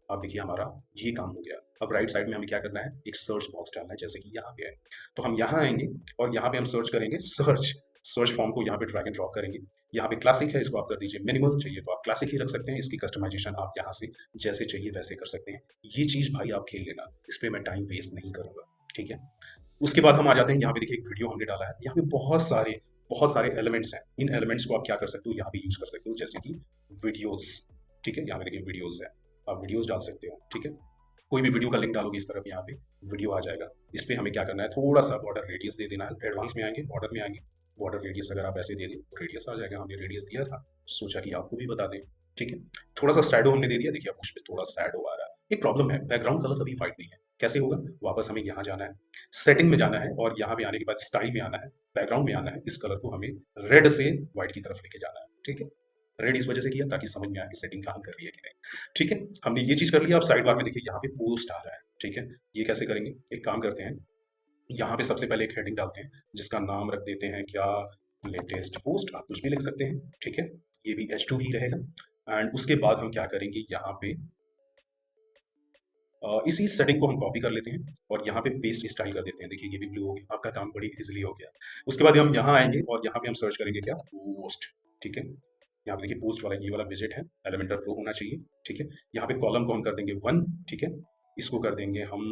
अब देखिए हमारा ये काम हो गया। अब राइट साइड में हमें क्या करना है, एक सर्च बॉक्स डालना है, जैसे कि यहाँ पे है। तो हम यहाँ आएंगे और यहाँ पे हम सर्च करेंगे सर्च फॉर्म को यहाँ पे ड्रैग एंड ड्रॉप करेंगे। यहाँ पे क्लासिक है, इसको आप कर दीजिए मिनिमल, चाहिए तो आप क्लासिक ही रख सकते हैं। इसकी कस्टमाइजेशन आप यहाँ से जैसे चाहिए वैसे कर सकते हैं। ये चीज भाई आप खेल लेना, इस पर मैं टाइम वेस्ट नहीं करूंगा। ठीक है, उसके बाद हम आ जाते हैं, यहाँ पे देखिए एक वीडियो हमने डाला है, यहाँ पे बहुत सारे एलिमेंट्स हैं। इन एलिमेंट्स को आप क्या कर सकते हो, यहाँ पे यूज कर सकते हो, जैसे कि वीडियोस। ठीक है, यहाँ पे देखिए वीडियोस है, आप वीडियोस डाल सकते हो। ठीक है, कोई भी वीडियो का लिंक डालोगे इस तरफ, यहाँ पे वीडियो आ जाएगा। इस पे हमें क्या करना है, थोड़ा सा बॉर्डर रेडियस दे देना है। एडवांस में आएंगे, बॉर्डर में आएंगे, बॉर्डर रेडियस अगर आप ऐसे दे दें तो रेडियस आ जाएगा। हमने रेडियस दिया था, सोचा कि आपको भी बता दें। ठीक है, थोड़ा सा शैडो हमने दे दिया, देखिए आप उस पर थोड़ा शैडो आ रहा है। एक प्रॉब्लम है, बैकग्राउंड कलर कभी व्हाइट नहीं है। कैसे होगा, वापस हमें यहाँ जाना है, सेटिंग में जाना है और यहाँ पे आने के बाद स्टाइल में आना है, बैकग्राउंड में आना है। इस कलर को हमें रेड से व्हाइट की तरफ लेके जाना है। ठीक है, रेड इस वजह से किया ताकि समझ में आए कि सेटिंग काम कर रही है कि नहीं। ठीक है, हमने ये चीज कर लिया। अब साइड बार में देखिए यहाँ पे पोस्ट आ रहा है। ठीक है, ये कैसे करेंगे, एक काम करते हैं, यहाँ पे सबसे पहले एक हेडिंग डालते हैं जिसका नाम रख देते हैं क्या, लेटेस्ट पोस्ट। आप कुछ भी लिख सकते हैं। ठीक है, ये भी H2 ही रहेगा। एंड उसके बाद हम क्या करेंगे, यहाँ पे इसी सेटिंग को हम कॉपी कर लेते हैं और यहाँ पे पेस्ट स्टाइल कर देते हैं। देखिए ये भी ब्लू हो गया, आपका काम बड़ी इजीली हो गया। उसके बाद हम यहाँ आएंगे और यहाँ पे हम सर्च करेंगे क्या, पोस्ट। ठीक है, यहाँ पे देखिए पोस्ट वाला ये वाला विजेट है, एलिमेंटर प्रो होना चाहिए। ठीक है, यहाँ पे कॉलम को हम कर देंगे 1। ठीक है, इसको कर देंगे हम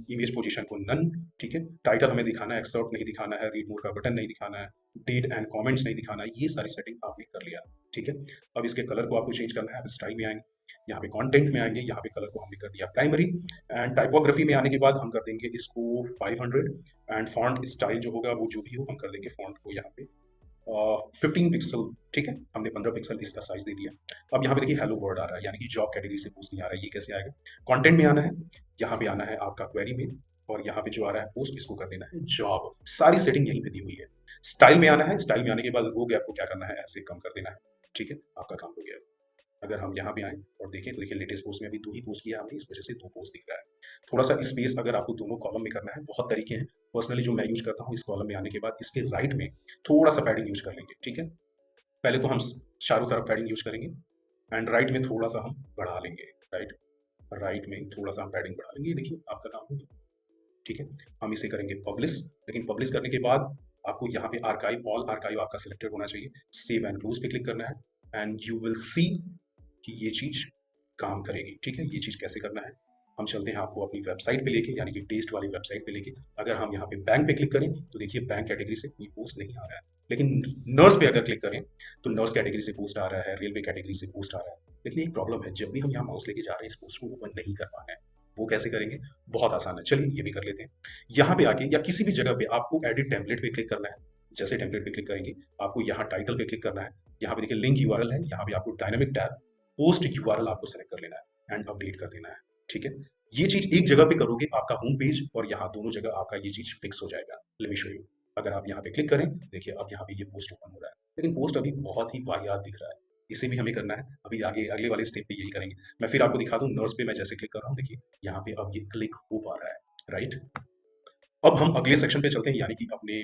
इमेज पोजीशन को नन। ठीक है, टाइटल हमें दिखाना है, एक्सर्ट नहीं दिखाना है, रीड मोर का बटन नहीं दिखाना है, डेट एंड कमेंट्स नहीं दिखाना है। ये सारी सेटिंग आपने कर लिया। ठीक है, अब इसके कलर को आपको चेंज करना है। अब स्टाइल में आएंगे, यहाँ पे कंटेंट में आएंगे, यहाँ पे कलर को हमने कर दिया प्राइमरी। एंड टाइपोग्राफी में आने के बाद हम कर देंगे इसको 500। एंड फॉन्ट स्टाइल जो होगा वो जो भी हो, हम कर देंगे फॉन्ट को यहाँ पे 15 पिक्सल। ठीक है, हमने 15 पिक्सल इसका साइज दे दिया। अब यहाँ पे देखिए हेलो वर्ड आ रहा है, यानी कि जॉब कैटेगरी से पोस्ट नहीं आ रहा है। ये कैसे आएगा, कंटेंट में आना है, यहाँ पे आना है आपका क्वेरी में और यहाँ पे जो आ रहा है पोस्ट, इसको कर देना है जॉब। सारी सेटिंग यहीं पे दी हुई है। स्टाइल में आना है, स्टाइल में आने के बाद रो गैप को क्या करना है, ऐसे कम कर देना है। ठीक है, आपका काम हो गया। अगर हम यहाँ पे आए और देखें तो देखिए लेटेस्ट पोस्ट में अभी 2 ही पोस्ट किया हमने, इस वजह से 2 पोस्ट दिख रहा है। थोड़ा सा स्पेस अगर आपको दोनों कॉलम में करना है, बहुत तरीके हैं। पर्सनली जो मैं यूज करता हूँ, इस कॉलम में आने के बाद इसके राइट में थोड़ा सा पैडिंग यूज कर लेंगे। ठीक है, पहले तो हम चारों तरफ पैडिंग यूज करेंगे एंड राइट में थोड़ा सा हम बढ़ा लेंगे। राइट में थोड़ा सा हम पैडिंग बढ़ा लेंगे। देखिए आपका काम हो गया। ठीक है, हम इसे करेंगे पब्लिश। लेकिन पब्लिश करने के बाद आपको यहाँ पे आर्काइव, ऑल आर्काइव आपका सिलेक्टेड होना चाहिए। सेव एंड क्लोज पे क्लिक करना है एंड यू विल सी कि ये चीज काम करेगी। ठीक है, ये चीज कैसे करना है, हम चलते हैं आपको अपनी वेबसाइट पे लेके, यानी कि टेस्ट वाली वेबसाइट पे लेके। अगर हम यहाँ पे बैंक पे क्लिक करें तो देखिए बैंक कैटेगरी से कोई पोस्ट नहीं आ रहा है, लेकिन नर्स पे अगर क्लिक करें तो नर्स कैटेगरी से पोस्ट आ रहा है, रेलवे कैटेगरी से पोस्ट आ रहा है। लेकिन एक प्रॉब्लम है, जब भी हम यहाँ माउस लेके जा रहे हैं इस पोस्ट को ओपन नहीं कर पा रहे हैं। वो कैसे करेंगे, बहुत आसान है, चलिए ये भी कर लेते हैं। यहाँ पे आके या किसी भी जगह पे आपको एडिट टेम्पलेट पे क्लिक करना है। जैसे टेम्पलेट पे क्लिक करेंगे, आपको यहाँ टाइटल पे क्लिक करना है। यहाँ पे देखिए लिंक यूआरएल है, यहाँ पे आपको डायनामिक टैब पोस्ट यूआरएल आपको सेलेक्ट कर लेना है एंड अपडेट कर देना है। ठीक है, ये चीज एक जगह पे करोगे, आपका होम पेज और यहाँ दोनों जगह आपका ये चीज फिक्स हो जाएगा। Let me show you. अगर आप यहाँ पे क्लिक करें, देखिए अब यहाँ पे ये पोस्ट ओपन हो रहा है, लेकिन पोस्ट अभी बहुत ही वाहियात दिख रहा है। इसे भी हमें करना है, अभी आगे अगले वाले स्टेप पे यही करेंगे। मैं फिर आपको दिखा दूँ नर्स पे मैं जैसे क्लिक कर रहा हूँ, देखिए यहाँ पे अब ये क्लिक हो पा रहा है, राइट? अब हम अगले सेक्शन पे चलते हैं यानी कि अपने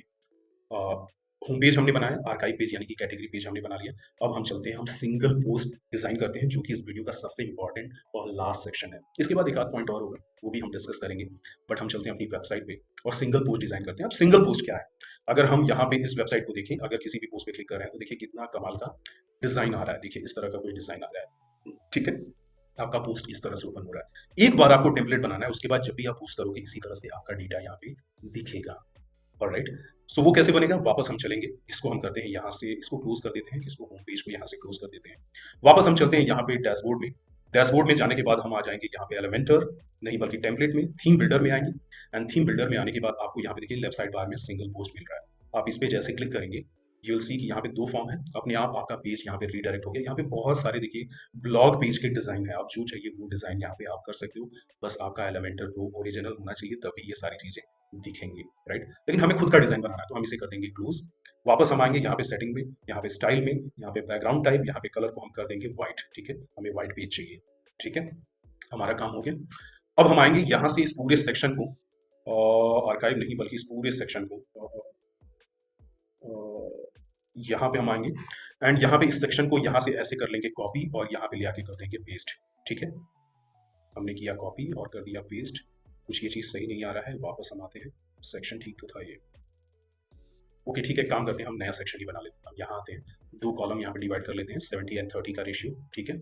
होम पेज हमने बनाया, आर्काइव पेज यानी कि कैटेगरी पेज हमने बना लिया। अब हम चलते हैं, हम सिंगल पोस्ट डिज़ाइन करते हैं, जो कि इस वीडियो का सबसे इम्पोर्टेंट और लास्ट सेक्शन है। इसके बाद एक आध पॉइंट और होगा, वो भी हम डिस्कस करेंगे। बट हम चलते हैं अपनी वेबसाइट पे और सिंगल पोस्ट डिज़ाइन करते हैं। अब सिंगल पोस्ट क्या है? अगर हम यहाँ पे इस वेबसाइट को देखें, अगर किसी भी पोस्ट पे क्लिक कर रहे हैं, तो देखिए कितना कमाल का डिज़ाइन आ रहा है। देखिए इस तरह का कुछ डिज़ाइन आ रहा है, ठीक है? आपका पोस्ट इस तरह से ओपन हो रहा है। एक बार आपको टेम्पलेट बनाना है, उसके बाद जब भी आप पोस्ट करोगे, इसी तरह से आपका डेटा यहाँ पे दिखेगा। ऑलराइट, सो वो कैसे बनेगा? वापस हम चलेंगे, इसको हम करते हैं यहाँ से, इसको क्लोज कर देते हैं, इसको होम पेज को यहाँ से क्लोज कर देते हैं। वापस हम चलते हैं यहाँ पे डैशबोर्ड में। डैशबोर्ड में जाने के बाद हम आ जाएंगे यहाँ पे एलिमेंटर नहीं बल्कि टेम्पलेट में, थीम बिल्डर में आएंगे। एंड थीम बिल्डर में आने के बाद आपको यहाँ पे देखिए लेफ्ट साइड बार में सिंगल पोस्ट मिल रहा है। आप इस पे जैसे क्लिक करेंगे, यू विल सी कि यहाँ पे 2 फॉर्म है, अपने आप आपका पेज यहाँ पे रीडायरेक्ट हो गया। यहाँ पे बहुत सारे देखिए ब्लॉग पेज के डिज़ाइन है, आप जो चाहिए वो डिज़ाइन यहाँ पे आप कर सकते हो। बस आपका एलिमेंटर प्रो ओरिजिनल होना चाहिए, तभी ये सारी चीज़ें दिखेंगे, राइट? लेकिन हमें खुद का डिज़ाइन बनाना है, तो हम इसे कर देंगे क्लोज़। वापस हम आएँगे यहाँ पे सेटिंग में, यहाँ पे स्टाइल में, यहाँ पे बैकग्राउंड टाइप, यहाँ पे कलर को हम कर देंगे व्हाइट, ठीक है? हमें व्हाइट पेज चाहिए, ठीक है? हमारा काम हो गया। अब हम आएँगे यहाँ से इस पूरे सेक्शन को आर्काइव नहीं बल्कि इस पूरे सेक्शन को यहाँ पे हम आएँगे एंड यहाँ पे इस सेक्शन को यहाँ से ऐसे कर लेंगे कॉपी और यहाँ पे ले आके कर देंगे पेस्ट, ठीक है? हमने किया कॉपी और कर दिया पेस्ट। कुछ ये चीज़ सही नहीं आ रहा है, वापस हम आते हैं। सेक्शन ठीक तो था ये। ओके ठीक है, काम करते हैं, हम नया सेक्शन ही बना लेते हैं। अब यहाँ आते हैं, 2 कॉलम यहाँ पे डिवाइड कर लेते हैं, 70 एंड 30 का रेशियो, ठीक है?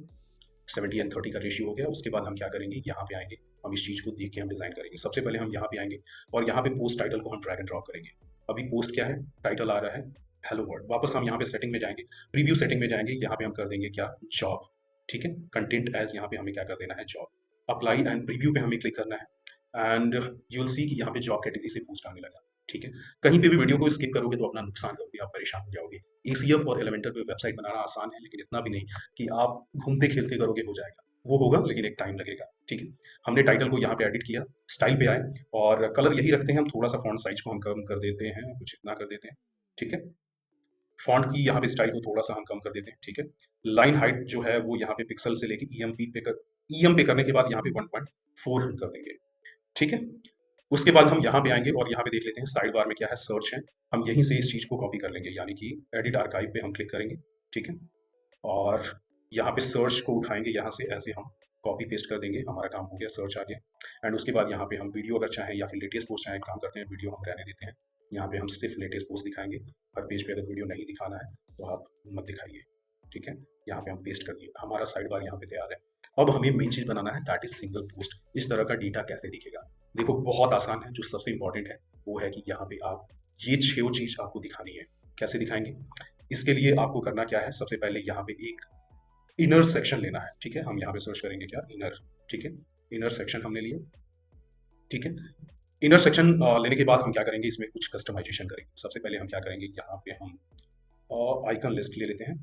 70 एंड 30 का रेशियो हो गया। उसके बाद हम क्या करेंगे, यहाँ पे आएँगे, हम इस चीज़ को देख के हम डिज़ाइन करेंगे। सबसे पहले हम यहाँ पे आएँगे और यहाँ पे पोस्ट टाइटल को हम ड्रैग एंड ड्रॉप करेंगे। अभी पोस्ट क्या है? टाइटल आ रहा है हेलो वर्ल्ड। वापस हम यहाँ पे सेटिंग में जाएँगे, प्रीव्यू सेटिंग में जाएँगे, यहाँ पे हम कर देंगे क्या? जॉब, ठीक है? कंटेंट एज़ यहाँ पे हमें क्या कर देना है? जॉब। अप्लाई एंड प्रीव्यू पे हमें क्लिक करना है एंड यू विल सी कि यहाँ पे जॉब कैटेगरी से पोस्ट आने लगा, ठीक है? कहीं पे भी वीडियो को स्किप करोगे तो अपना नुकसान करोगे, आप परेशान हो जाओगे। एसीएफ और एलिमेंटर पे वेबसाइट बनाना आसान है, लेकिन इतना भी नहीं कि आप घूमते-खेलते करोगे हो जाएगा। वो होगा लेकिन एक टाइम लगेगा, ठीक है? हमने टाइटल को यहाँ पे एडिट किया, स्टाइल पे आए और कलर यही रखते हैं हम, थोड़ा-सा फ़ॉन्ट साइज़ को हम कम कर देते हैं, कुछ इतना कर देते हैं, ठीक है? फ़ॉन्ट की यहाँ पे स्टाइल को थोड़ा-सा हम कम कर देते हैं, ठीक है? लाइन हाइट जो है वो यहाँ पे पिक्सल से लेके ईएम पे करने के बाद यहाँ पे 1.4 हम कर देंगे, ठीक है? उसके बाद हम यहाँ पे आएँगे और यहाँ पे देख लेते हैं साइड बार में क्या है, सर्च है। हम यहीं से इस चीज़ को कॉपी कर लेंगे, यानी कि एडिट आर्काइव पे हम क्लिक करेंगे, ठीक है? और यहाँ पे सर्च को उठाएँगे, यहाँ से ऐसे हम कॉपी पेस्ट कर देंगे, हमारा काम हो गया, सर्च आ गया। एंड उसके बाद यहाँ पे हम वीडियो अगर चाहें या फिर लेटेस्ट पोस्ट चाहें, काम करते हैं, वीडियो हम रहने देते हैं। यहाँ पे हम सिर्फ़ लेटेस्ट पोस्ट दिखाएँगे। हर पेज पे अगर वीडियो नहीं दिखाना है, तो आप मत दिखाइए, ठीक है? यहाँ पे हम पेस्ट कर दिए, हमारा साइड बार यहाँ पे तैयार है। अब हमें मेन चीज़ बनाना है, दैट इज़ सिंगल पोस्ट। इस तरह का डेटा कैसे दिखेगा? देखो बहुत आसान है, जो सबसे इम्पोर्टेंट है, वो है कि यहाँ पे आप ये 6 चीज़ आपको दिखानी है। कैसे दिखाएँगे? इसके लिए आपको करना क्या है, सबसे पहले यहाँ पे एक इनर सेक्शन लेना है, ठीक है? हम यहाँ पे सर्च करेंगे क्या? इनर, ठीक है? इनर सेक्शन हमने लिया, ठीक है? इनर सेक्शन लेने के बाद हम क्या करेंगे, इसमें कुछ कस्टमाइज़ेशन करेंगे। सबसे पहले हम क्या करेंगे, यहाँ पे हम आइकन लिस्ट ले लेते हैं।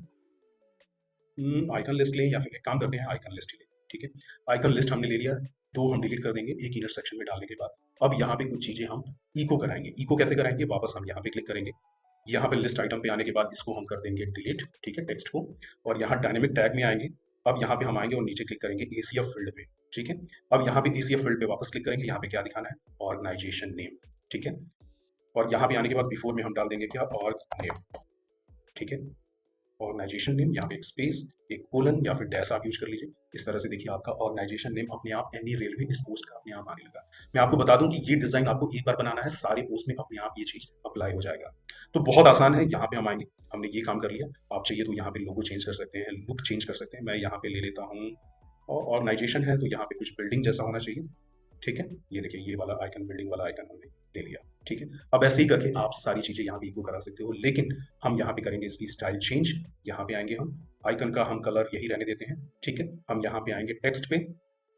आइकन लिस्ट लें या फिर एक काम करते हैं, आइकन लिस्ट ही लें, ठीक है? आइकन लिस्ट हमने ले लिया, 2 हम डिलीट कर देंगे, एक इनर सेक्शन में डालने के बाद। अब यहाँ पे कुछ चीज़ें हम इको कराएँगे। इको कैसे कराएँगे? वापस हम यहाँ पे क्लिक करेंगे। यहाँ पे लिस्ट आइटम पे आने के बाद इसको हम कर देंगे डिलीट, ठीक है, टेक्स्ट को। और यहाँ डायनामिक टैग में आएँगे। अब यहाँ पे हम आएँगे और नीचे क्लिक करेंगे एसीएफ फील्ड पे, ठीक है? अब यहाँ पे एसीएफ फील्ड पे वापस क्लिक करेंगे, यहाँ पे क्या दिखाना है? ऑर्गनाइजेशन नेम, ठीक है? और यहाँ पे आने के बाद बिफोर में हम डाल देंगे क्या? ऑर्ग नेम, ठीक है? ऑर्गनाइजेशन नेम, यहाँ पे एक स्पेस, एक कोलन या फिर डैश आप यूज कर लीजिए। इस तरह से देखिए आपका ऑर्गनाइजेशन नेम अपने आप एनी रेलवे इस पोस्ट का अपने आप आने लगा। मैं आपको बता दूं कि ये डिजाइन आपको एक बार बनाना है, सारे पोस्ट में अपने आप ये चीज अप्लाई हो जाएगा। तो बहुत आसान है, यहाँ पे हम आएंगे, हमने ये काम कर लिया। आप चाहिए तो यहाँ पे लोगो चेंज कर सकते हैं, लुक चेंज कर सकते हैं। मैं यहाँ पे ले लेता हूँ और ऑर्गनाइजेशन है तो यहाँ पे कुछ बिल्डिंग जैसा होना चाहिए, ठीक है? ये देखिए ये वाला आइकन, बिल्डिंग वाला आइकन हमने ले लिया, ठीक है? अब ऐसे ही करके आप सारी चीज़ें यहाँ पे इको करा सकते हो, लेकिन हम यहाँ पे करेंगे इसकी स्टाइल चेंज। यहाँ पे आएँगे हम, आइकन का हम कलर यही रहने देते हैं, ठीक है? हम यहाँ पे आएँगे टेक्स्ट पे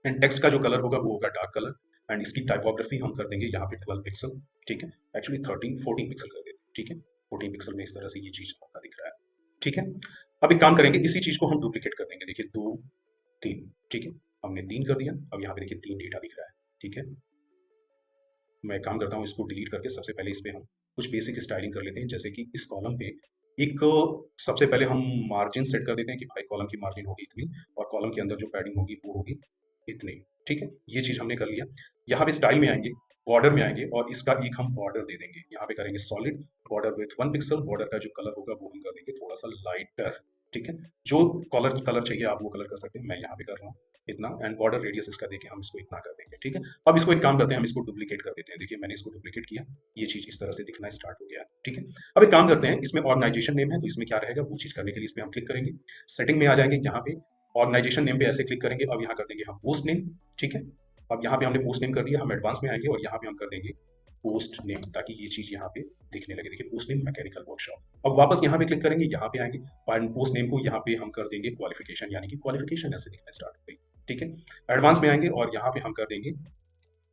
एंड टेक्स्ट का जो कलर होगा वो होगा डार्क कलर एंड इसकी टाइपोग्राफी हम कर देंगे यहाँ पे 12 पिक्सल, ठीक है? एक्चुअली 14 पिक्सल कर देते हैं, ठीक है? 14 पिक्सल में इस तरह से ये चीज़ आपका दिख रहा है, ठीक है? अब एक काम करेंगे, इसी चीज़ को हम डुप्लीकेट कर देंगे। देखिए 2, 3, ठीक है? हमने 3 कर दिया, अब यहाँ पे देखिए 3 डेटा दिख रहा है, ठीक है? मैं काम करता हूँ, इसको डिलीट करके सबसे पहले इस पे हम कुछ बेसिक स्टाइलिंग कर लेते हैं, जैसे कि इस कॉलम पे एक सबसे पहले हम मार्जिन सेट कर देते हैं कि भाई कॉलम की मार्जिन होगी इतनी और कॉलम के अंदर जो पैडिंग होगी वो होगी इतनी। ठीक है, ये चीज़ हमने कर लिया। यहाँ पे स्टाइल में आएंगे, बॉर्डर में आएंगे और इसका एक हम बॉर्डर दे देंगे। यहाँ पे करेंगे solid border with 1 pixel. Border का जो कलर होगा वो हम कर देंगे थोड़ा सा लाइटर। ठीक है, जो कलर कलर चाहिए आप वो कलर कर सकते हैं, मैं यहाँ पे कर रहा हूँ इतना। एंड बॉर्डर रेडियस इसका देके हम इसको इतना कर देंगे। ठीक है, अब इसको एक काम करते हैं, हम इसको डुप्लीकेट कर देते हैं। देखिए मैंने इसको डुप्लीकेट किया, ये चीज़ इस तरह से दिखना स्टार्ट हो गया। ठीक है, अब एक काम करते हैं, इसमें ऑर्गेनाइजेशन नेम है तो इसमें क्या रहेगा वो चीज़ करने के लिए इसमें हम क्लिक करेंगे, सेटिंग में आ जाएंगे, यहाँ पे ऑर्गेनाइजेशन नेम पे ऐसे क्लिक करेंगे। अब यहाँ कर देंगे हम पोस्ट नेम। ठीक है, अब यहाँ पे हमने पोस्ट नेम कर दिया, हम एडवांस में आएंगे और यहाँ पे हम कर देंगे पोस्ट नेम, ताकि ये चीज़ यहाँ पे दिखने लगे। देखिए पोस्ट नेम मैकेनिकल वर्कशॉप। अब वापस यहाँ पे क्लिक करेंगे, यहाँ पे आएंगे और पोस्ट नेम को यहाँ पे हम कर देंगे क्वालिफिकेशन, यानी कि क्वालिफिकेशन ऐसे दिखना स्टार्ट हो गई। ठीक है, एडवांस में आएंगे और यहाँ पे हम कर देंगे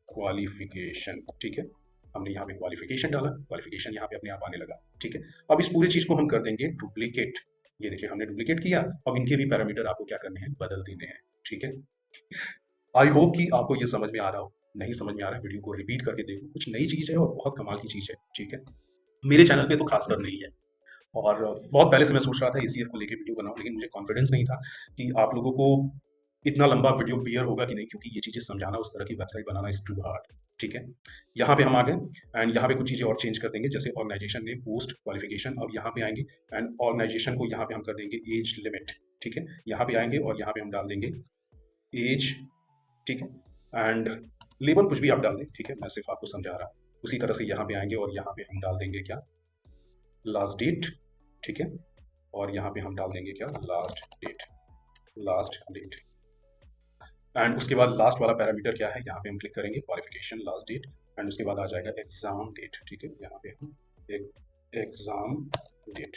क्वालिफिकेशन। ठीक है, हमने यहाँ पे क्वालिफिकेशन डाला, क्वालिफिकेशन यहाँ पे अपने आप आने लगा। ठीक है, अब इस पूरी चीज़ को हम कर देंगे डुप्लीकेट। ये देखिए हमने डुप्लीकेट किया। अब इनके भी पैरामीटर आपको क्या करने हैं, बदल देने हैं। ठीक है, आई होप कि आपको ये समझ में आ रहा हो। नहीं समझ में आ रहा है, वीडियो को रिपीट करके देखो, कुछ नई चीज़ है और बहुत कमाल की चीज़ है। ठीक है, मेरे चैनल पे तो खासकर नहीं है और बहुत पहले से मैं सोच रहा था एसीएफ को लेके वीडियो बनाऊं, लेकिन मुझे कॉन्फिडेंस नहीं था कि आप लोगों को इतना लंबा वीडियो बियर होगा कि नहीं, क्योंकि ये चीज़ें समझाना, उस तरह की वेबसाइट बनाना इज़ टू हार्ड। ठीक है, यहाँ पे हम आ गए एंड यहाँ पे कुछ चीज़ें और चेंज कर देंगे, जैसे ऑर्गेनाइजेशन ने पोस्ट क्वालिफिकेशन। अब यहाँ पे आएंगे एंड ऑर्गेनाइजेशन को यहाँ पे हम कर देंगे एज लिमिट। ठीक है, यहाँ पे आएंगे और यहाँ पे हम डाल देंगे एज। ठीक है, एंड लेबल कुछ भी आप डाल दें। ठीक है, मैं सिर्फ आपको समझा रहा हूँ। उसी तरह से यहाँ पे आएंगे और यहाँ पे हम डाल देंगे क्या, लास्ट डेट। ठीक है, और यहाँ पे हम डाल देंगे क्या, last date, last date. And उसके बाद लास्ट वाला पैरामीटर क्या है, यहाँ पे हम क्लिक करेंगे क्वालिफिकेशन लास्ट डेट एंड उसके बाद आ जाएगा एग्जाम डेट। ठीक है, यहाँ पे हम एक एग्जाम डेट।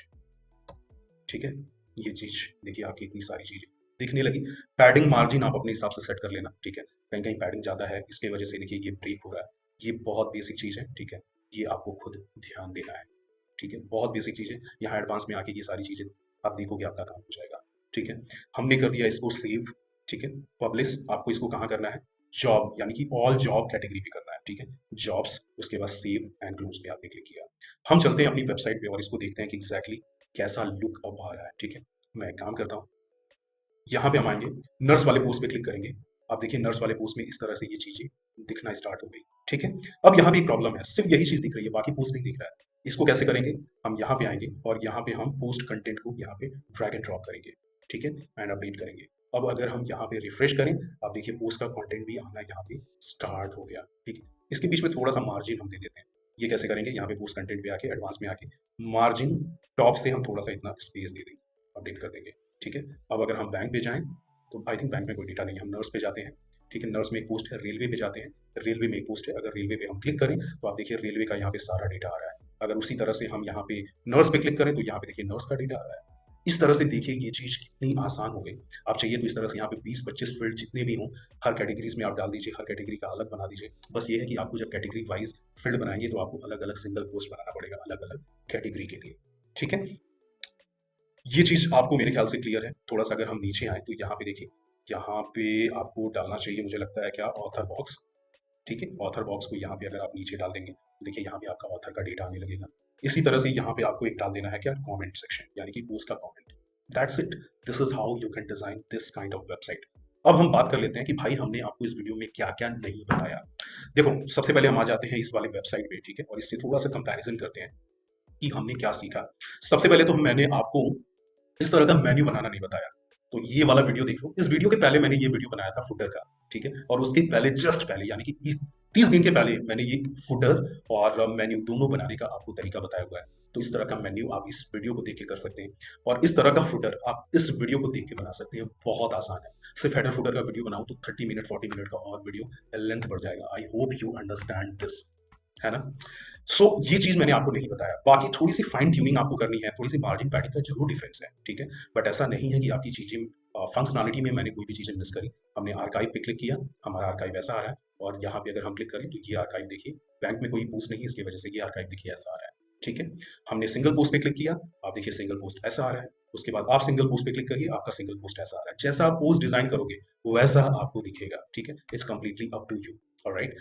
ठीक है, ये चीज देखिए आपकी इतनी सारी चीजें दिखने लगी। पैडिंग मार्जिन आप अपने हिसाब से सेट कर लेना। ठीक है, कहीं कहीं पैडिंग ज्यादा है, इसकी वजह से देखिए ये ब्रेक हो रहा है। ये बहुत बेसिक चीज है। ठीक है, ये आपको खुद ध्यान देना है। ठीक है, बहुत बेसिक चीज़ है। यहाँ एडवांस में आके ये सारी चीज़ें आप देखोगे, आपका काम हो जाएगा। ठीक है, हमने कर दिया इसको सेव। ठीक है, पब्लिश आपको इसको कहाँ करना है, जॉब, यानी कि ऑल जॉब कैटेगरी पे करना है। ठीक है, जॉब्स, उसके बाद सेव एंड क्लोज पे आपने क्लिक किया। हम चलते हैं अपनी वेबसाइट पे और इसको देखते हैं कि एग्जैक्टली कैसा लुक अब आ रहा है। ठीक है, मैं एक काम करता हूँ, यहाँ पे हम आएंगे, नर्स वाले पोस्ट पे क्लिक करेंगे। आप देखिए नर्स वाले पोस्ट में इस तरह से ये चीजें दिखना स्टार्ट हो गई। ठीक है, अब यहाँ पे एक प्रॉब्लम है, सिर्फ यही चीज दिख रही है, बाकी पोस्ट नहीं दिख रहा है। इसको कैसे करेंगे, हम यहाँ पे आएंगे और यहाँ पे हम पोस्ट कंटेंट को यहाँ पे ड्रैग एंड ड्रॉप करेंगे। ठीक है, एंड अपडेट करेंगे। अब अगर हम यहाँ पे रिफ्रेश करें, आप देखिए पोस्ट का कंटेंट भी आना यहाँ पे स्टार्ट हो गया। ठीक है, इसके बीच में थोड़ा सा मार्जिन हम दे देते हैं। ये कैसे करेंगे, यहाँ पे पोस्ट कंटेंट पे आके एडवांस में आके मार्जिन टॉप से हम थोड़ा सा इतना स्पेस दे देंगे, अपडेट कर देंगे। ठीक है, अब अगर हम बैंक पे जाएं तो आई थिंक बैंक में कोई डेटा नहीं है, हम नर्स पे जाते हैं। ठीक है, नर्स में एक पोस्ट है, रेलवे पे जाते हैं, रेलवे में एक पोस्ट है। अगर रेलवे पे हम क्लिक करें तो आप देखिए रेलवे का यहाँ पे सारा डेटा आ रहा है। अगर उसी तरह से हम यहाँ पे नर्स पे क्लिक करें तो यहाँ पे देखिए नर्स का डेटा आ रहा है। इस तरह से देखिए ये चीज़ कितनी आसान हो गई। आप चाहिए तो इस तरह से यहाँ पे 20-25 फील्ड जितने भी हों, हर कैटेगरीज में आप डाल दीजिए, हर कैटेगरी का अलग बना दीजिए। बस ये है कि आपको जब कैटेगरी वाइज फील्ड बनाएंगे तो आपको अलग अलग सिंगल पोस्ट बनाना पड़ेगा अलग अलग कैटेगरी के लिए। ठीक है, ये चीज़ आपको मेरे ख्याल से क्लियर है। थोड़ा सा अगर हम नीचे आए तो यहाँ पे देखिए, यहाँ पे आपको डालना चाहिए, मुझे लगता है क्या, ऑथर बॉक्स। ठीक है, ऑथर बॉक्स को यहाँ पे अगर आप नीचे डाल देंगे तो देखिए यहाँ पे आपका ऑथर का डेटा आने लगेगा। इसी तरह से यहाँ पे आपको एक डाल देना है क्या, कमेंट सेक्शन, यानी कि पोस्ट का comment. That's it, this is how you can design this kind of website. अब हम बात कर लेते हैं कि भाई हमने आपको इस वीडियो में क्या क्या नहीं बताया। देखो सबसे पहले हम आ जाते हैं इस वाले वेबसाइट पे। ठीक है, और इससे थोड़ा सा कंपैरिजन करते हैं कि हमने क्या सीखा। सबसे पहले तो मैंने आपको इस तरह का मेन्यू बनाना नहीं बताया, तो ये वाला वीडियो देख लो। इस वीडियो के पहले मैंने ये वीडियो बनाया था फुटर का। ठीक है, और उसके पहले जस्ट पहले यानी कि 30 दिन के पहले मैंने ये फुटर और मेन्यू दोनों बनाने का आपको तरीका बताया हुआ है। तो इस तरह का मेन्यू आप इस वीडियो को देख के कर सकते हैं और इस तरह का फुटर आप इस वीडियो को देख के बना सकते हैं। बहुत आसान है, सिर्फ हेडर फुटर का वीडियो बनाओ तो 30 मिनट 40 मिनट का और वीडियो लेंथ बढ़ जाएगा। I hope you understand this, है ना। ये चीज मैंने आपको नहीं बताया। बाकी थोड़ी सी फाइन ट्यूनिंग आपको करनी है, थोड़ी सी मार्जिन पैडिंग का जरूर डिफरेंस है। ठीक है, बट ऐसा नहीं है कि आपकी चीजें फंक्शनलिटी में मैंने कोई भी चीजें मिस करी। हमने आर्काइव पे क्लिक किया, हमारा आर्काइव ऐसा आ रहा है और यहाँ पे अगर हम क्लिक करें तो ये आर्काइव देखिए, बैंक में कोई पोस्ट नहीं है, इसकी वजह से ये आर्काइव देखिए ऐसा आ रहा है। ठीक है, हमने सिंगल पोस्ट पे क्लिक किया, आप देखिए सिंगल पोस्ट ऐसा आ रहा है। उसके बाद आप सिंगल पोस्ट पे क्लिक करिए, आपका सिंगल पोस्ट ऐसा आ रहा है। जैसा आप पोस्ट डिजाइन करोगे वैसा आपको दिखेगा। ठीक है, it's completely up to you. Alright,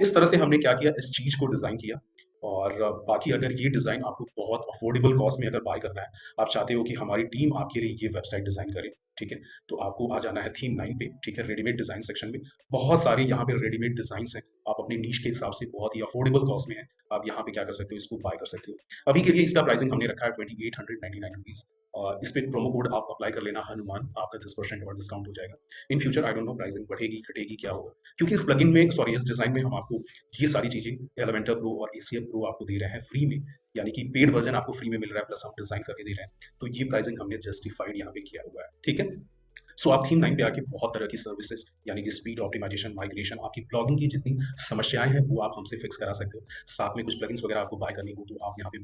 इस तरह से हमने क्या किया, इस चीज को डिजाइन किया और बाकी अगर ये डिज़ाइन आपको बहुत अफोर्डेबल कॉस्ट में अगर बाय करना है, आप चाहते हो कि हमारी टीम आपके लिए ये वेबसाइट डिज़ाइन करे, ठीक है? तो आपको आ जाना है थीम 9 पे, ठीक है? रेडीमेड डिज़ाइन सेक्शन में। बहुत सारे यहाँ पे रेडीमेड डिज़ाइन्स हैं, आप अपनी नीश के हिसाब से बहुत ही अफोर्डेबल कॉस्ट में है, आप यहाँ पे क्या कर सकते हो, इसको बाय कर सकते हो। अभी के लिए इसका प्राइसिंग हमने रखा है ₹2899 इस पे प्रोमो कोड आप अप्लाई कर लेना हनुमान, आपका 10% और डिस्काउंट हो जाएगा। In future I don't no pricing बढ़ेगी, घटेगी, क्या होगा? क्योंकि इस प्लगइन में सॉरी इस डिज़ाइन में हम आपको ये सारी चीज़ें एलिमेंटर प्रो और एसीएफ प्रो आपको दे रहे हैं फ्री में, यानी कि पेड वर्ज़न आपको फ्री में मिल रहा है, प्लस हम डिज़ाइन करके दे रहे हैं। तो ये प्राइसिंग हमने जस्टिफाइड यहाँ पे किया हुआ है, ठीक है? सो आप थीम 9 पे आके बहुत तरह की सर्विसेज यानी कि स्पीड ऑप्टिमाइजेशन, माइग्रेशन, आपकी ब्लॉगिंग की जितनी समस्याएँ हैं, वो आप हमसे फिक्स करा सकते हो। साथ में कुछ प्लगइन्स वगैरह आपको बाय करनी हो, तो आप यहाँ पे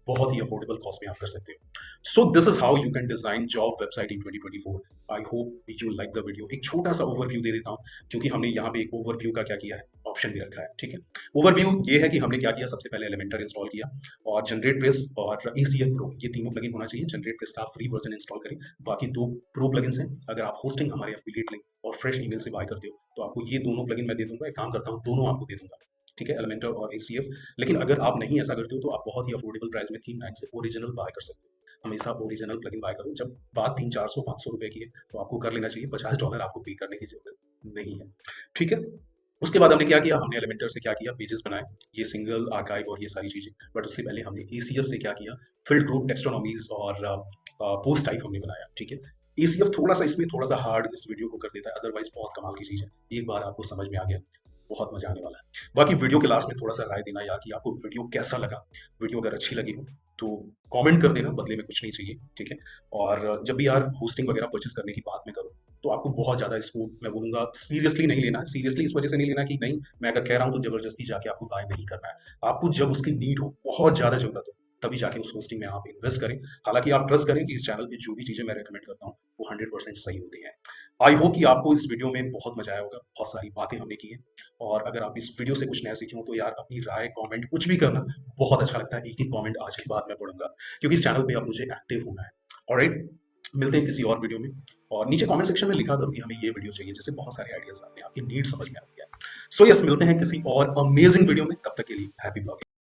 बहुत ही अफोर्डेबल कॉस्ट में आप कर सकते हो। So this is how you can design job website in 2024। I hope you like the video. एक छोटा-सा ओवरव्यू दे देता हूँ, क्योंकि हमने यहाँ पे एक ओवरव्यू का क्या किया है, ऑप्शन भी रखा है, ठीक है? ओवरव्यू ये है कि हमने क्या किया, सबसे पहले एलिमेंटर इंस्टॉल किया और जनरेट प्रेस और एसीएफ प्रो, ये तीनों प्लगइन होना चाहिए। जनरेट प्रेस का आप फ्री वर्ज़न इंस्टॉल करें, बाकी 2 प्रो प्लगइन्स हैं। अगर आप होस्टिंग हमारे एफिलिएट लिंक और फ्रेश ईमेल से बाय करते हो, तो आपको ये दोनों प्लगइन मैं दे दूँगा। एक काम करता हूँ, दोनों आपको दे दूँगा, ठीक है? एलिमेंटर और एसीएफ। लेकिन अगर आप नहीं ऐसा करते हो, तो आप बहुत ही अफोर्डेबल प्राइस में थीम 9 से ओरिजिनल बाय कर सकते हो। हमेशा ओरिजिनल प्लगइन बाय करो। जब बात 300, 400, ₹500 की है, तो आपको कर लेना चाहिए। $50 आपको पे करने की ज़रूरत नहीं है, ठीक है? उसके बाद हमने क्या किया, हमने एलिमेंटर से क्या किया, पेजेस बनाए, ये सिंगल आर्काइव और ये सारी चीज़ें। बट उससे पहले हमने एसीएफ से क्या किया, फील्ड ग्रुप, टेक्सोनॉमीज़ और पोस्ट टाइप हमने बनाया, ठीक है? एसीएफ थोड़ा-सा इसमें थोड़ा-सा हार्ड इस वीडियो को कर देता है, अदरवाइज़ बहुत कमाल की चीज़ है। एक बार आपको समझ में आ गया, बहुत मज़ा आने वाला है। बाकी वीडियो के लास्ट में थोड़ा-सा राय देना यार कि आपको वीडियो कैसा लगा? वीडियो अगर अच्छी लगी हो, तो कमेंट कर देना, बदले में कुछ नहीं चाहिए, ठीक है? और जब भी यार होस्टिंग वगैरह परचेज़ करने की बात मैं करूँ, तो आपको बहुत ज़्यादा इसको मैं बोलूँगा सीरियसली नहीं लेना है। सीरियसली इस वजह से नहीं लेना कि नहीं, मैं अगर कह रहा हूँ तो ज़बरदस्ती जाके आपको बाय नहीं करना है। आपको जब उसकी नीड हो, बहुत ज़्यादा ज़रूरत हो, तभी जाके उस होस्टिंग में आप इन्वेस्ट करें। हालाँकि आप ट्रस्ट करें कि इस चैनल पे जो भी चीज़ें मैं रिकमेंड करता हूँ, वो 100% सही होती हैं। आई होप कि आपको इस वीडियो में बहुत मज़ा आया होगा, बहुत सारी बातें हमने की हैं और अगर आप इस वीडियो से कुछ नया सीखे हो, तो यार अपनी राय, कमेंट कुछ भी करना बहुत अच्छा लगता है। एक-एक कमेंट आज के बाद मैं पढ़ूँगा, क्योंकि इस चैनल पे अब मुझे एक्टिव होना है। ऑलराइट? मिलते हैं किसी और वीडियो में और नीचे कमेंट सेक्शन में लिखा करो कि हमें ये वीडियो चाहिए, जैसे बहुत सारे आइडियाज़ आते हैं, आपकी नीड समझ में आती है। सो यस, मिलते हैं किसी और अमेजिंग वीडियो में, तब तक के लिए हैप्पी ब्लॉगिंग।